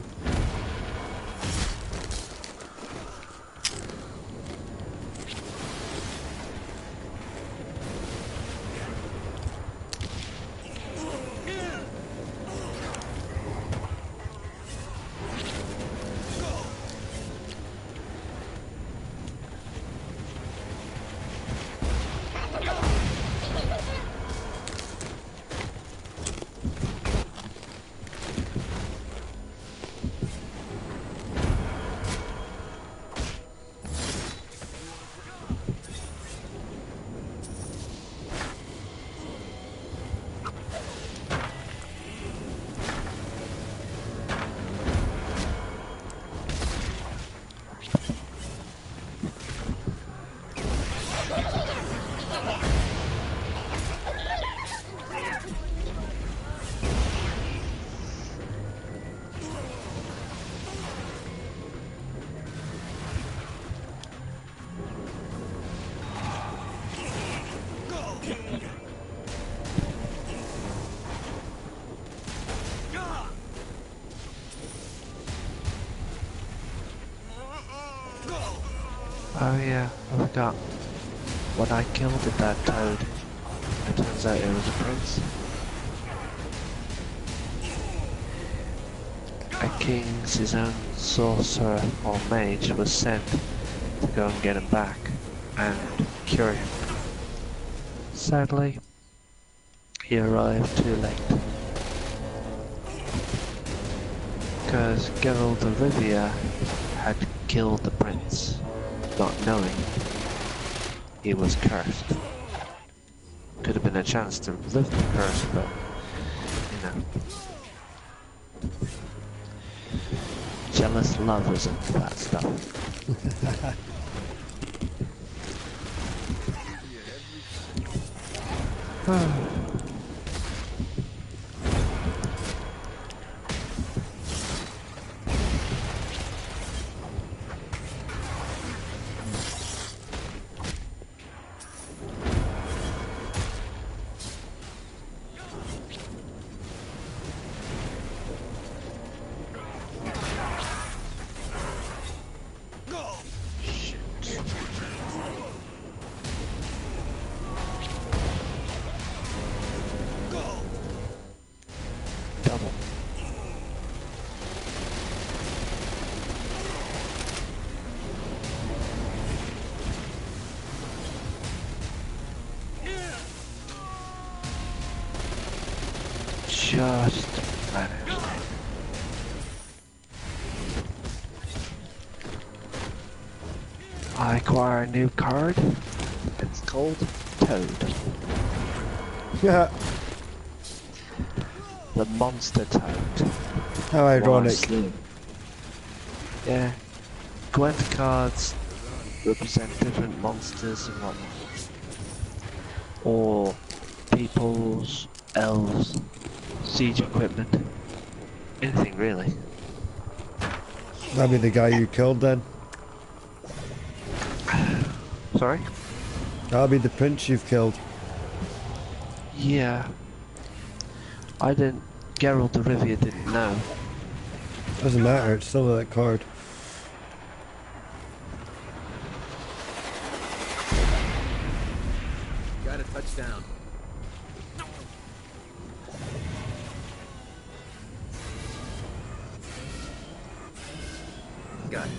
Oh yeah, I forgot. When I killed that toad, it turns out it was a prince. A king's his own sorcerer or mage was sent to go and get him back and cure him. Sadly, he arrived too late. Because Geralt of Rivia had killed the prince, not knowing he was cursed. Could have been a chance to lift the curse, but, you know. Jealous lovers and that stuff. Double. Just vanished. I acquire a new card. It's called Toad. Yeah. The Monster Toad. How ironic. Yeah. Gwent cards represent different monsters and whatnot. Or peoples, elves, siege equipment. Anything really. That'd be the guy you killed then. Sorry? That'll be the prince you've killed. Yeah. I didn't... Geralt of Rivia didn't know. Doesn't matter, it's still that card. Got a touchdown. Got it.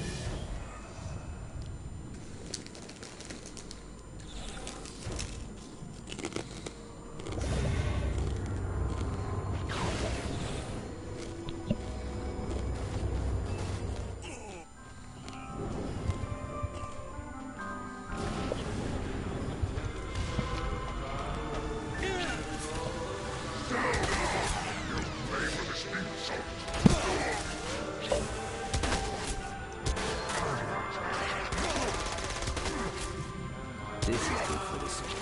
This is good for the soldier.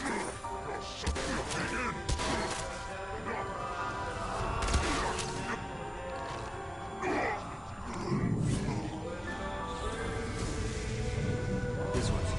This one's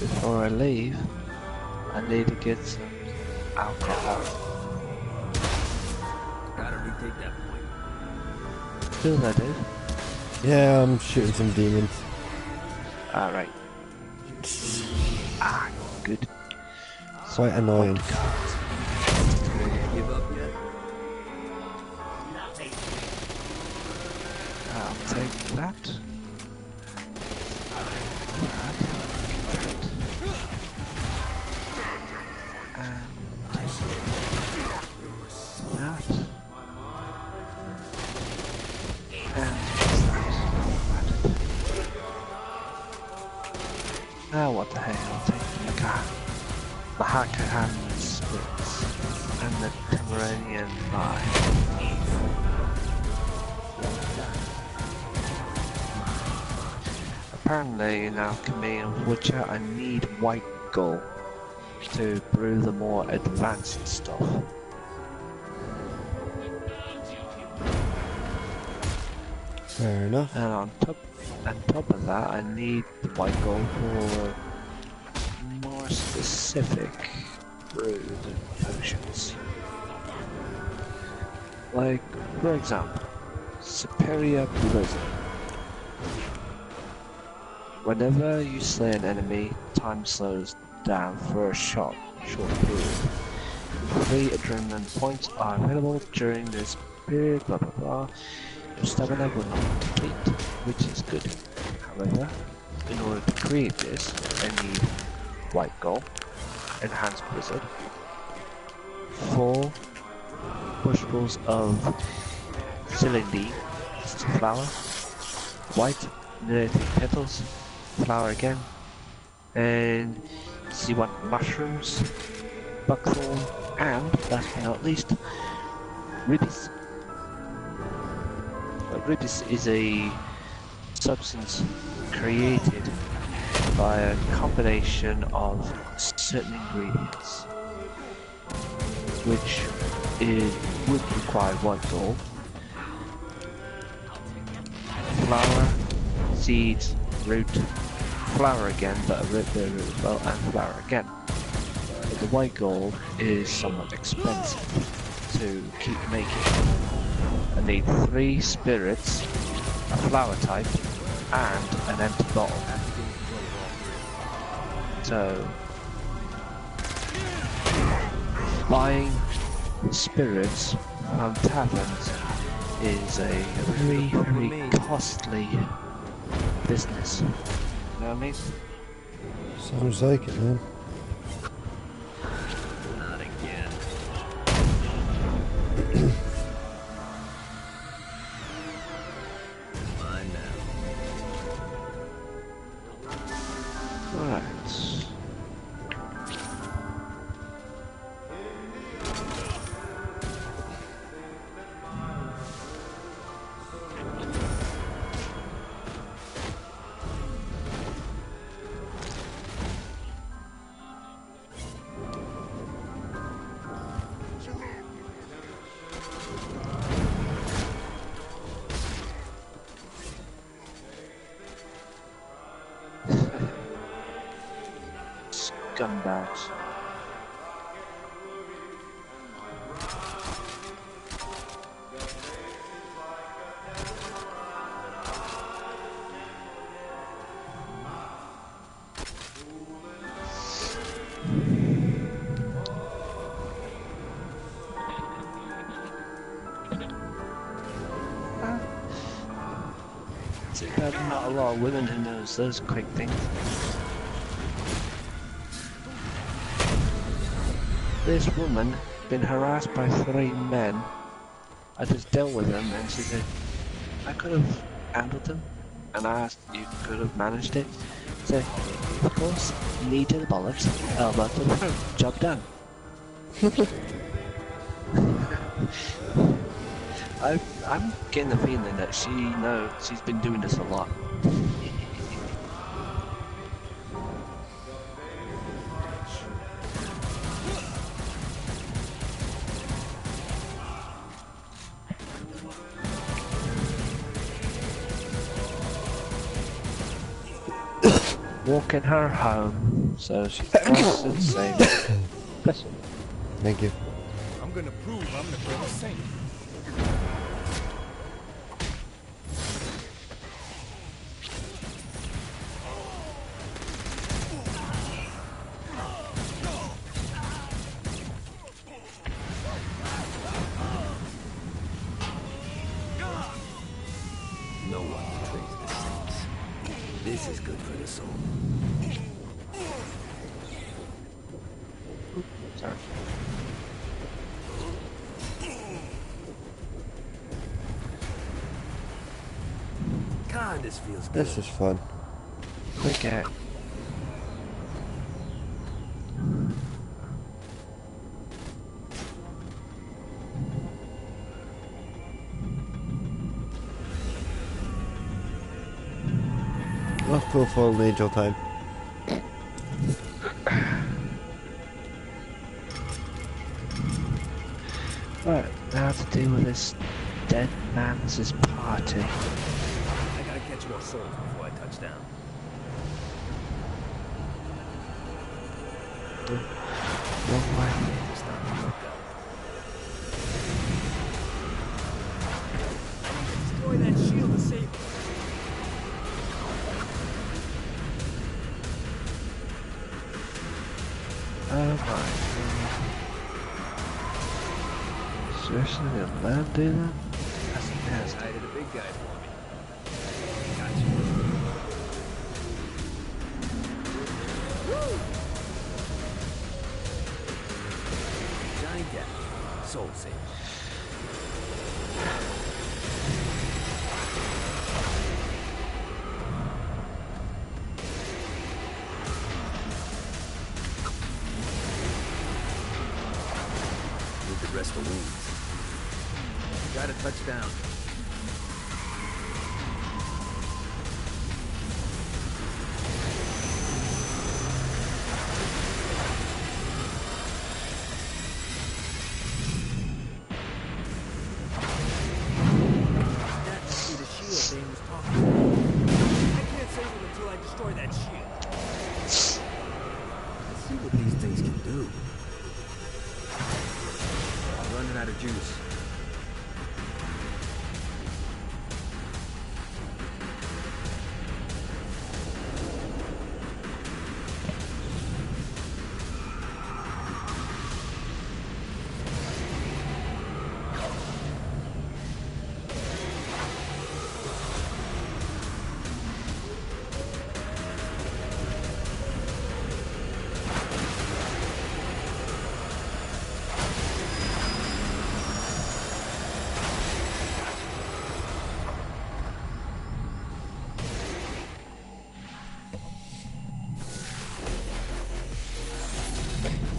before I leave, I need to get some alcohol. Gotta retake that point. Still I do. Yeah, I'm shooting some demons. Alright. Good. Quite annoying. Give up yet? I'll take that. Now what the hell, I'll take the Hacker Hand Spirits and the Tamaranian Vibe. Apparently in Alchemy and Witcher I need white gold to brew the more advanced stuff. Fair enough. And on top of that, I need the white gold for more specific brews and potions. Like, for example, Superior Blizzard. Whenever you slay an enemy, time slows down for a short period. 3 adrenaline points are available during this period, blah blah blah. Your stamina will not deplete, which is good. However, in order to create this, I need white gold, enhanced blizzard, 4 bushels of Celandine, flower, white native petals, flower again, and you want mushrooms, buckthorn, and last but not least, rubies. Rubies is a substance created by a combination of certain ingredients, which would require white gold, flour, seeds, root, flour again, but a root as well, and flour again. But the white gold is somewhat expensive to keep making. I need 3 spirits, a flower type, and an empty bottle. So, buying spirits from taverns is a very, very costly business. You know what I mean? Sounds like it, man. Not again. Mine now. Alright. Scumbags. Too bad not a lot of women who knows those quick things. This woman been harassed by 3 men. I just dealt with them and she said, I could have handled them. And I asked, you could have managed it? So, of course, knee to the bollocks, elbow to the throat, job done. I'm getting the feeling that she knows she's been doing this a lot. walking her home so she's nice and safe. Bless you. Thank you. I'm gonna prove I'm the great saint. No one betrays the saints. This is good for the soul. Sorry. God, this feels good. This is fun. Okay. Let's go Fallen Angel time. Right, now to deal with this dead man's party. I gotta catch more souls before I touch down. Wrong way. Destroy that shield to save us. Oh my god. Seriously, did Lamb do that? That's nasty. I did a big guy for me. Gotcha. Johnny Depp, Soul Saver. Rest the wounds. Gotta touch down. That must be the shield Dane was talking about. I can't save him until I destroy that shield. Let's see what these things can do. Running out of juice.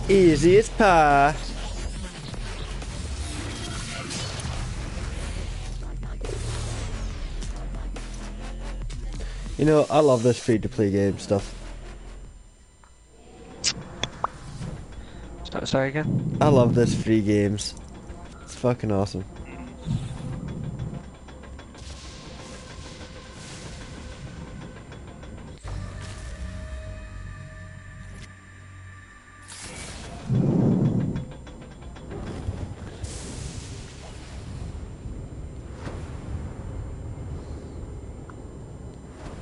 Easy as pie. You know, I love this free-to-play game stuff. Sorry again? I love this free games. It's fucking awesome.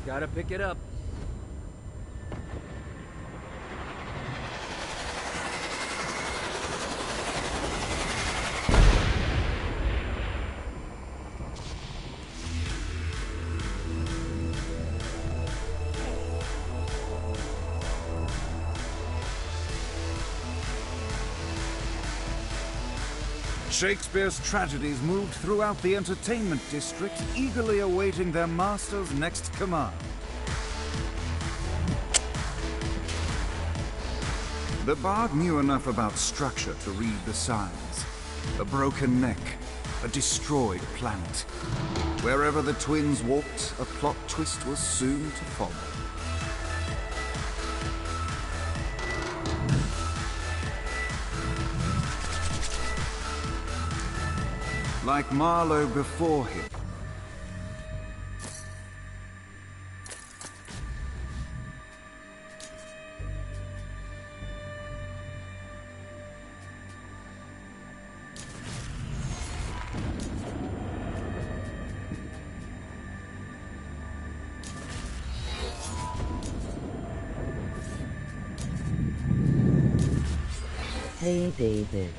Gotta pick it up. Shakespeare's tragedies moved throughout the entertainment district, eagerly awaiting their master's next command. The bard knew enough about structure to read the signs. A broken neck, a destroyed planet. Wherever the twins walked, a plot twist was soon to follow. Like Marlowe before him, Hey David.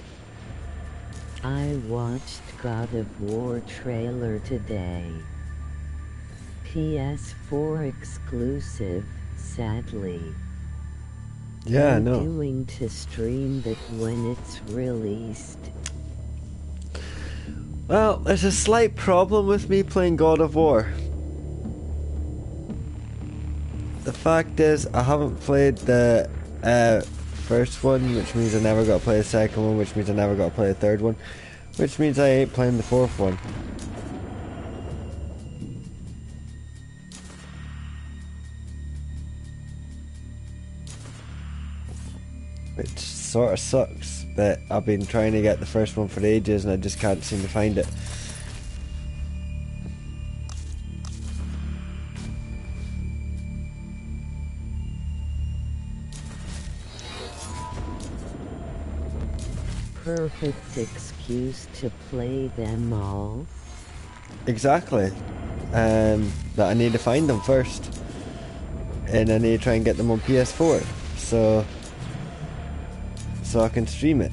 I watched God of War trailer today. PS4 exclusive, sadly. Yeah, I I'm know. doing to stream that when it's released. Well, there's a slight problem with me playing God of War. The fact is, I haven't played the first one, which means I never got to play the second one, which means I never got to play the third one, which means I ain't playing the fourth one. Which sort of sucks, but I've been trying to get the first one for ages and I just can't seem to find it. Perfect excuse to play them all. Exactly. That I need to find them first. And I need to try and get them on PS4. So I can stream it.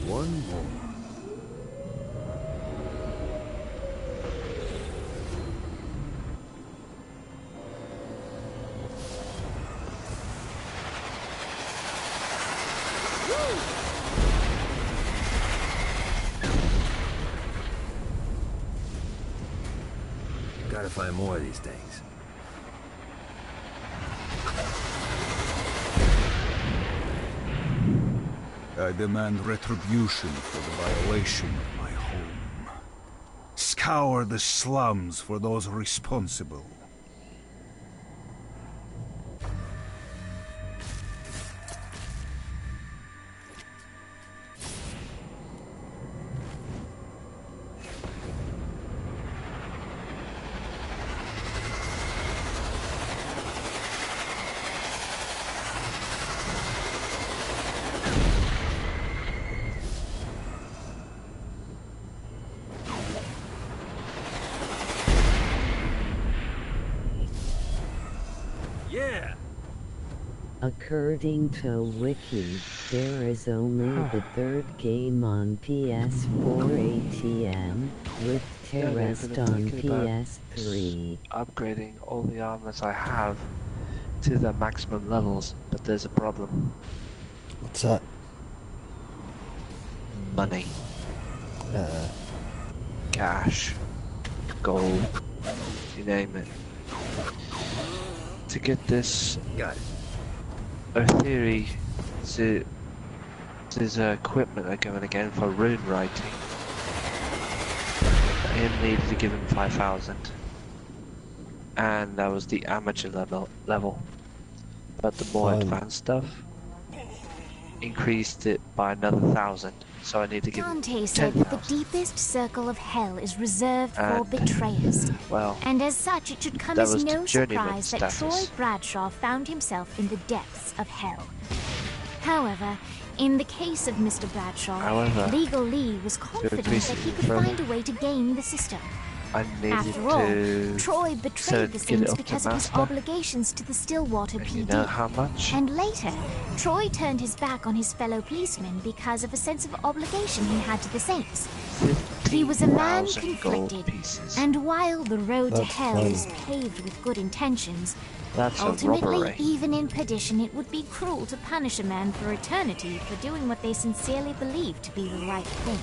One more. Gotta find more of these things. I demand retribution for the violation of my home. Scour the slums for those responsible. According to Wiki, there is only the third game on PS4 ATM, with the rest on PS3. Upgrading all the armors I have to their maximum levels, but there's a problem. What's that? Money. Cash. Gold. You name it. To get this... Got it. Our theory is equipment are going again for rune writing. I needed to give him 5,000, and that was the amateur level. But the more advanced stuff increased it by another 1,000. So I need to give Dante said that the deepest circle of hell is reserved for betrayers. Well, and as such, it should come as no surprise that Troy Bradshaw found himself in the depths of hell. However, in the case of Mr. Bradshaw, Legal Lee was confident that he could find a way to gain the system. After all, Troy betrayed the Saints because of his obligations to the Stillwater PD. You know how much? And later, Troy turned his back on his fellow policemen because of a sense of obligation he had to the Saints. He was a man conflicted, and while the road to hell is paved with good intentions, ultimately, even in perdition, it would be cruel to punish a man for eternity for doing what they sincerely believe to be the right thing.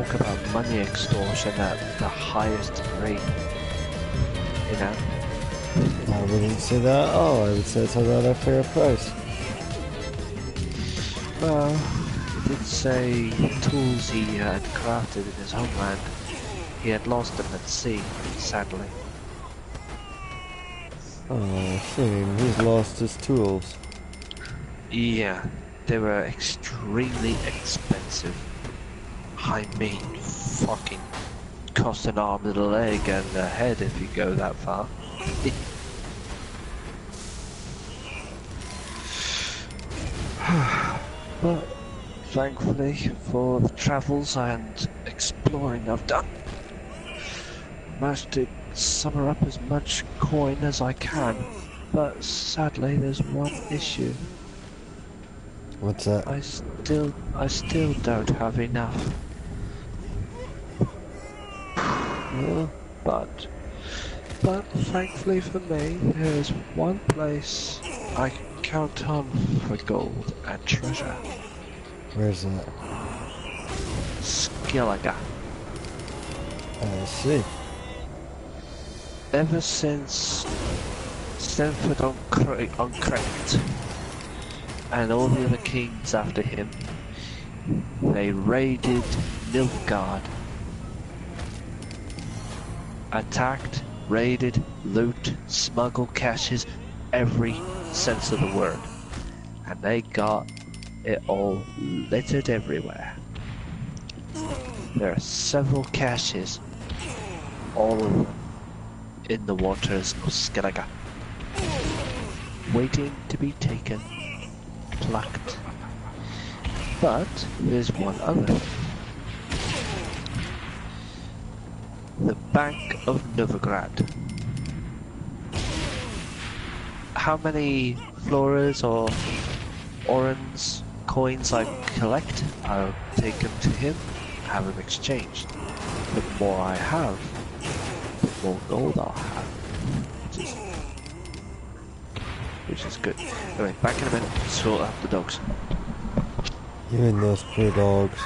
talk about money extortion at the highest rate. You know? I wouldn't say that at all. I would say it's a rather fair price. Well, he did say tools he had crafted in his homeland, he had lost them at sea, sadly. Oh, shame. He's lost his tools. Yeah, they were extremely expensive. I mean, fucking cost an arm and a leg and a head if you go that far. But thankfully for the travels and exploring I've done, managed to summer up as much coin as I can. But sadly, there's one issue. What's that? I still don't have enough. Yeah. But thankfully for me, there's one place I can count on for gold and treasure. Where's that? Skellige. I see. Ever since Stanford on Crete and all the other kings after him, they raided Nilfgaard. Attacked, raided, loot, smuggled caches, every sense of the word. And they got it all littered everywhere. There are several caches, all of them in the waters of Skellige, waiting to be taken, plucked. But there's one other. The Bank of Novigrad. How many floras or orans coins I collect, I'll take them to him, have them exchanged. The more I have, the more gold I'll have. Which is good. Anyway, back in a minute, sort out the dogs. You and those poor dogs.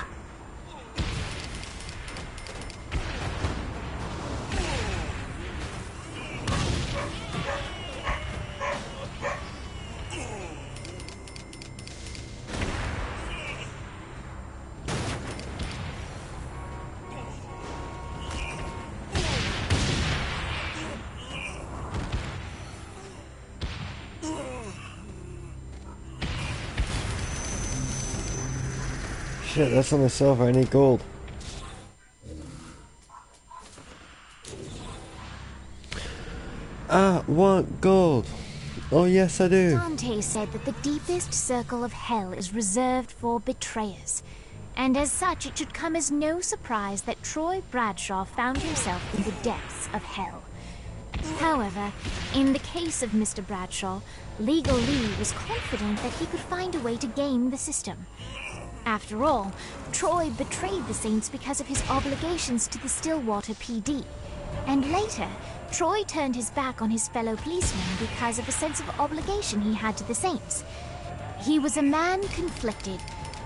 Shit, that's only silver, I need gold. I want gold. Oh yes I do. Dante said that the deepest circle of hell is reserved for betrayers, and as such it should come as no surprise that Troy Bradshaw found himself in the depths of hell. However, in the case of Mr. Bradshaw, Legal Lee was confident that he could find a way to game the system. After all, Troy betrayed the Saints because of his obligations to the Stillwater PD. And later, Troy turned his back on his fellow policemen because of a sense of obligation he had to the Saints. He was a man conflicted,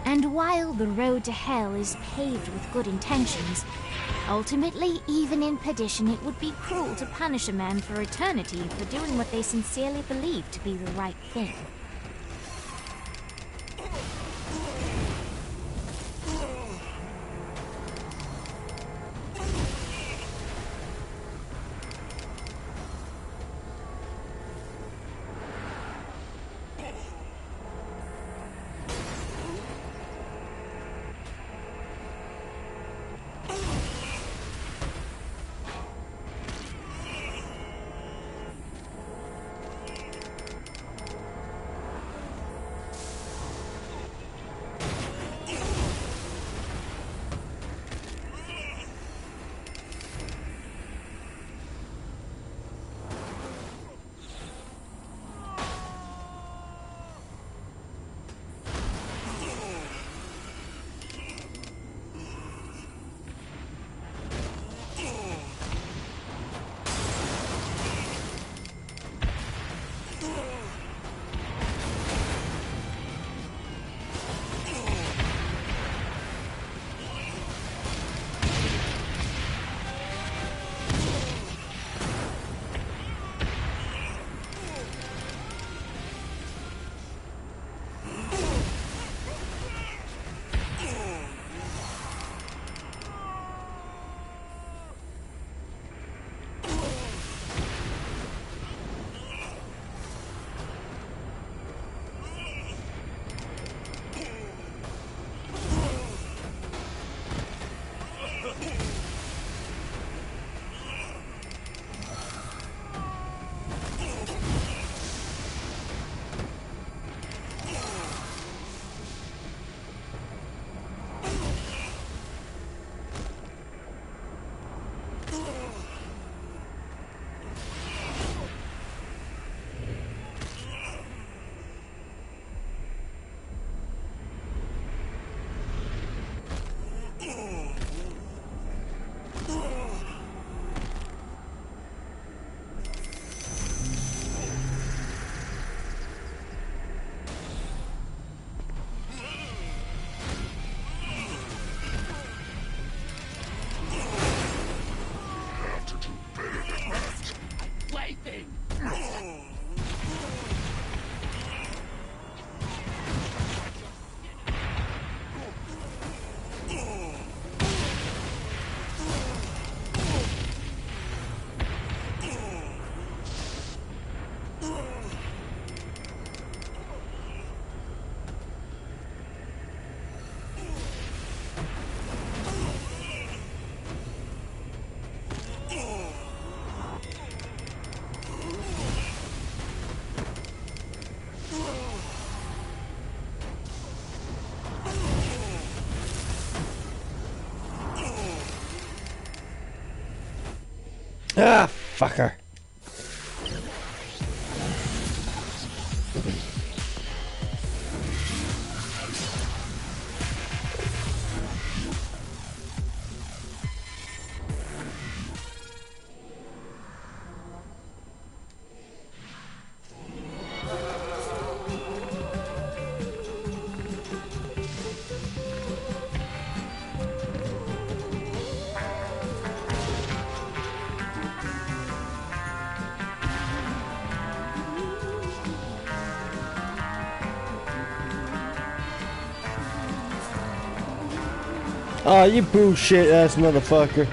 and while the road to hell is paved with good intentions, ultimately, even in perdition, it would be cruel to punish a man for eternity for doing what they sincerely believed to be the right thing. Ah, fucker. Oh, you bullshit ass motherfucker.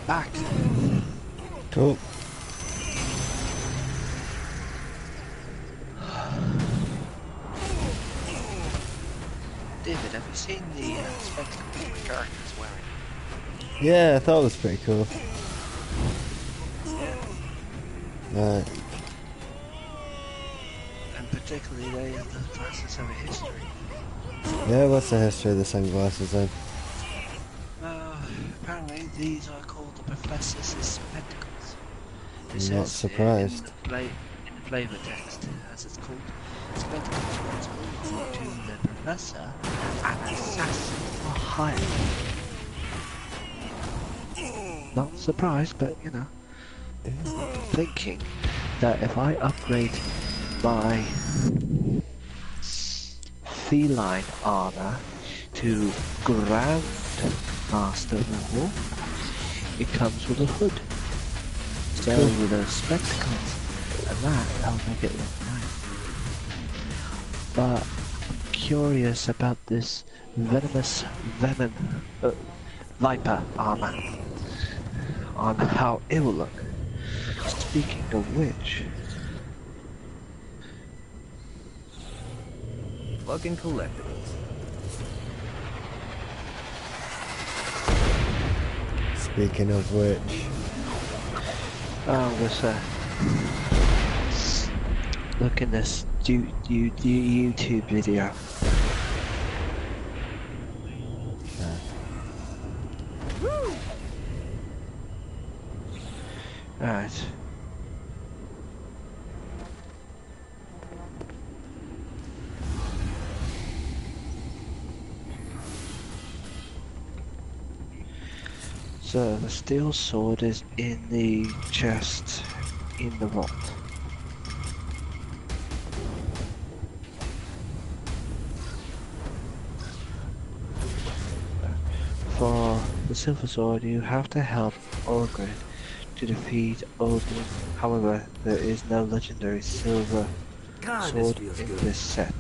Back. Cool. David, have you seen the spectacles the character's wearing? Yeah, I thought it was pretty cool. Right. And particularly the glasses have a history. Yeah, what's the history of the sunglasses then? Apparently these are called the Professor's spectacles. Not surprised. In the flavor text, as it's called, spectacles correspond to the Professor, an assassin for hire. Not surprised, but you know, thinking that if I upgrade my feline armor to ground master level, it comes with a hood, so with those spectacles, and that'll make it look nice. But I'm curious about this venomous viper armor, on how it will look. Speaking of which, fucking collectibles. Speaking of which, was look in this YouTube video. Right. So the steel sword is in the chest in the vault. For the silver sword, you have to help Orgrid to defeat Odin. However, there is no legendary silver sword in this set.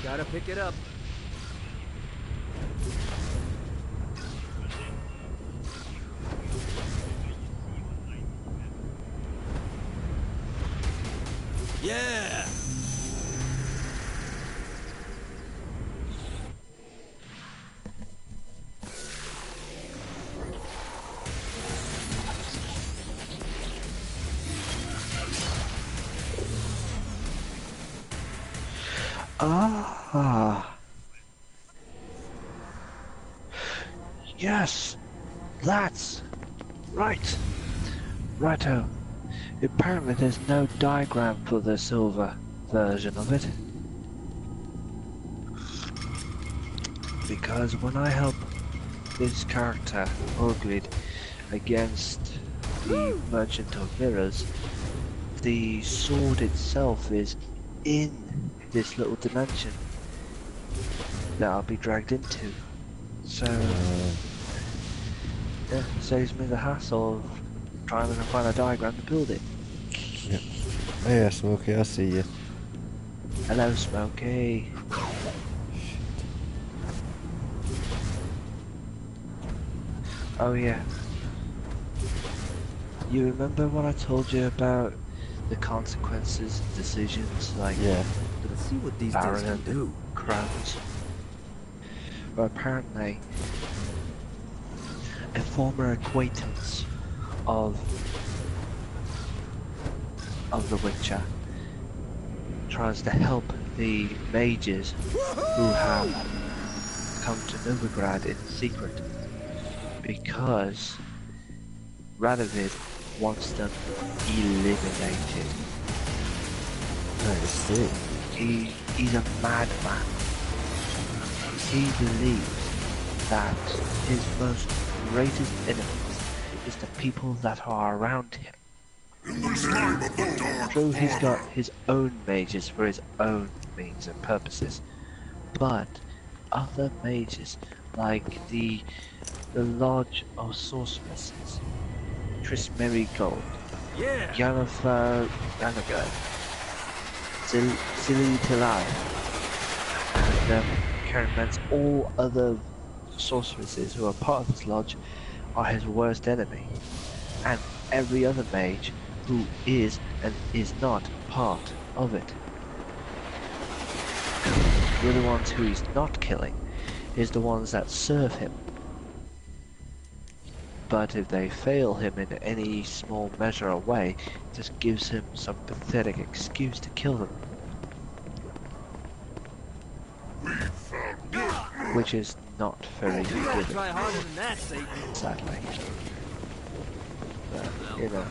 Gotta pick it up. Yeah! Ah. Yes, that's right. Righto. Apparently there's no diagram for the silver version of it. Because when I help this character, Orgrid, against the Merchant of Mirrors, the sword itself is in this little dimension that I'll be dragged into. So, yeah, saves me the hassle of trying to find a diagram to build it. Yep. Oh yeah, Smokey, I see you. Hello, Smokey. Oh yeah. You remember what I told you about the consequences, decisions, like Let's see what these things can do. Crowns? Well, apparently, a former acquaintance of the Witcher tries to help the mages who have come to Novigrad in secret because Radovid wants them eliminated. I see. He's a madman. He believes that his most greatest enemies is the people that are around him. True, he's got his own mages for his own means and purposes, but other mages, like the Lodge of Sorceresses, Triss Merigold, Yennefer Ranagard, Silly Tilai, and Karen Mance, all other sorceresses who are part of this lodge are his worst enemy, and every other mage who is and is not part of it. We're the ones who he's not killing, is the ones that serve him. But if they fail him in any small measure or way, it just gives him some pathetic excuse to kill them. Which is not very good. Try harder than that, Satan. Sadly. But, you know.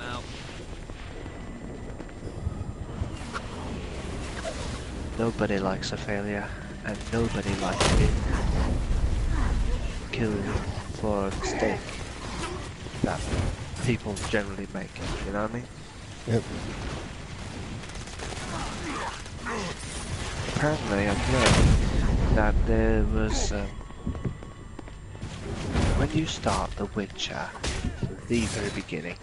Nobody likes a failure, and nobody likes being killed for a mistake that people generally make, you know what I mean? Yep. Apparently I've learned that there was, when you start The Witcher, the very beginning,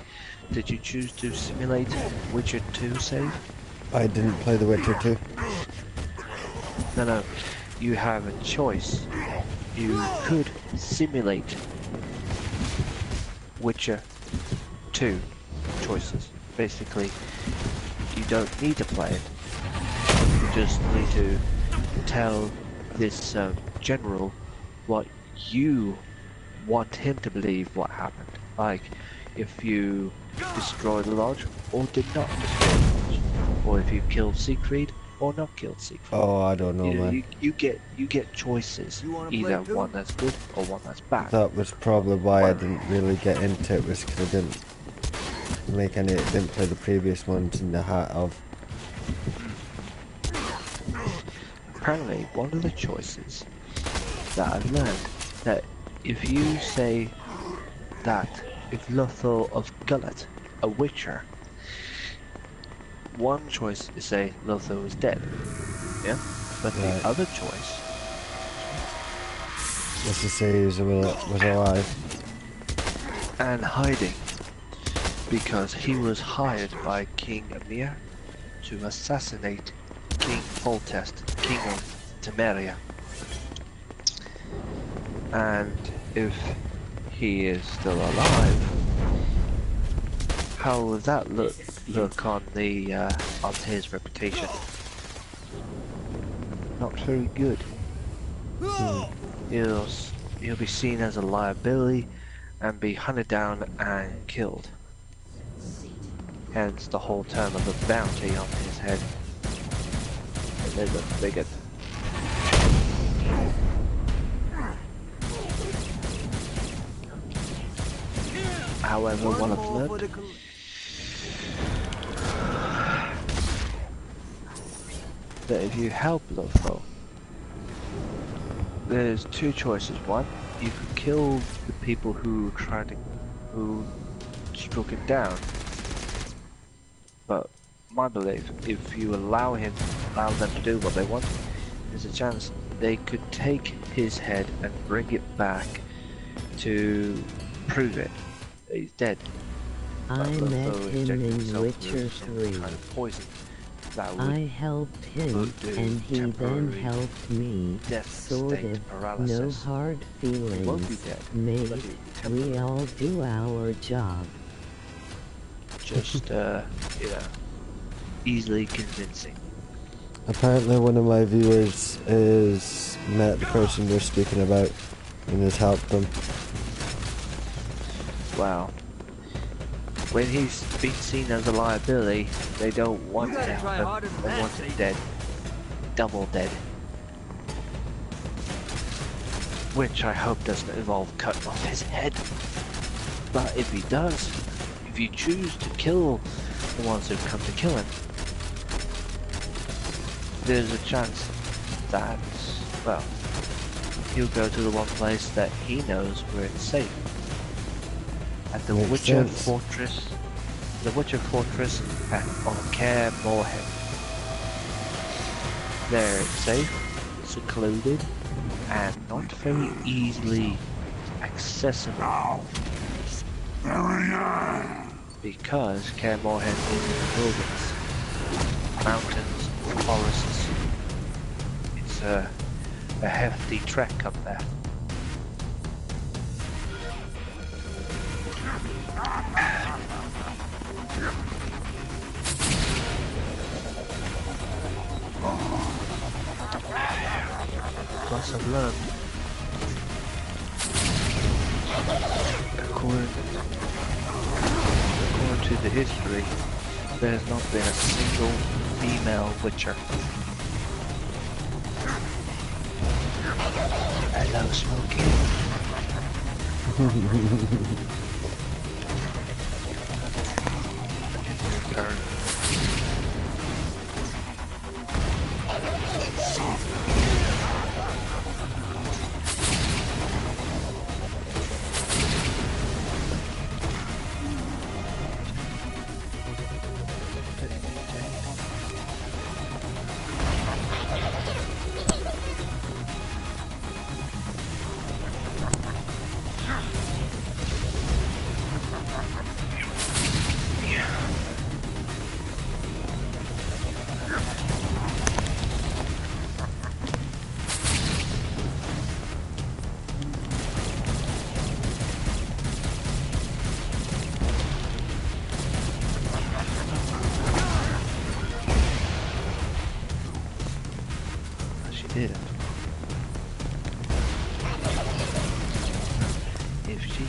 did you choose to simulate Witcher 2 save? I didn't play The Witcher 2. No, you have a choice. You could simulate Witcher 2 choices. Basically, you don't need to play it. You just need to tell this general what you want him to believe what happened. Like, if you destroyed the lodge or did not destroy the lodge, or if you killed Siegfried or not killed Siegfried. Oh, I don't know, man. You get choices, either one that's good or one that's bad. That was probably why I didn't really get into it, was because I didn't play the previous ones in the heart of. Apparently, one of the choices that I've learned, that if you say that if Lothar of Gullet, a Witcher, one choice is say Lothar is dead, yeah? But the other choice was to say he was alive. And hiding, because he was hired by King Emir to assassinate King Foltest, King of Temeria. And if he is still alive, how will that look on the on his reputation? Not very good. He'll be seen as a liability and be hunted down and killed. Hence the whole term of the bounty on his head. There's a bigot. However, what I've learned, that if you help Lothar, there's two choices. One, you could kill the people who struck him down. But my belief, if you allow them to do what they want, there's a chance they could take his head and bring it back to prove it that he's dead. I met him in Witcher 3. Kind of poison. that would I helped him, do and he then temporary helped me. death Sort state of. No paralysis. hard He won't be feelings, dead, mate. but he'll be We temporary. all do our job. Just, you know, easily convincing. Apparently one of my viewers is met the person you're speaking about and has helped them. Wow. When he's been seen as a liability, they don't want You to gotta help try him. harder than They that, want him Satan. dead. Double dead. Which I hope doesn't involve cutting off his head. But if he does, if you choose to kill the ones who've come to kill him, there's a chance that, well, he'll go to the one place that he knows where it's safe. At the Makes Witcher sense. Fortress, on Kaer Morhen. There it's safe, secluded, and not very easily accessible. Because Kaer Morhen is in the wilderness, mountains, forests. It's a hefty trek up there. Plus I've learned, according to the history, there has not been a single female Witcher. Hello, Smokey. Turn. She did it. If she...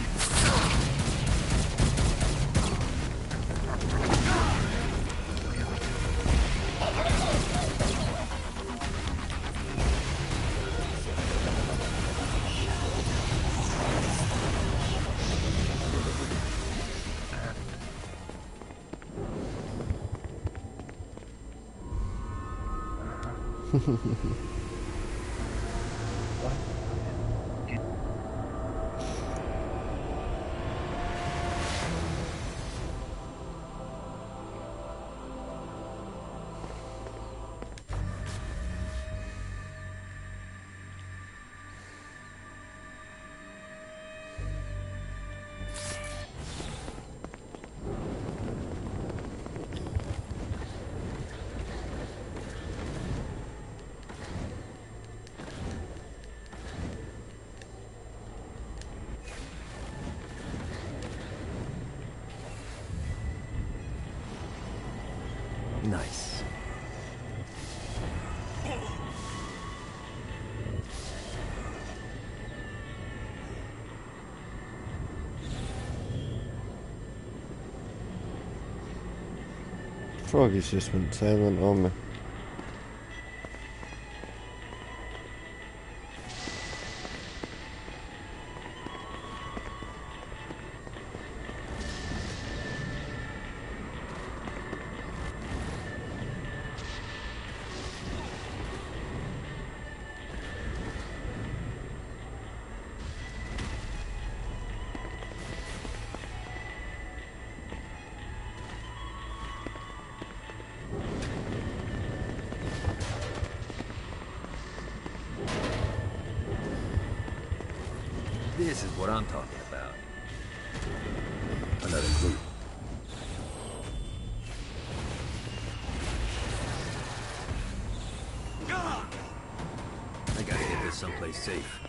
Nice. Froggy's just went silent on me. This is what I'm talking about. Another clue. this someplace safe.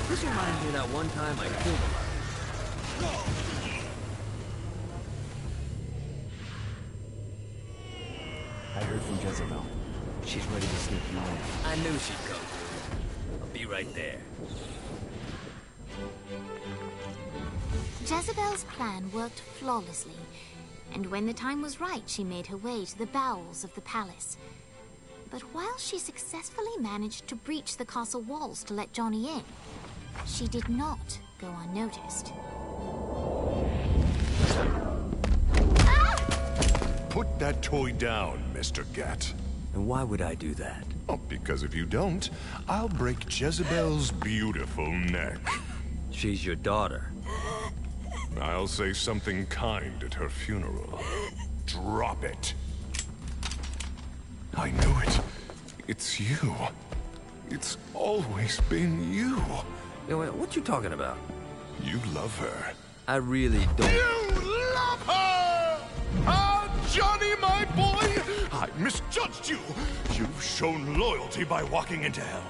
This reminds me of that one time I killed him. I heard from Jezebel. She's ready to sneak you in. I knew she'd come. I'll be right there. Jezebel's plan worked flawlessly, and when the time was right, she made her way to the bowels of the palace. But while she successfully managed to breach the castle walls to let Johnny in, she did not go unnoticed. Put that toy down, Mr. Gat. And why would I do that? Oh, because if you don't, I'll break Jezebel's beautiful neck. She's your daughter. I'll say something kind at her funeral. Drop it. I knew it. It's you. It's always been you. What you talking about? You love her. I really don't. You love her! Ah, Johnny, my boy! I misjudged you. You've shown loyalty by walking into hell.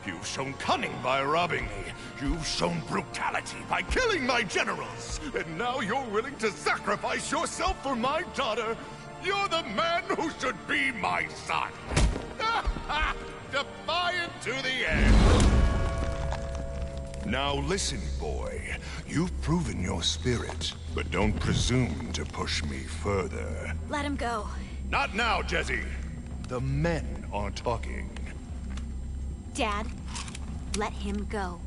You've shown cunning by robbing me. You've shown brutality by killing my generals. And now you're willing to sacrifice yourself for my daughter. You're the man who should be my son. Defiant to the end. Now listen, boy. You've proven your spirit, but don't presume to push me further. Let him go. Not now, Jesse. The men are talking. Dad, let him go.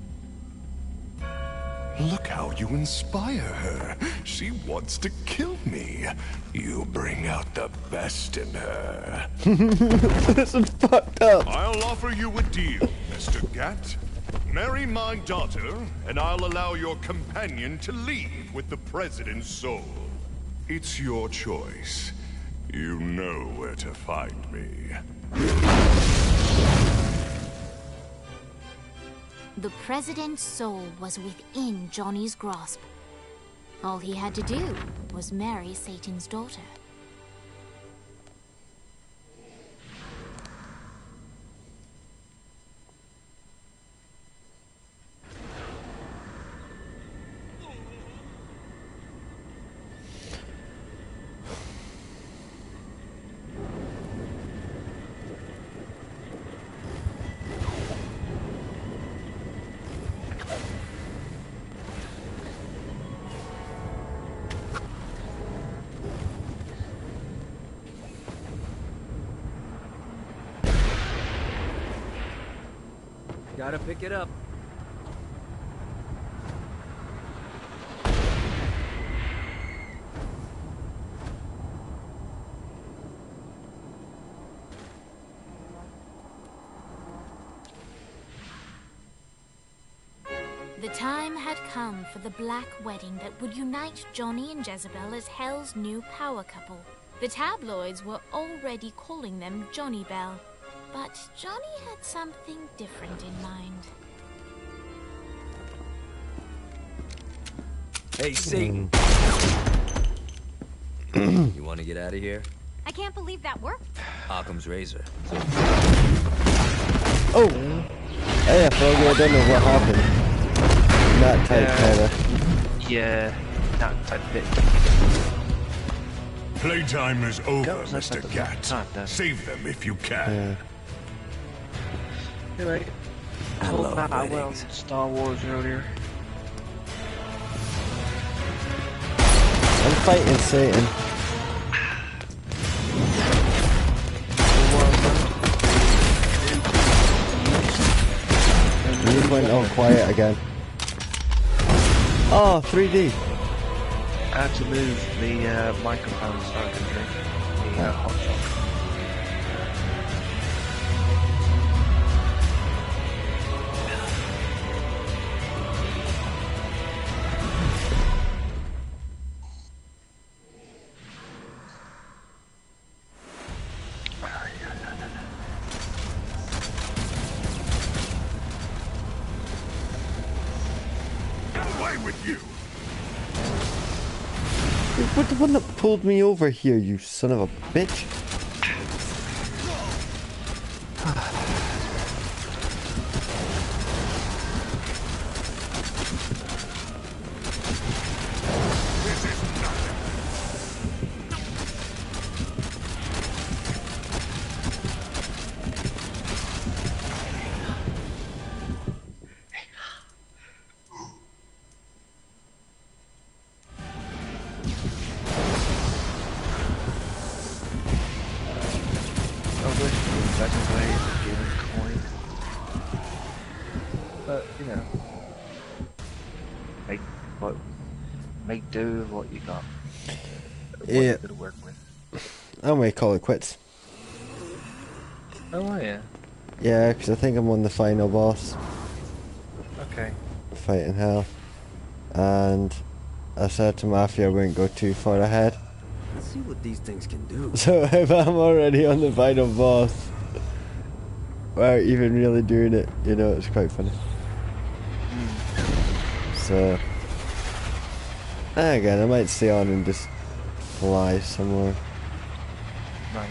Look how you inspire her. She wants to kill me. You bring out the best in her. This is fucked up. I'll offer you a deal, Mr. Gat. Marry my daughter, and I'll allow your companion to leave with the President's soul. It's your choice. You know where to find me. The President's soul was within Johnny's grasp. All he had to do was marry Satan's daughter. Gotta pick it up. The time had come for the Black Wedding that would unite Johnny and Jezebel as Hell's new power couple. The tabloids were already calling them Johnny Bell. But Johnny had something different in mind. Hey, Satan! You want to get out of here? I can't believe that worked. Occam's razor. Oh! Hey, I forgot, I don't know what happened. That type kinda. Yeah, that type bit. Playtime is over, Mr. Gat. Save them if you can. Anyway, I talk love about our weddings. world in Star Wars earlier. I'm fighting Satan. You went all quiet again. Oh, 3D. I had to move the microphone so I could drink the hot chocolate. What the one that pulled me over here, you son of a bitch? Make do with what you got. What Yeah. you're gonna work with. I might call it quits. Oh, yeah. Yeah, because I think I'm on the final boss. Okay. Fight in hell. And I said to Mafia I wouldn't go too far ahead. Let's see what these things can do. So if I'm already on the final boss, without even really doing it, you know, it's quite funny. So, again, I might stay on and just fly somewhere. Right.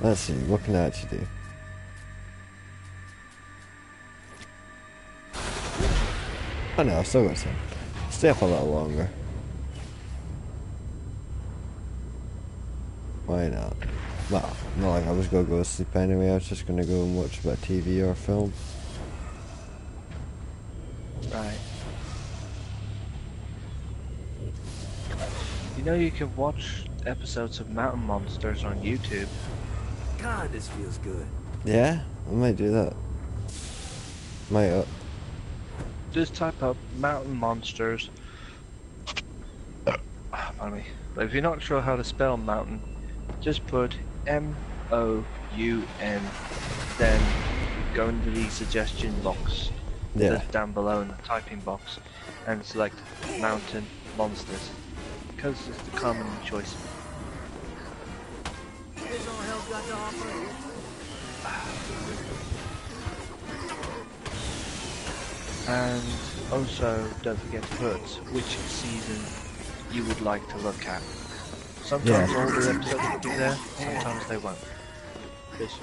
Let's see, what can I actually do? Oh no, I've still got some. Stay up a little longer. Why not? Well, not like I was gonna go to sleep anyway, I was just gonna go and watch a bit of TV or film. Right. You know you can watch episodes of Mountain Monsters on YouTube. God, this feels good. Yeah, I might do that. Might. Just type up Mountain Monsters. Pardon me. But if you're not sure how to spell mountain, just put MOUN, then go into the suggestion box that's down below in the typing box and select Mountain Monsters, because it's the common choice. Here's all hell's got to offer. And also don't forget to put which season you would like to look at. Sometimes all the episodes will be there, sometimes they won't. Just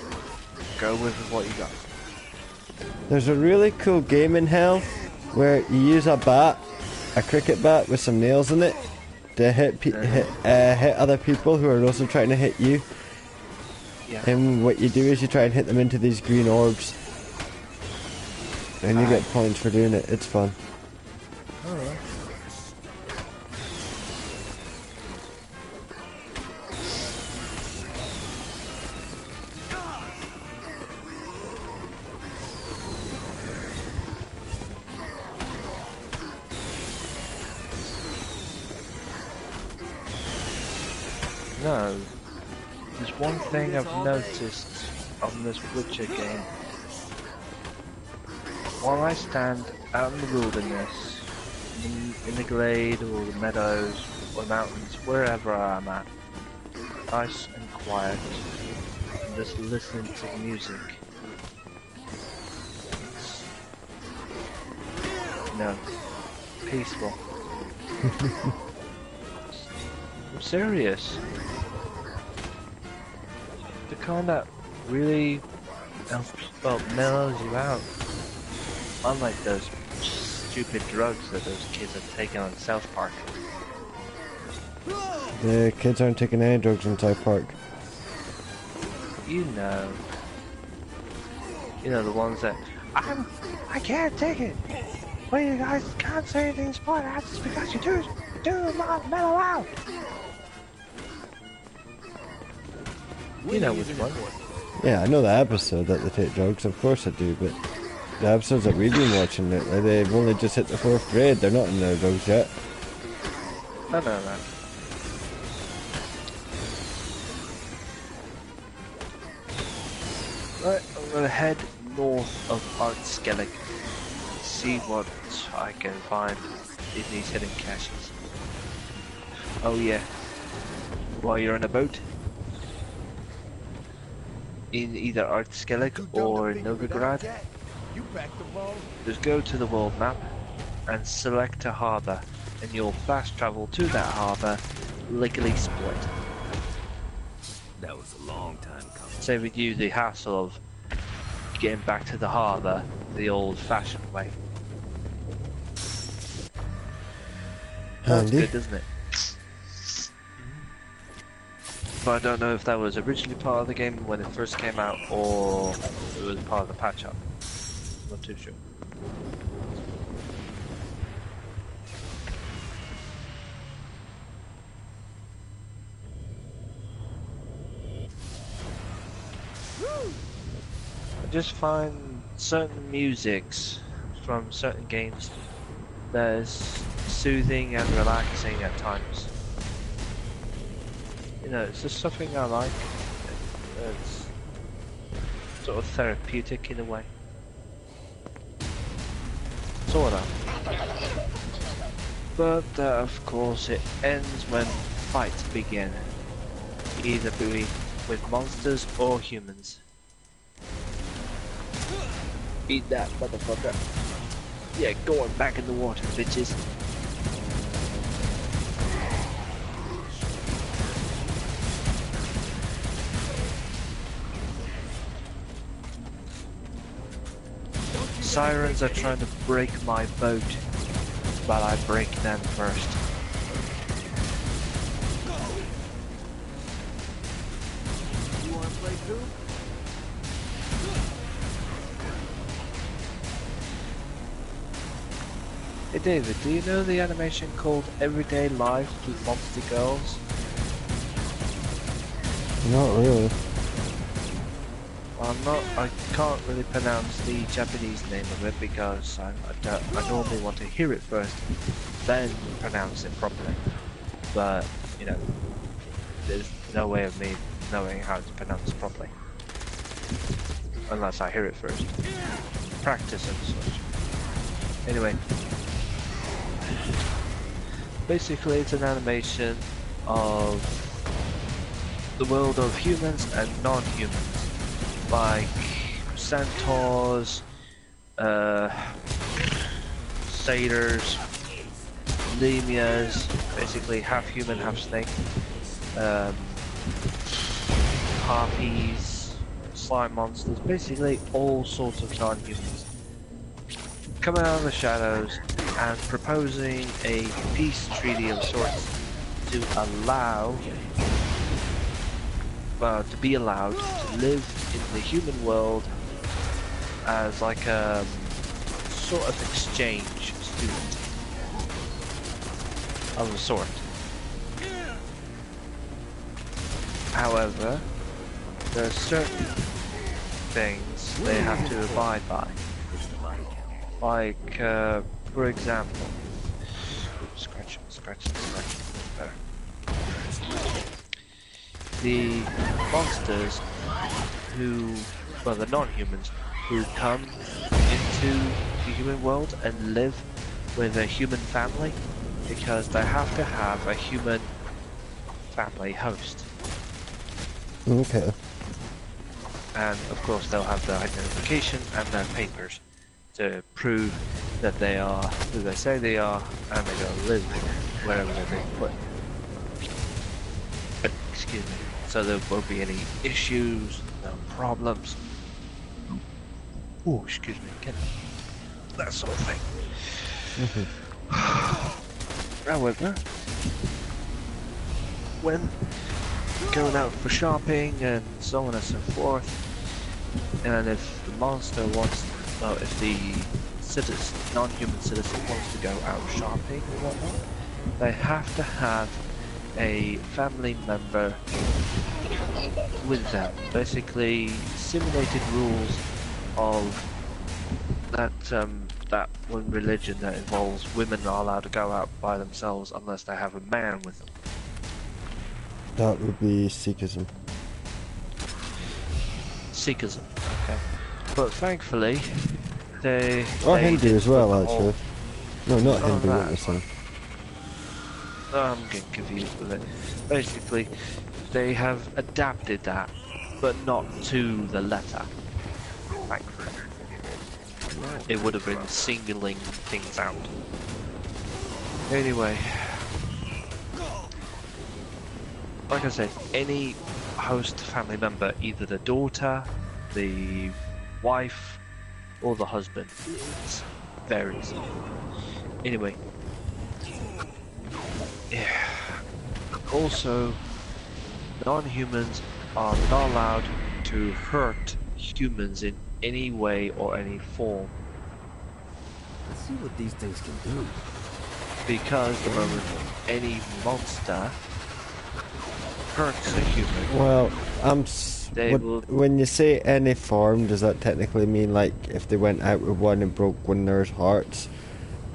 go with what you got. There's a really cool game in hell where you use a bat, a cricket bat with some nails in it, to hit other people who are also trying to hit you. Yeah. And what you do is you try and hit them into these green orbs. And you get points for doing it. It's fun. Alright. No, there's one thing I've noticed on this Witcher game. While I stand out in the wilderness, in the glade or the meadows or the mountains, wherever I'm at, nice and quiet, and just listening to the music. It's, you know, peaceful. I'm serious. The kind that really mellows you out. Unlike those stupid drugs that those kids are taking on South Park. The kids aren't taking any drugs in South Park. You know the ones that I can't take it. Well, you guys can't say anything smart. That's just because you do not mellow out. You know which one. Yeah, I know the episode that they take drugs, of course I do, but the episodes that we've been watching lately, they've only just hit the 4th grade, they're not in their drugs yet. No, no, no. Right, I'm gonna head north of Artskellig. See what I can find in these hidden caches. Oh yeah. While you're on a boat, in either Artskellig or Novigrad, just go to the world map and select a harbour, and you'll fast travel to that harbour, lickety split. That was a long time coming. Saving you the hassle of getting back to the harbour the old-fashioned way. That's Handy. good, isn't it? But I don't know if that was originally part of the game when it first came out, or it was part of the patch-up. Not too sure. I just find certain musics from certain games that is soothing and relaxing at times. You know, it's just something I like. It's sort of therapeutic in a way. Sort of. But of course it ends when fights begin. Either be with monsters or humans. Eat that, motherfucker. Yeah, going back in the water, bitches. Sirens are trying to break my boat, but I break them first. You wanna play too? Hey David, do you know the animation called Everyday Life with Monster Girls? Not really. I can't really pronounce the Japanese name of it because I normally want to hear it first, then pronounce it properly. But, you know, there's no way of me knowing how to pronounce it properly. Unless I hear it first. Practice and such. Anyway. Basically it's an animation of the world of humans and non-humans. Like centaurs, satyrs, lemias, basically half human, half snake, harpies, slime monsters, basically all sorts of non-humans. Coming out of the shadows and proposing a peace treaty of sorts to allow to be allowed to live in the human world as like a sort of exchange student of a sort. However, there are certain things they have to abide by. Like, for example, scratch. Better. The monsters the non-humans who come into the human world and live with a human family, because they have to have a human family host. Okay. And of course they'll have their identification and their papers to prove that they are who they say they are, and they're going to live wherever they're being put. Excuse me. So there won't be any issues, no problems. Oh, excuse me, that sort of thing. However, when going out for shopping and so on and so forth, and if the monster wants, if the non-human citizen wants to go out shopping or whatnot, they have to have a family member with them. Basically, simulated rules of that that one religion that involves women are allowed to go out by themselves unless they have a man with them. That would be Sikhism. Sikhism, okay. But thankfully, they... Or they Hindu didn't as well, put the actually. whole- No, not Oh, Hindu, what that. was saying. I'm getting confused with it. Basically, they have adapted that, but not to the letter. Thankfully. It would have been singling things out. Anyway, like I said, any host family member, either the daughter, the wife, or the husband, it varies. Anyway, yeah. Also, non-humans are not allowed to hurt humans in any way or any form. Let's see what these things can do. Because the moment any monster hurts a human, Well, They will- when you say any form, does that technically mean like if they went out with one and broke one of their hearts,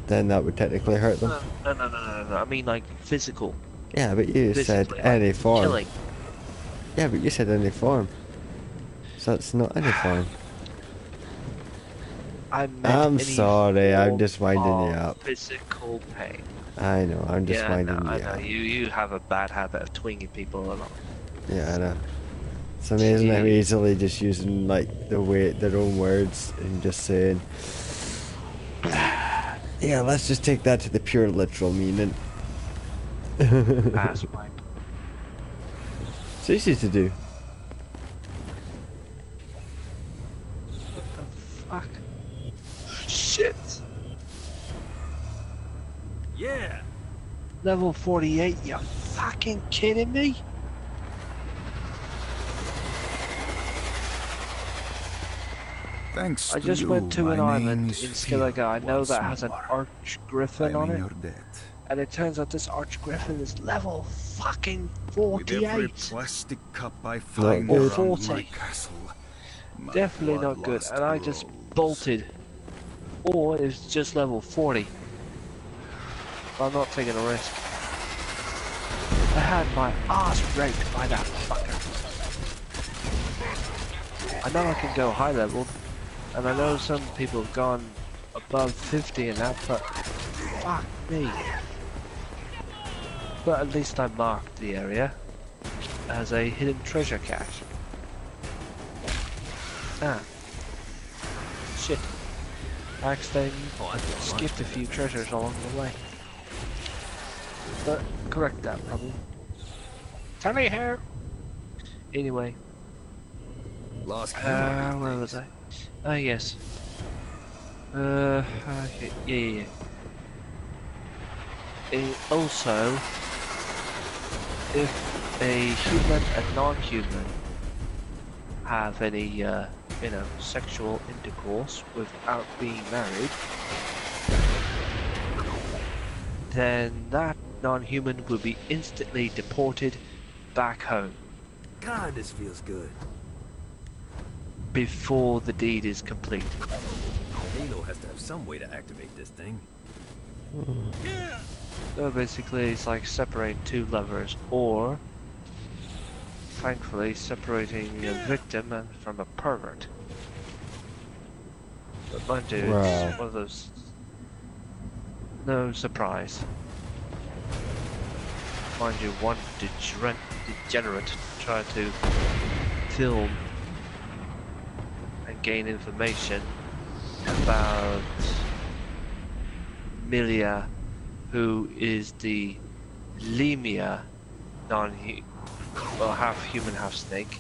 then that would technically hurt them? no. I mean like physical. Yeah, but you said Physically, any like form. killing. Yeah, but you said any form. So that's not any form. I meant I'm any sorry, I'm form just winding you of up. Physical pain. I know, I'm just Yeah, winding I you know. up. You have a bad habit of twinging people along. Yeah, I know. It's amazing how easily just using like their own words and just saying, yeah, let's just take that to the pure literal meaning. Pass wipe. It's easy to do. Fuck. Shit. Yeah. Level 48, you fucking kidding me? Thanks I to just you, went to an my island name in is Skellige. I know once that has an more. arch griffin I'm on in it. your debt. And it turns out this arch griffin is level fucking With every 48. plastic cup I find Or around 40. my castle, my Definitely not good. bloodlust And I just grows. bolted. Or it's just level 40. I'm not taking a risk. I had my ass raped by that fucker. I know I can go high level, and I know some people have gone above 50 and that, but fuck me. But at least I marked the area as a hidden treasure cache. Ah. Shit. I accidentally skipped a few treasures along the way. But correct that problem. Tally hair! Anyway. Lost Where was I? Ah, yes. Okay, yeah. Also, if a human and non-human have any, sexual intercourse without being married, then that non-human will be instantly deported back home God, this feels good. before the deed is complete. Halo has to have some way to activate this thing. So basically it's like separating two lovers, or thankfully separating a victim from a pervert. But mind you, Wow. it's one of those... No surprise. Mind you, one degenerate tried to film and gain information about Milia, who is the Lemia half human, half snake.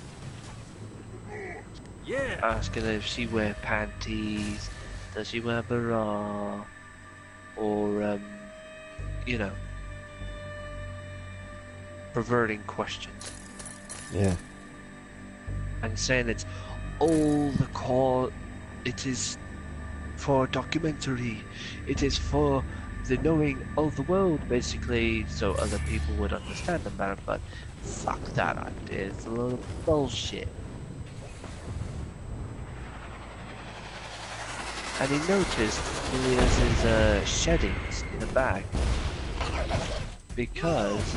Yeah. Asking if she wear panties, does she wear bra, or perverting questions. Yeah. And saying it's all the call, it is for documentary, it is for the knowing of the world, basically, so other people would understand about it, but fuck that idea, it's a lot of bullshit. and he noticed Julius's sheddings in the bag, because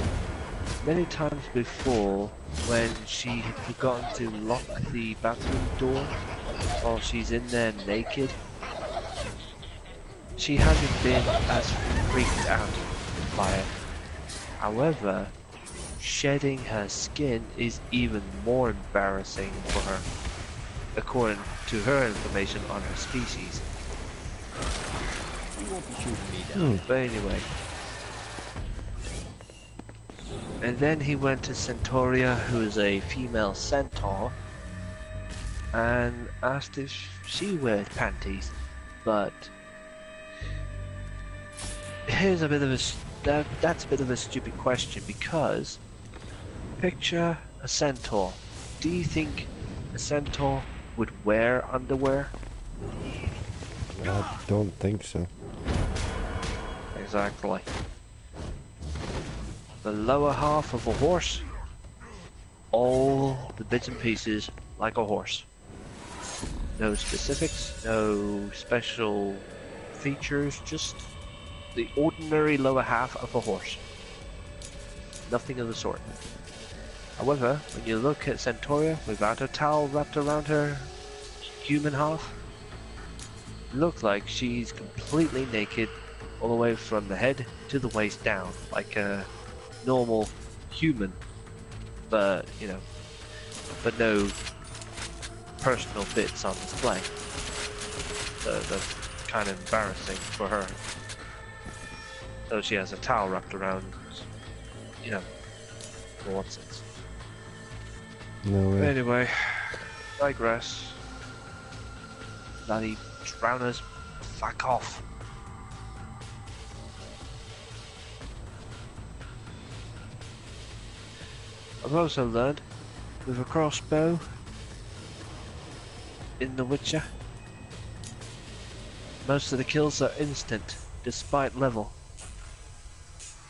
many times before, when she had forgotten to lock the bathroom door while she's in there naked, she hasn't been as freaked out by it. However, shedding her skin is even more embarrassing for her, according to her information on her species. You won't be shooting me down. But anyway. And then he went to Centauria, who is a female centaur, and asked if she wears panties. But here's a bit of a that's a bit of a stupid question, because picture a centaur. Do you think a centaur would wear underwear? I don't think so. Exactly. The lower half of a horse, all the bits and pieces like a horse. No specifics, no special features, just the ordinary lower half of a horse. Nothing of the sort. However, when you look at Centauria without a towel wrapped around her human half, it looks like she's completely naked all the way from the head to the waist down, like a normal human, but you know, but no personal bits on display. So that's kind of embarrassing for her. So she has a towel wrapped around, you know, for what sense? No way. But anyway, digress. Bloody drowners, fuck off. I've also learned, with a crossbow in The Witcher, most of the kills are instant, despite level.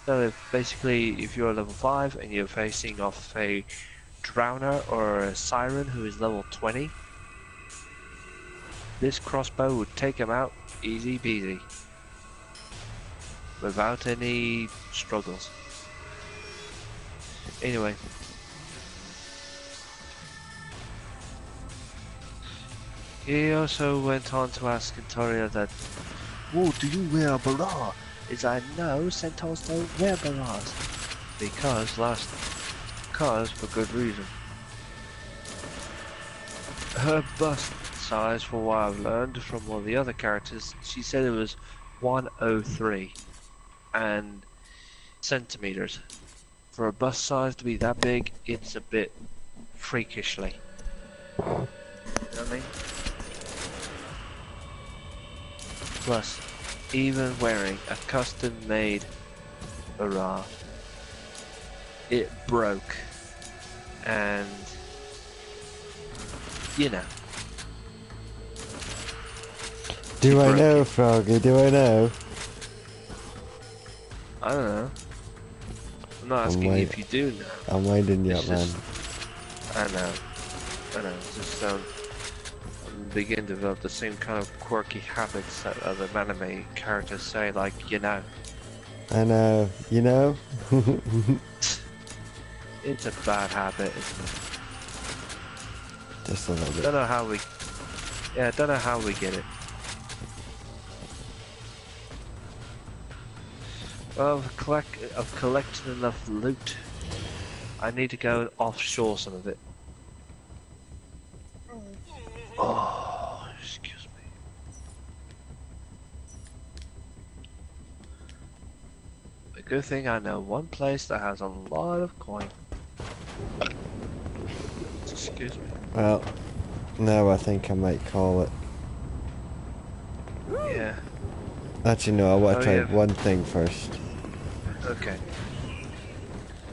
So if you're level 5 and you're facing off a Drowner or a Siren who is level 20, this crossbow would take him out easy peasy, without any struggles. Anyway. He also went on to ask Centauria that, "Oh, do you wear a bra?" Is I know centaurs don't wear bras. Because for good reason. Her bust size, for what I've learned from all the other characters, she said it was 103 and centimeters. For a bust size to be that big, it's a bit freakishly. You know what I mean? Plus, even wearing a custom-made bra, it broke, and you know. Do I know, Froggy? Do I know? I don't know. I'm not asking you if you do know. I'm winding you up, man. I know. It's just begin to develop the same kind of quirky habits that other anime characters say, like, you know. I know. You know? It's a bad habit, isn't it? Just a little bit. Don't know how we... Yeah, don't know how we get it. Well, I've collected enough loot. I need to go offshore some of it. Oh, excuse me. A good thing I know one place that has a lot of coin. Excuse me. Well, now I think I might call it. Yeah. Actually, no, I want to try one thing first. Okay.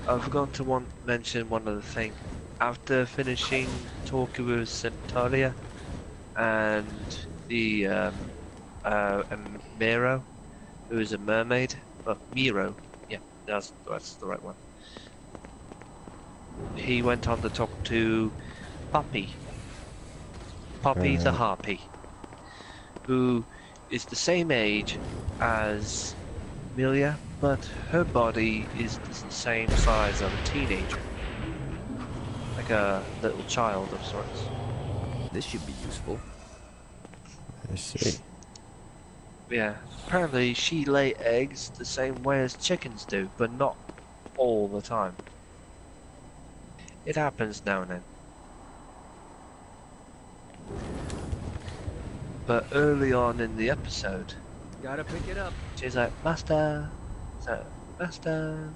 I forgot to mention one other thing. After finishing talking with Centauria and the Miro, who is a mermaid, Miro, yeah, that's the right one. He went on to talk to Poppy the Harpy, who is the same age as Amelia, but her body is the same size of a teenager. Like a little child of sorts. This should be useful. I see. Yeah, apparently she lay eggs the same way as chickens do, but not all the time. It happens now and then. But early on in the episode, Gotta pick it up. she's like, Master, Master,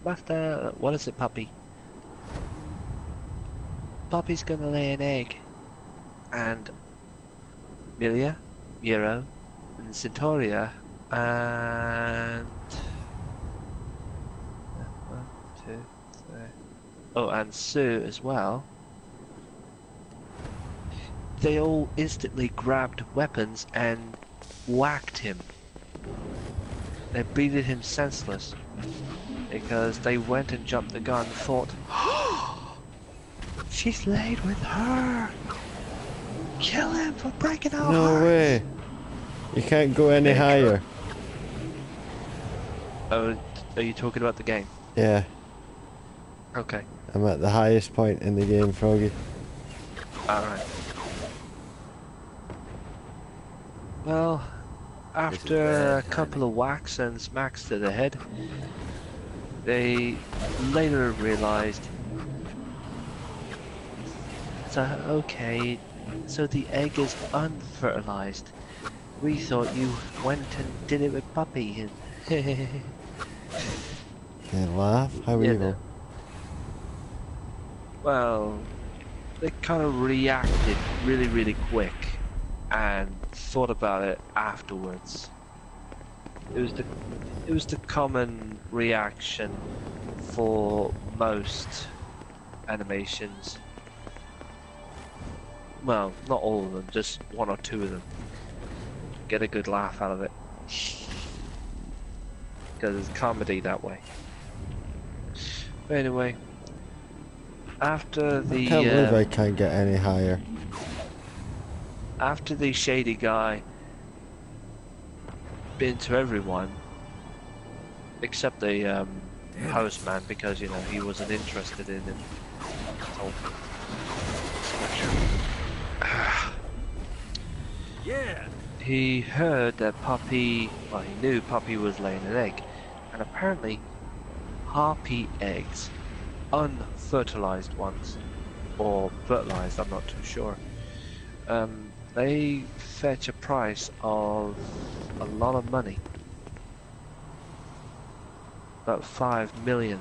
Master, what is it, puppy? Puppy's gonna lay an egg. And Milia, Miro, and Centauria, and... 1, 2, 3... Oh, and Sue as well. They all instantly grabbed weapons and whacked him. They beated him senseless. Because they went and jumped the gun and thought, she's laid with her! Kill him for breaking our No hearts. way. You can't go any higher. Oh, are you talking about the game? Yeah, Okay. I'm at the highest point in the game, Froggy. Alright. Well, after a couple of whacks and smacks to the head, they later realized, so okay, so the egg is unfertilized. We thought you went and did it with Puppy. They laugh? How Yeah, evil. Well, they kind of reacted really quick and thought about it afterwards. It was the common reaction for most animations. Well, not all of them, just 1 or 2 of them. Get a good laugh out of it. Because it's comedy that way. But anyway, after the... I can't believe I can't get any higher. After the shady guy been to everyone, except the houseman, because, you know, he wasn't interested in him. Yeah. He heard that Puppy, well, he knew Puppy was laying an egg, and apparently harpy eggs, unfertilized ones, or fertilized, I'm not too sure, they fetch a price of a lot of money. About 5 million.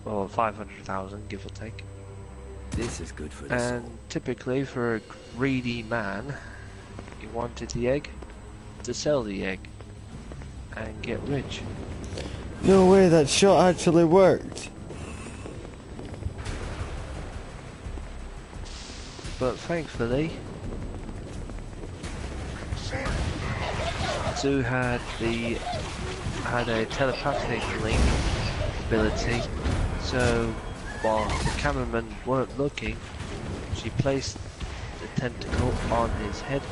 Or 500,000, give or take. This is good for the And soul. typically for a greedy man, he wanted the egg to sell the egg and get rich. No way, that shot actually worked. But thankfully, Sue had a telepathic link ability, so while the cameramen weren't looking, she placed the tentacle on his head.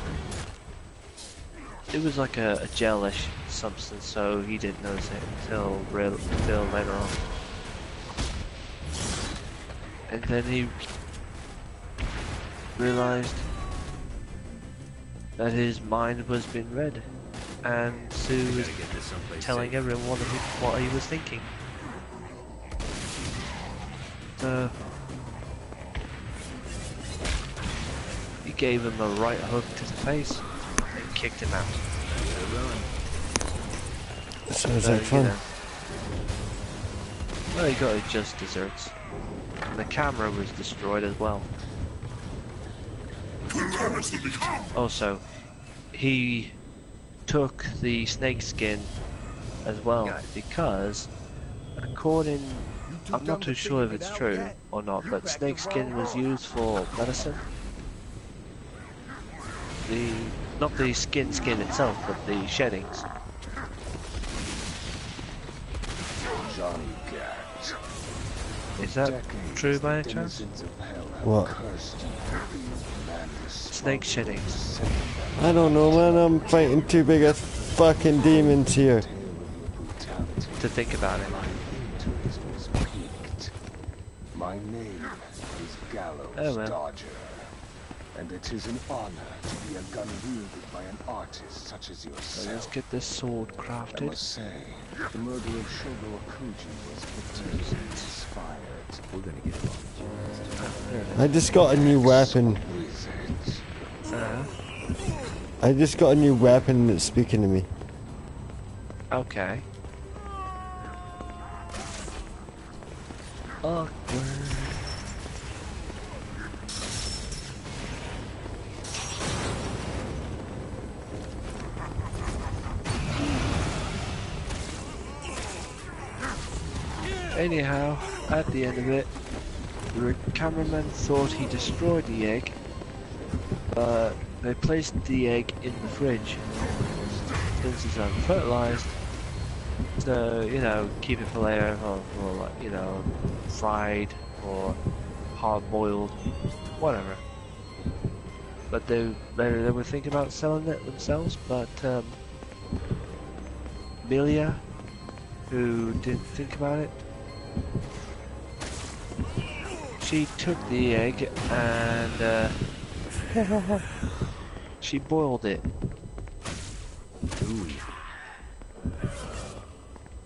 It was like a gelish substance, so he didn't notice it until later on. And then he realized that his mind was being read, and Sue was telling everyone what he was thinking. He gave him a right hook to the face and kicked him out. Sounds like fun. Well, he got his just desserts. And the camera was destroyed as well. Also, he took the snake skin as well, because according, I'm not too sure if it's true or not, but snake skin was used for medicine. Not the skin itself, but the sheddings. Johnny Cat. Is that true by any chance? What? Snake shedding. I don't know, man. I'm fighting two big ass fucking demons here. To think about it. My name is Gallows Dodger, and it is an honor to be a gun wielded by an artist such as yourself. So let's get this sword crafted. I must say, the murder of Shogo Akuji was particularly inspired. We're gonna get along. I just got a new weapon. I just got a new weapon that's speaking to me. Okay. Awkward. Anyhow, at the end of it, the cameraman thought he destroyed the egg, but they placed the egg in the fridge since it's unfertilized. So, you know, keep it for later, or like, you know, fried or hard-boiled, whatever. But they were thinking about selling it themselves, but Milia, who didn't think about it, she took the egg and she boiled it. Ooh.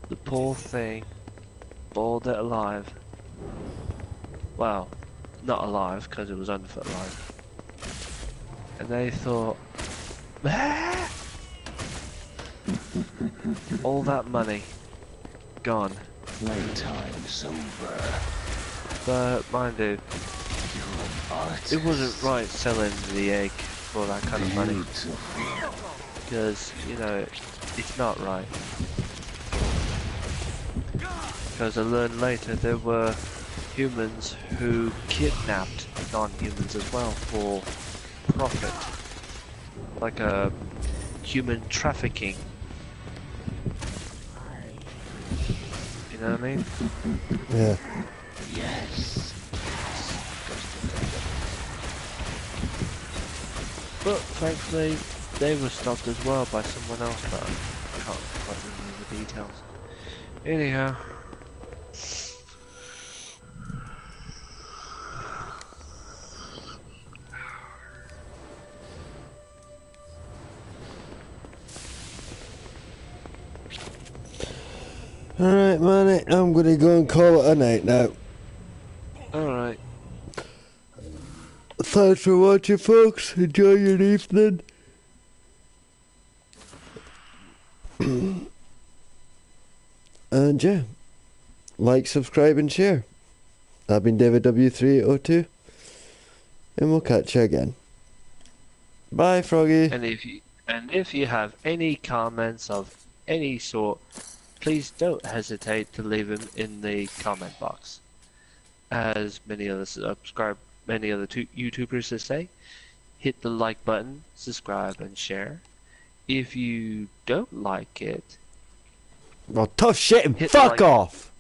The poor thing boiled it alive. Well, not alive because it was unfertilized. And they thought, ah! All that money gone. Playtime's over. But mind you, it wasn't right selling the egg for that kind of money. Because, you know, it's not right. Because I learned later there were humans who kidnapped non-humans as well for profit. Like a human trafficking. You know what I mean? Yeah. Yes. But thankfully they were stopped as well by someone else, but I can't quite remember the details. Anyhow. Alright, man, I'm gonna go and call it a night now. Alright. Thanks for watching, folks. Enjoy your evening. And yeah, like, subscribe, and share. I've been David W302, and we'll catch you again. Bye, Froggy. And if you have any comments of any sort, please don't hesitate to leave them in the comment box. As many other YouTubers say, hit the like button, subscribe, and share. If you don't like it, well, tough shit and fuck off.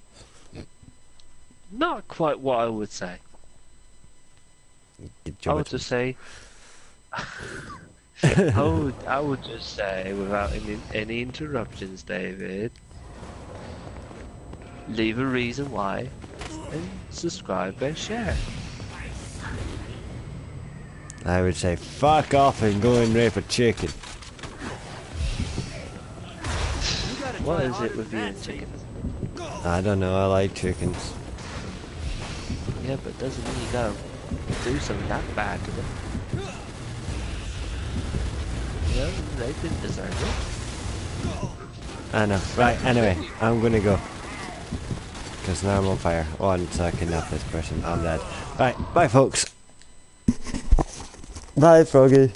Not quite what I would say. I would just say, I would just say, without any interruptions, David, leave a reason why, and subscribe and share. I would say fuck off and go and rape a chicken. What is it with you and chickens? I don't know, I like chickens. Yeah, but doesn't mean you gotta do something that bad to them. You know, they didn't deserve it. I know. Right, anyway, I'm gonna go. Because now I'm on fire. Once I can have this person, I'm dead. Right, bye folks. Bye, Froggy.